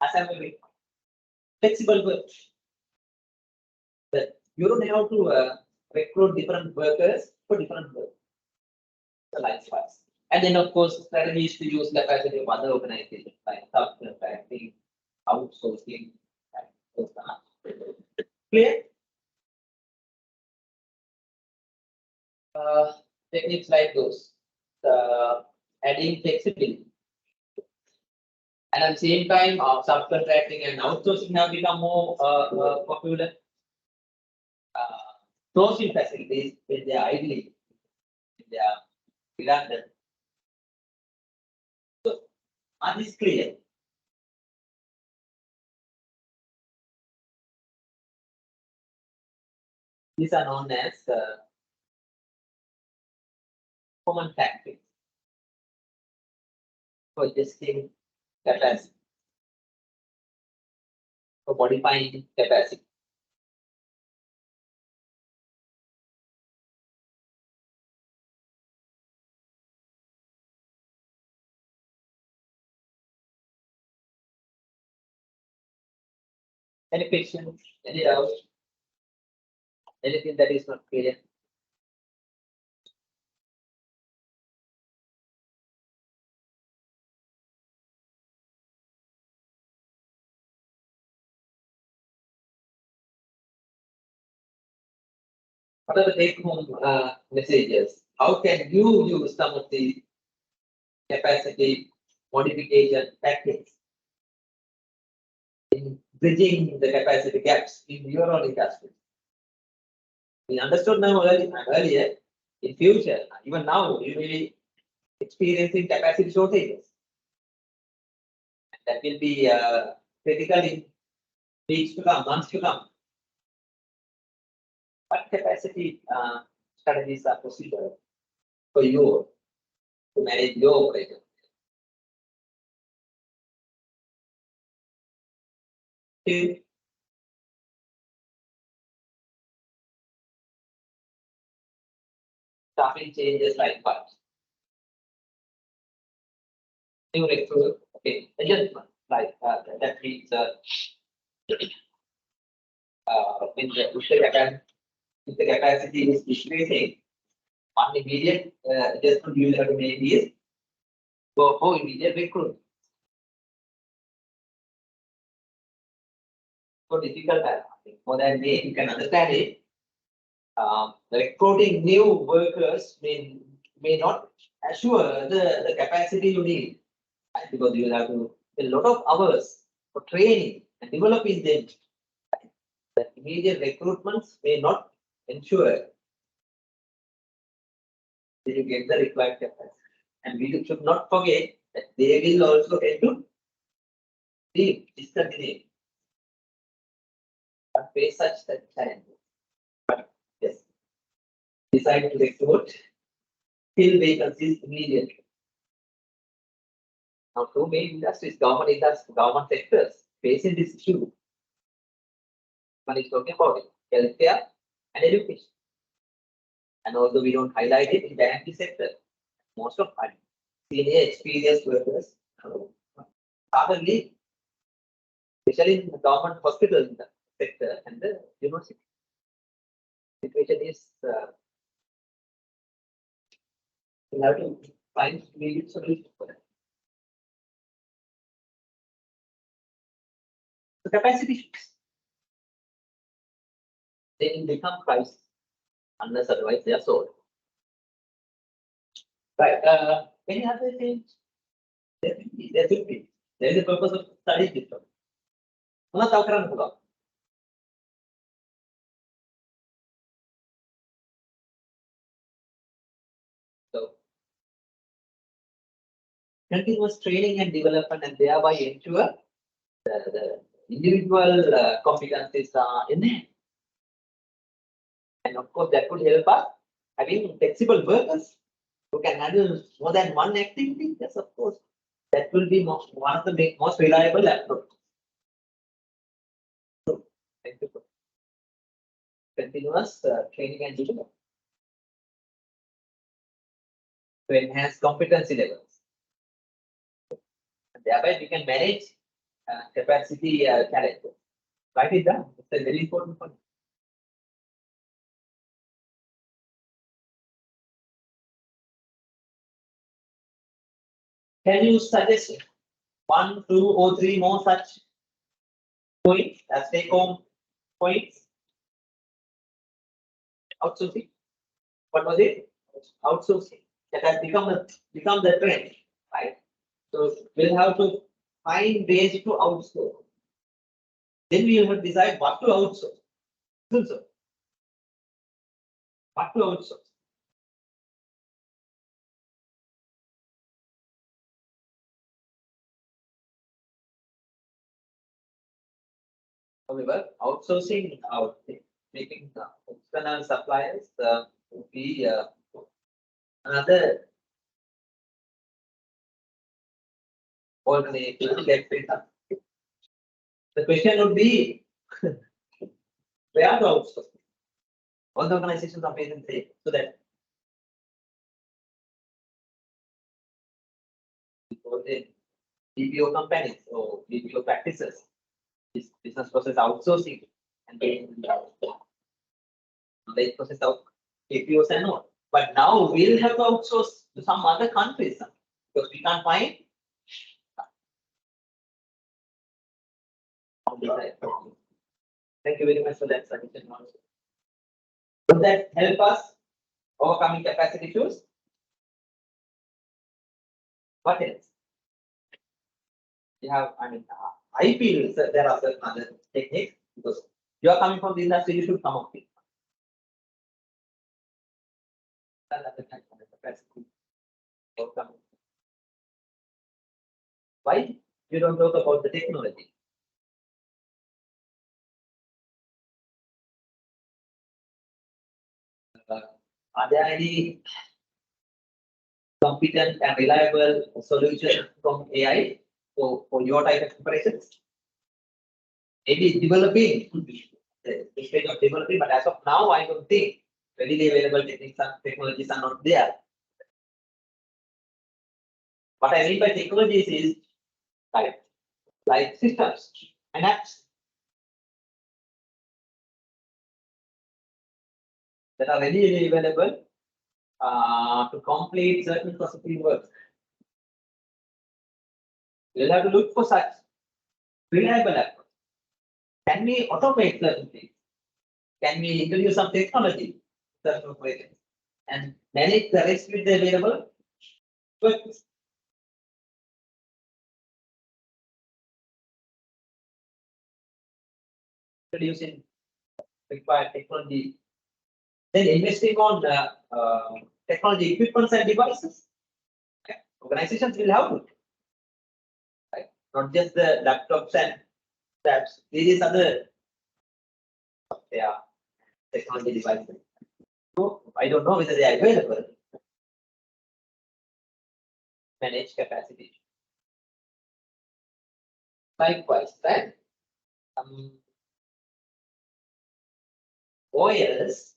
as a flexible work. But you don't have to recruit different workers for different work. Likewise. And then of course strategies to use capacity of other organizations like subcontracting, outsourcing, and those kind of. Clear? Techniques like those, adding flexibility. And at the same time, subcontracting and outsourcing have become more popular. Sourcing facilities, when they are idling, when they are redundant. So, are these clear? These are known as common factories for adjusting capacity, for modifying capacity. Any questions? Any doubts? Anything that is not clear? What are the take-home messages? How can you use some of the capacity modification tactics in bridging the capacity gaps in your own industry? We understood now earlier, in future, even now, you will be experiencing capacity shortages. That will be critical in weeks to come, months to come. What capacity strategies are possible for you to manage your operation? Staffing changes like what? New recruit, okay, adjustment like that means if the capacity is decreasing, one immediate adjustment you have to make is go for immediate recruit. So difficult, more than me, you can understand it. Recruiting new workers may not assure the capacity you need, because you will have to a lot of hours for training and developing them. The immediate recruitments may not ensure then you get the required capacity. And we should not forget that they will also tend to discontinue and face such challenges. But yes, decide to export, fill vacancies immediately. Now, two main industries, government sectors facing this issue. One is talking about it, healthcare and education. And although we don't highlight it in the banking sector, most of our senior experienced workers suddenly, especially in the government hospital sector and the university. Situation is we have to find immediate solutions for that. The capacity issues. They will become crisis unless otherwise they are solved. Right. Any other things? There should be. There is a purpose of studying this. What else? So, continuous training and development, and thereby ensure the individual competencies are in there. And of course, that could help us having flexible workers who can handle more than one activity. Yes, of course, that will be one of the most reliable approach. So, thank you. Continuous training and development to enhance competency levels. And thereby, we can manage capacity challenges. Write it down. It's a very important point. Can you suggest 1, 2, or 3 more such points as take home points? Outsourcing. What was it? Outsourcing. That has become the trend, right? So we'll have to find ways to outsource. Then we will decide what to outsource. So, what to outsource? However, outsourcing out, making external suppliers would be another alternative to get better. The question would be where to outsource? All the organizations are facing the same, so that for the BPO companies or BPO practices, this business process outsourcing and then knowledge process out BPOs and all. But now we'll have to outsource to some other countries because we can't find. Thank you very much for that suggestion also. Would that help us overcoming capacity issues? What else? You have, I feel there are certain other techniques because you are coming from the industry, you should come up with. Why you don't talk about the technology? Are there any competent and reliable solutions from AI for your type of operations? Maybe developing the stage of developing, but as of now, I don't think readily available techniques and technologies are not there. What I mean by technologies is like systems and apps that are readily available to complete certain processing work. We'll have to look for such reliable approach. Can we automate certain things? Can we introduce some technology, certain operations, and manage the rest with the available workers? Introducing required technology, then investing on technology equipments and devices. Okay. Organizations will have to, right? Not just the laptops and tabs. These other technology devices. So I don't know whether they are available. Manage capacity. Likewise, then OS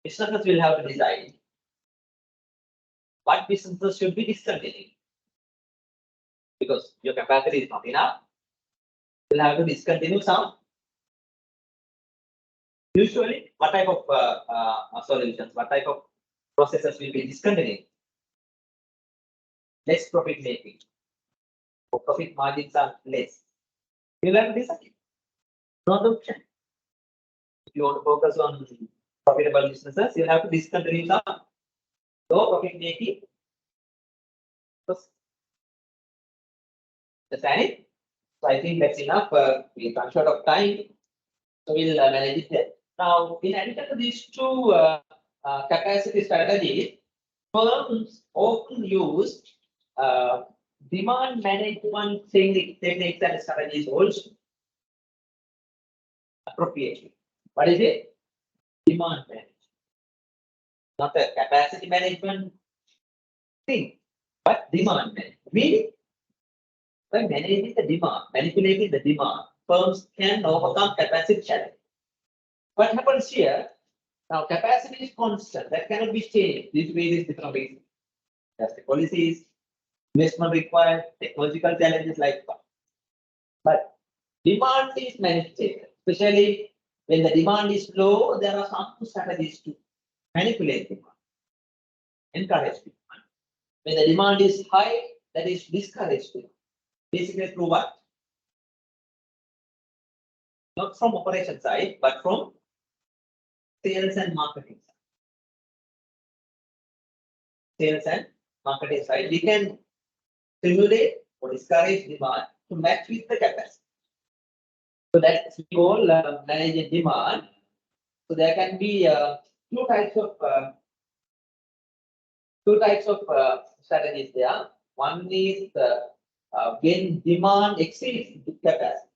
businesses will have to decide what businesses should be discontinued because your capacity is not enough. You'll have to discontinue some. Usually, what type of solutions, what type of processes will be discontinued? Less profit making. Or profit margins are less. You'll have to decide. Not the option. If you want to focus on profitable businesses, you have to discontinue some low profit making. Understand it? So I think that's enough. We run short of time, so we'll manage it there. Now, in addition to these two capacity strategies, firms often use demand management techniques and strategies also appropriately. What is it? Demand management. Not a capacity management thing, but demand management. Meaning, by managing the demand, manipulating the demand, firms can overcome capacity challenge. What happens here? Now, capacity is constant. That cannot be changed. This varies different reasons. That's the policies, investment required, technological challenges like that. But demand is manipulated, especially when the demand is low. There are some strategies to manipulate demand, encourage demand. When the demand is high, that is discourage demand. Basically, through what? Not from operation side, but from sales and marketing side. Sales and marketing side, we can stimulate or discourage demand to match with the capacity. So that's we call managing demand. So there can be two types of strategies there. One is when demand exceeds the capacity.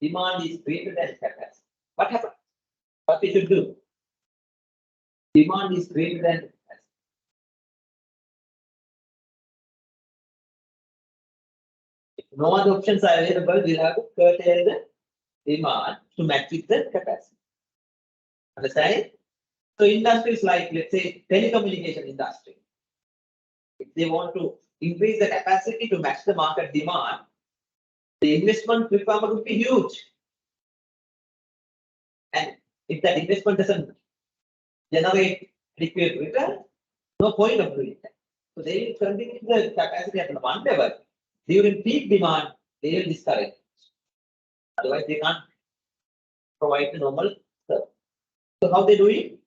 Demand is greater than capacity. What happens? What we should do? Demand is greater than capacity. If no other options are available, we'll have to curtail the demand to match with the capacity. Understand? So industries like, let's say, telecommunication industry, if they want to increase the capacity to match the market demand, the investment requirement would be huge. And if that investment doesn't generate adequate return, no point of doing that. So they will continue the capacity at one level. During peak demand, they will discourage. Otherwise, they can't provide the normal service. So how they do it?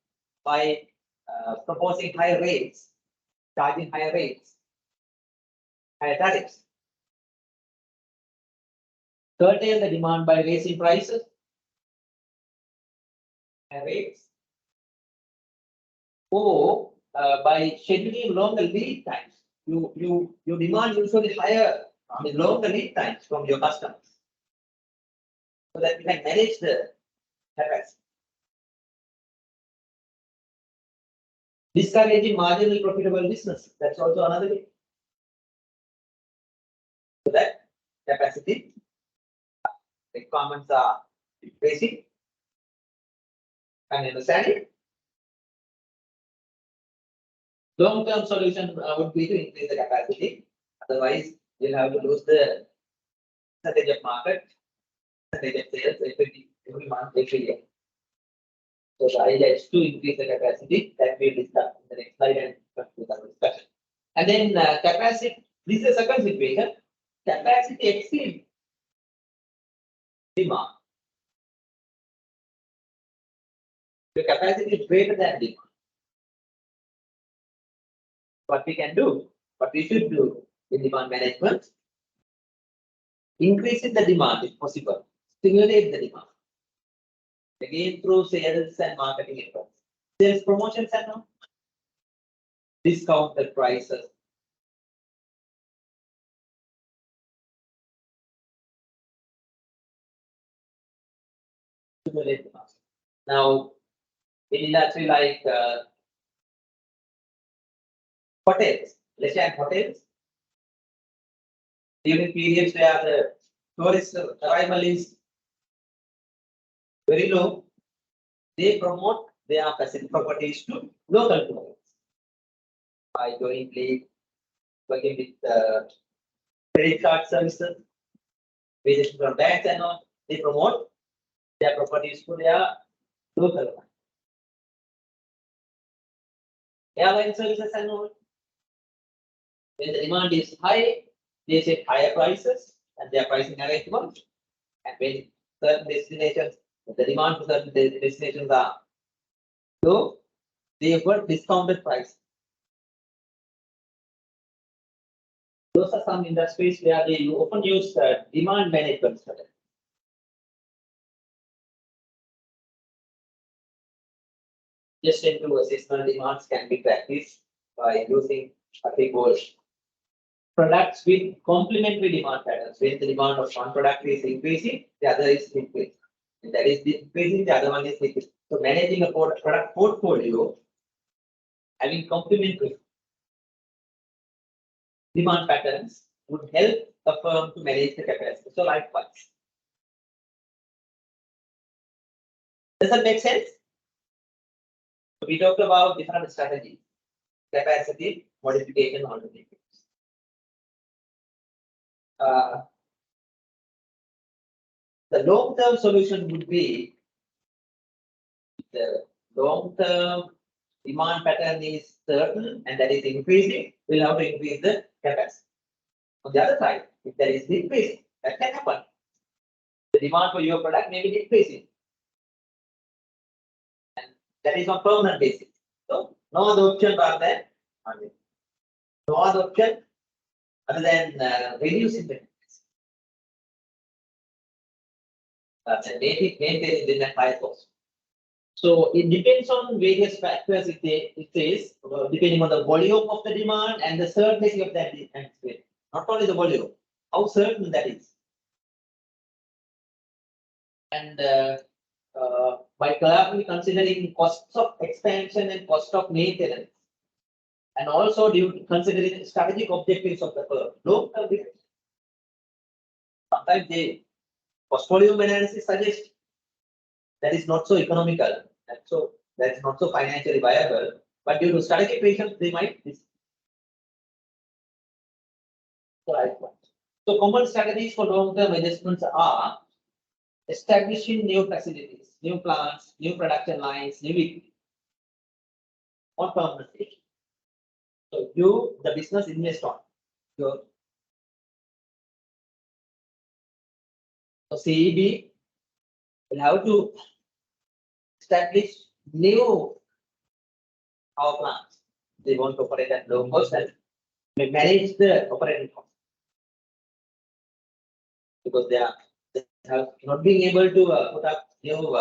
By proposing higher rates, charging higher rates, higher tariffs. Curtail the demand by raising prices, higher rates, or by scheduling longer lead times. You demand usually higher, longer lead times from your customers, so that you can manage the capacity. Discouraging marginal profitable business. That's also another way. So that capacity requirements are basic and understanding. Long-term solution would be to increase the capacity. Otherwise, you'll have to lose the percentage of market, percentage of sales every month, every year. So the idea is to increase the capacity that we'll discuss in the next slide and conclude our discussion. And then capacity, this is a second situation. Capacity exceeds demand. The capacity is greater than demand. What we can do, what we should do in demand management, increasing the demand if possible, stimulate the demand. Again, through sales and marketing efforts. Sales promotions and all. Discounted prices. Now, in industry like hotels, leisure hotels, during periods where the tourist arrival is very low, they promote their facility properties to local tourists by jointly working with credit card services, business from banks and all. They promote their properties to their local ones. Airline services and all. When the demand is high, they set higher prices and their pricing arrangements. And when certain destinations, the demand for certain destinations are low, they offer discounted price. Those are some industries where they often use demand management strategy. Just into seasonal demands can be practiced by using what we call products with complementary demand patterns. When the demand of one product is increasing, the other is increasing. And that is increasing, the other one is decreasing. So managing a product portfolio, having complementary demand patterns would help a firm to manage the capacity. So likewise. Does that make sense? So we talked about different strategies, capacity, modification, alternatives. The long-term solution would be the long-term demand pattern is certain and that is increasing, we'll have to increase the capacity. On the other side, if there is decreasing, that can happen. The demand for your product may be decreasing. And that is on permanent basis. So no other option rather than no other option other than reducing the maintaining the net high cost. So it depends on various factors. It says depending on the volume of the demand and the certainty of that demand. Not only the volume, how certain that is. And by carefully considering costs of expansion and cost of maintenance, and also considering strategic objectives of the firm. Long-term direction. Sometimes the cost volume analysis suggests that is not so economical, and so that's not so financially viable. But due to strategic reasons, they might. So common strategies for long-term adjustments are establishing new facilities, new plants, new production lines, new equipment on permanent basis. So the business invest on your. So CEB will have to establish new power plants. They want to operate at low cost and manage the operating cost. Because they have not been able to put up new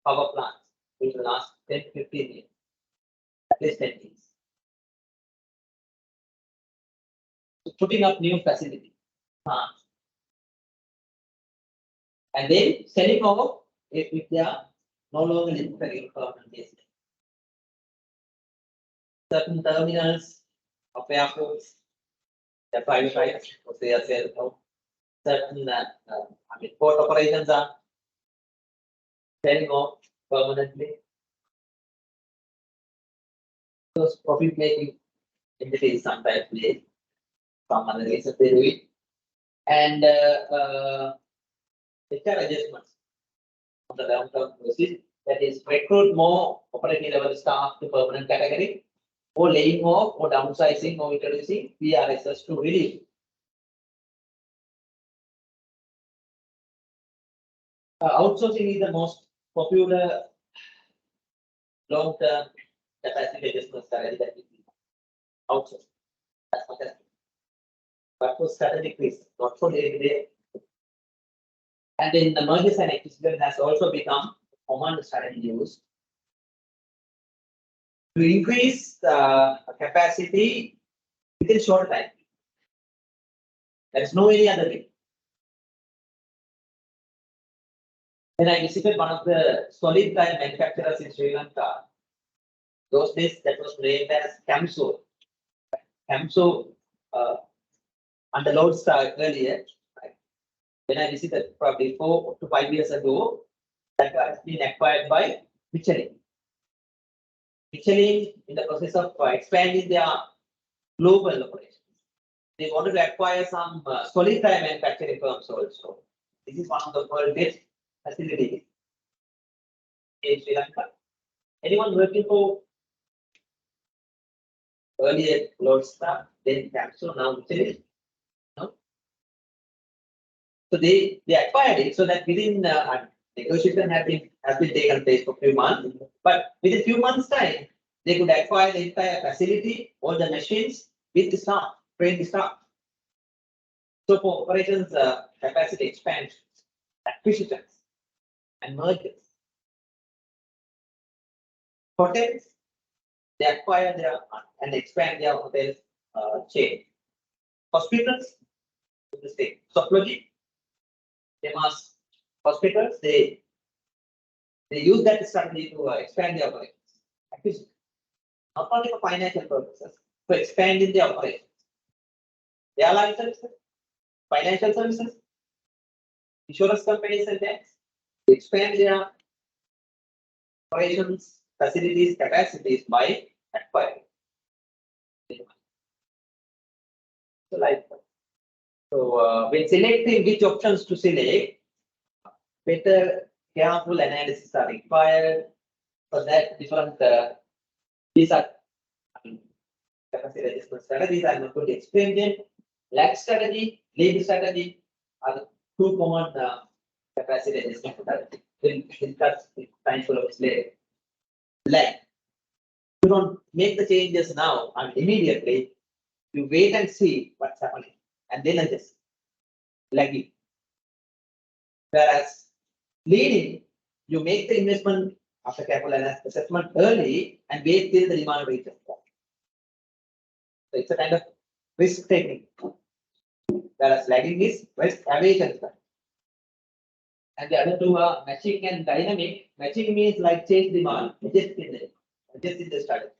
power plants in the last 10-15 years, at least 10 years. So putting up new facilities, and then selling off if they are no longer necessary for permanent basis. Certain terminals of airports, they are privatized, or they are sold out. Certain port operations are selling off permanently. Those profit making entities sometimes play some other reasons they do it. And HR adjustments on the long-term basis, that is recruit more operating level staff to permanent category, or laying off, or downsizing, or introducing PRSs to relief. Outsourcing is the most popular long-term capacity adjustment strategy that we see. Outsourcing. That's what that is. But for strategic risk, not for day-to-day And then the mergers and acquisitions has also become common strategy used to increase the capacity within short time. There is no any other way. When I visited one of the solid tire manufacturers in Sri Lanka, those days that was named as Camso. Camso under Lodestar earlier. Right? When I visited probably 4 to 5 years ago, that has been acquired by Michelin. Michelin, in the process of expanding their global operations, they wanted to acquire some solid tire manufacturing firms also. This is one of the world's best facilities in Sri Lanka. Anyone working for earlier Lodestar, then Camso, now Michelin? No. So they acquired it so that within negotiation has been taken place for a few months, but within a few months' time, they could acquire the entire facility, all the machines with the staff, train the staff. So for operations, capacity expansions, acquisitions, and mergers. Hotels, they acquire their and expand their hotel chain. Hospitals, the same. Softology, they must hospitals, they use that strategy to expand their operations. Acquisition. Not only for financial purposes, for expanding their operations. Airline services, financial services, insurance companies and banks, they expand their operations, facilities, capacities by acquiring. So, when selecting which options to select, better careful analysis are required. For that, different these are capacity adjustment strategies. I'm not going to explain them. Lag strategy, lead strategy are the two common capacity adjustment strategies. We'll discuss the time for later. Lag. You don't make the changes now and immediately. You wait and see what's happening and then adjust. Lagging. Whereas leading, you make the investment after careful assessment early and wait till the demand reaches. So it's a kind of risk taking. Whereas lagging is risk aversion. And the other two are matching and dynamic. Matching means like change demand, adjusting the strategy,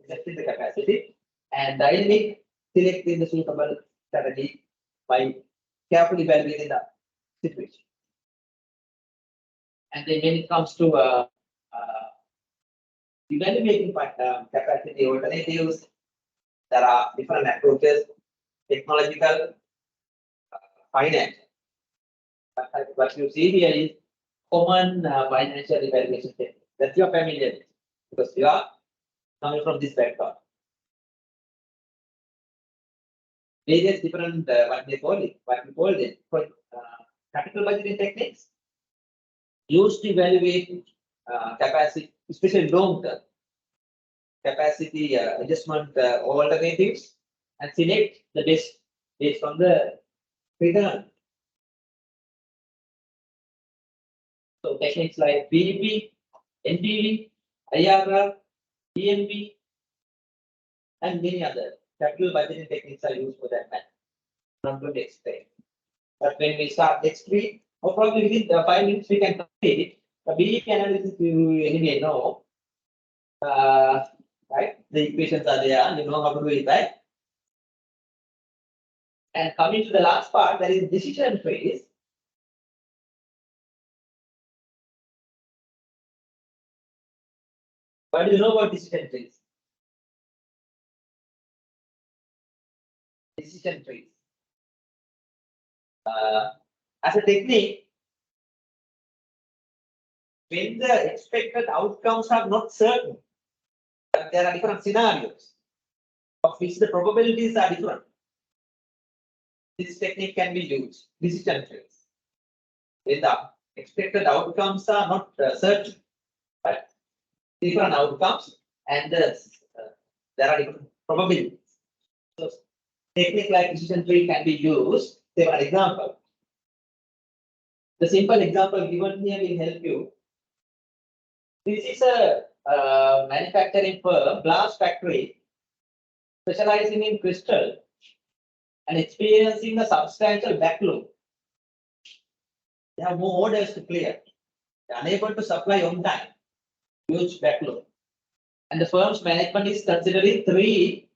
adjusting the capacity, and dynamic selecting the suitable strategy by carefully evaluating the situation. And then when it comes to evaluating capacity alternatives, there are different approaches, technological, finance. What you see here is common financial evaluation technique that you are familiar with because you are coming from this background. Various different what we call it, capital budgeting techniques used to evaluate capacity, especially long-term capacity adjustment alternatives and select the best based on the return. So techniques like BEP, NPV, IRR, EMV, and many other capital budgeting techniques are used for that matter. I'm not going to explain. But when we start next week, or probably within 5 minutes, we can complete the BEP analysis. You anyway know, right? The equations are there. You know how to do it, right? And coming to the last part, that is decision phase. What do you know about decision trees? Decision trees. As a technique, when the expected outcomes are not certain, there are different scenarios of which the probabilities are different. This technique can be used. Decision trees. When the expected outcomes are not certain, but different outcomes, and there are different probabilities. So, technique like decision tree can be used. Say, for example, The simple example given here will help you. This is a manufacturing firm, glass factory, specializing in crystal and experiencing a substantial backlog. They have more orders to clear. They are unable to supply on time. Huge backlog. And the firm's management is considering 3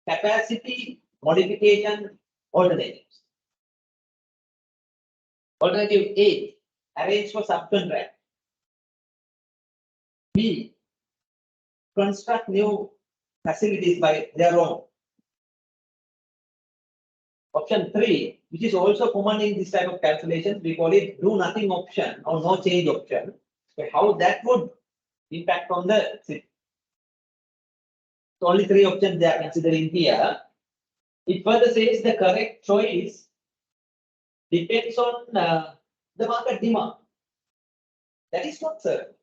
capacity modification alternatives. Alternative A, arrange for subcontract. B, construct new facilities by their own. Option 3, which is also common in this type of calculations, we call it do nothing option or no change option. So how that would impact on the system. So only 3 options they are considering here. It further says the correct choice depends on the market demand. That is not certain.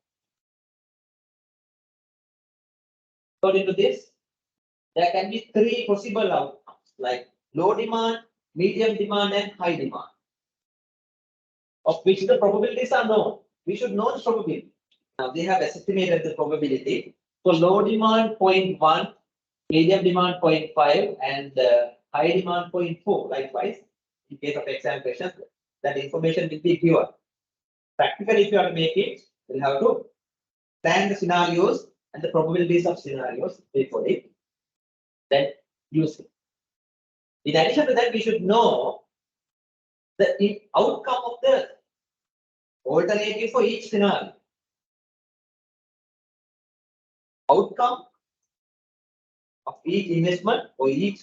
According to this, there can be 3 possible outcomes like low demand, medium demand, and high demand, of which the probabilities are known. We should know the probability. Now they have estimated the probability. So low demand 0.1, medium demand 0.5, and high demand 0.4. Likewise, in case of exam questions, that information will be given. Practically, if you have to make it, you'll have to plan the scenarios and the probabilities of scenarios before it, then use it. In addition to that, we should know the outcome of the alternative for each scenario. Outcome of each investment or each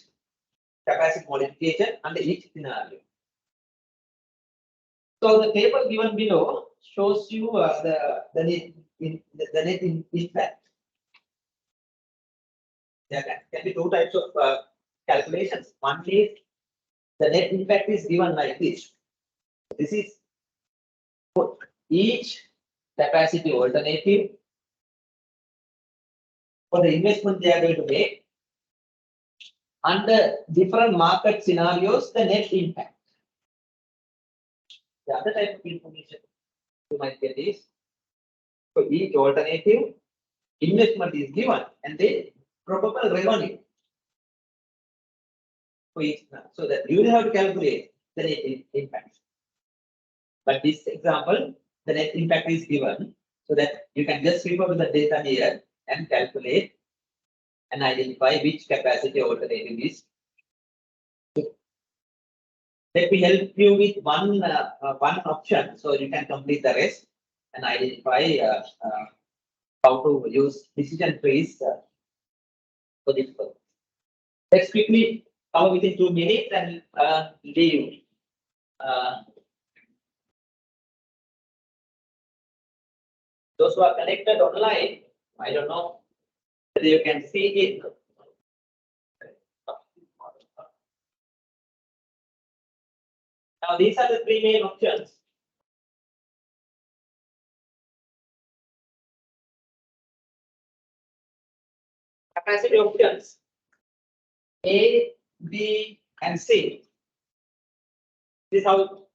capacity modification under each scenario. So the table given below shows you the net impact. There can be 2 types of calculations. One is the net impact is given like this. This is for each capacity alternative for the investment they are going to make under different market scenarios, the net impact. The other type of information you might get is for each alternative, investment is given and the probable revenue for each. So that you will have to calculate the net impact. But this example, the net impact is given so that you can just refer to the data here and calculate and identify which capacity alternative is. Let me help you with one option so you can complete the rest and identify how to use decision trees for this purpose. Let's quickly cover within 2 minutes and leave. Those who are connected online, I don't know whether you can see it. Now these are the 3 main options. Capacity options A, B, and C. This is how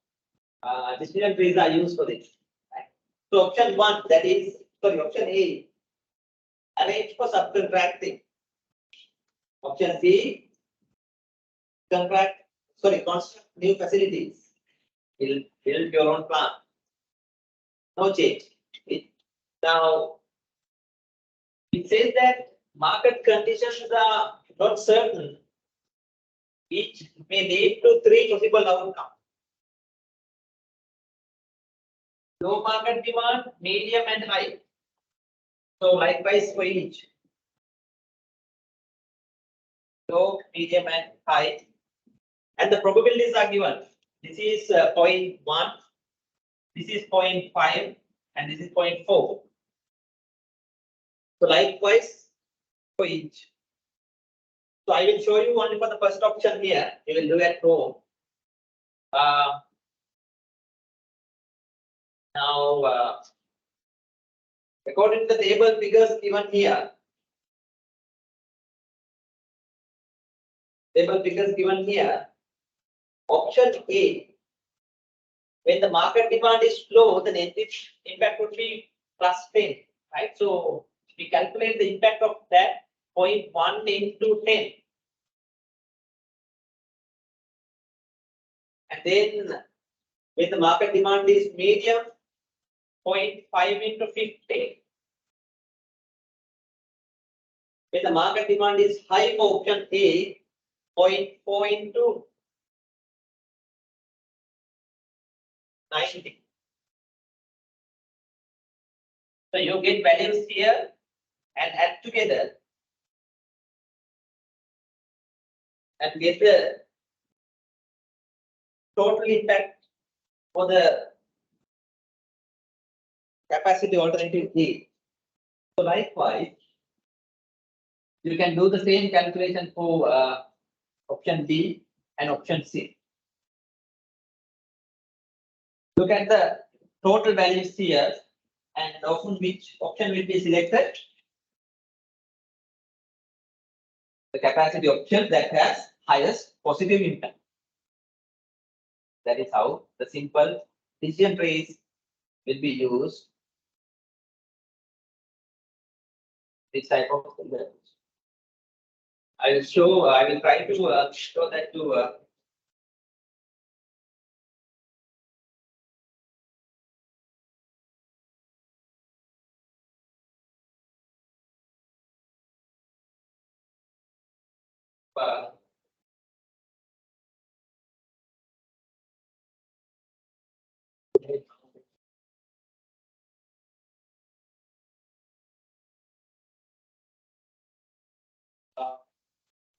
decision trees are used for this. So option 1, that is option A, arrange for subcontracting. Option B, construct new facilities. Build your own plant. No change. Now it says that market conditions are not certain. Each may lead to 3 possible outcomes. Low market demand, medium, and high. So likewise for each. Low, medium, and high. And the probabilities are given. This is 0.1, this is 0.5, and this is 0.4. So likewise for each. So I will show you only for the first option here. You will do at home. Now, according to the table figures given here, option A, when the market demand is low, the net impact would be plus 10, right? So we calculate the impact of that 0.1 into 10. And then when the market demand is medium, 0.5 into 50. When the market demand is high for option A, 0.4 into 90. So you get values here and add together and get the total impact for the capacity alternative A. So likewise, you can do the same calculation for option B and option C. Look at the total values here and often which option will be selected. The capacity option that has highest positive impact. That is how the simple decision trees will be used. This type of values. I will try to show that to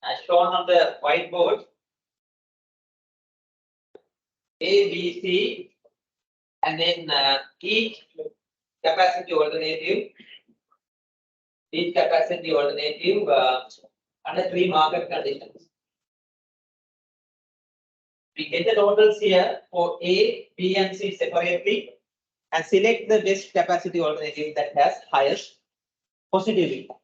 as shown on the whiteboard. A, B, C, and then each capacity alternative under 3 market conditions. We get the totals here for A, B, and C separately and select the best capacity alternative that has highest positive impact.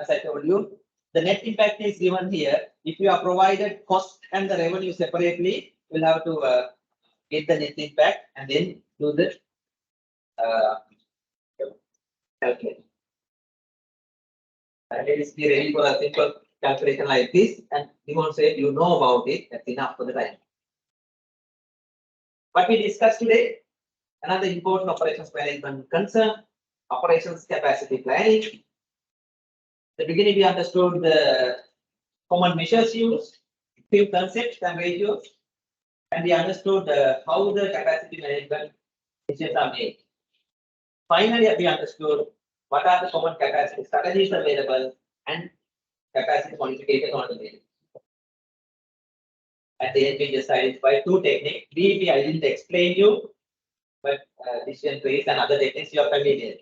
As I told you, the net impact is given here. If you are provided cost and the revenue separately, we'll have to get the net impact and then do the calculation. And let us be ready for a simple calculation like this and demonstrate you know about it. That's enough for the time. What we discussed today, another important operations management concern, operations capacity planning. At the beginning, we understood the common measures used, few concepts and ratios, and we understood how the capacity management decisions are made. Finally, we understood what are the common capacity strategies available and capacity modification alternatives. At the end, we just identified 2 techniques. DEP, I didn't explain you, but decision trees and other techniques you are familiar with.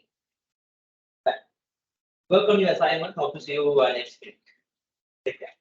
Work on your assignment. Hope to see you next week. Take care.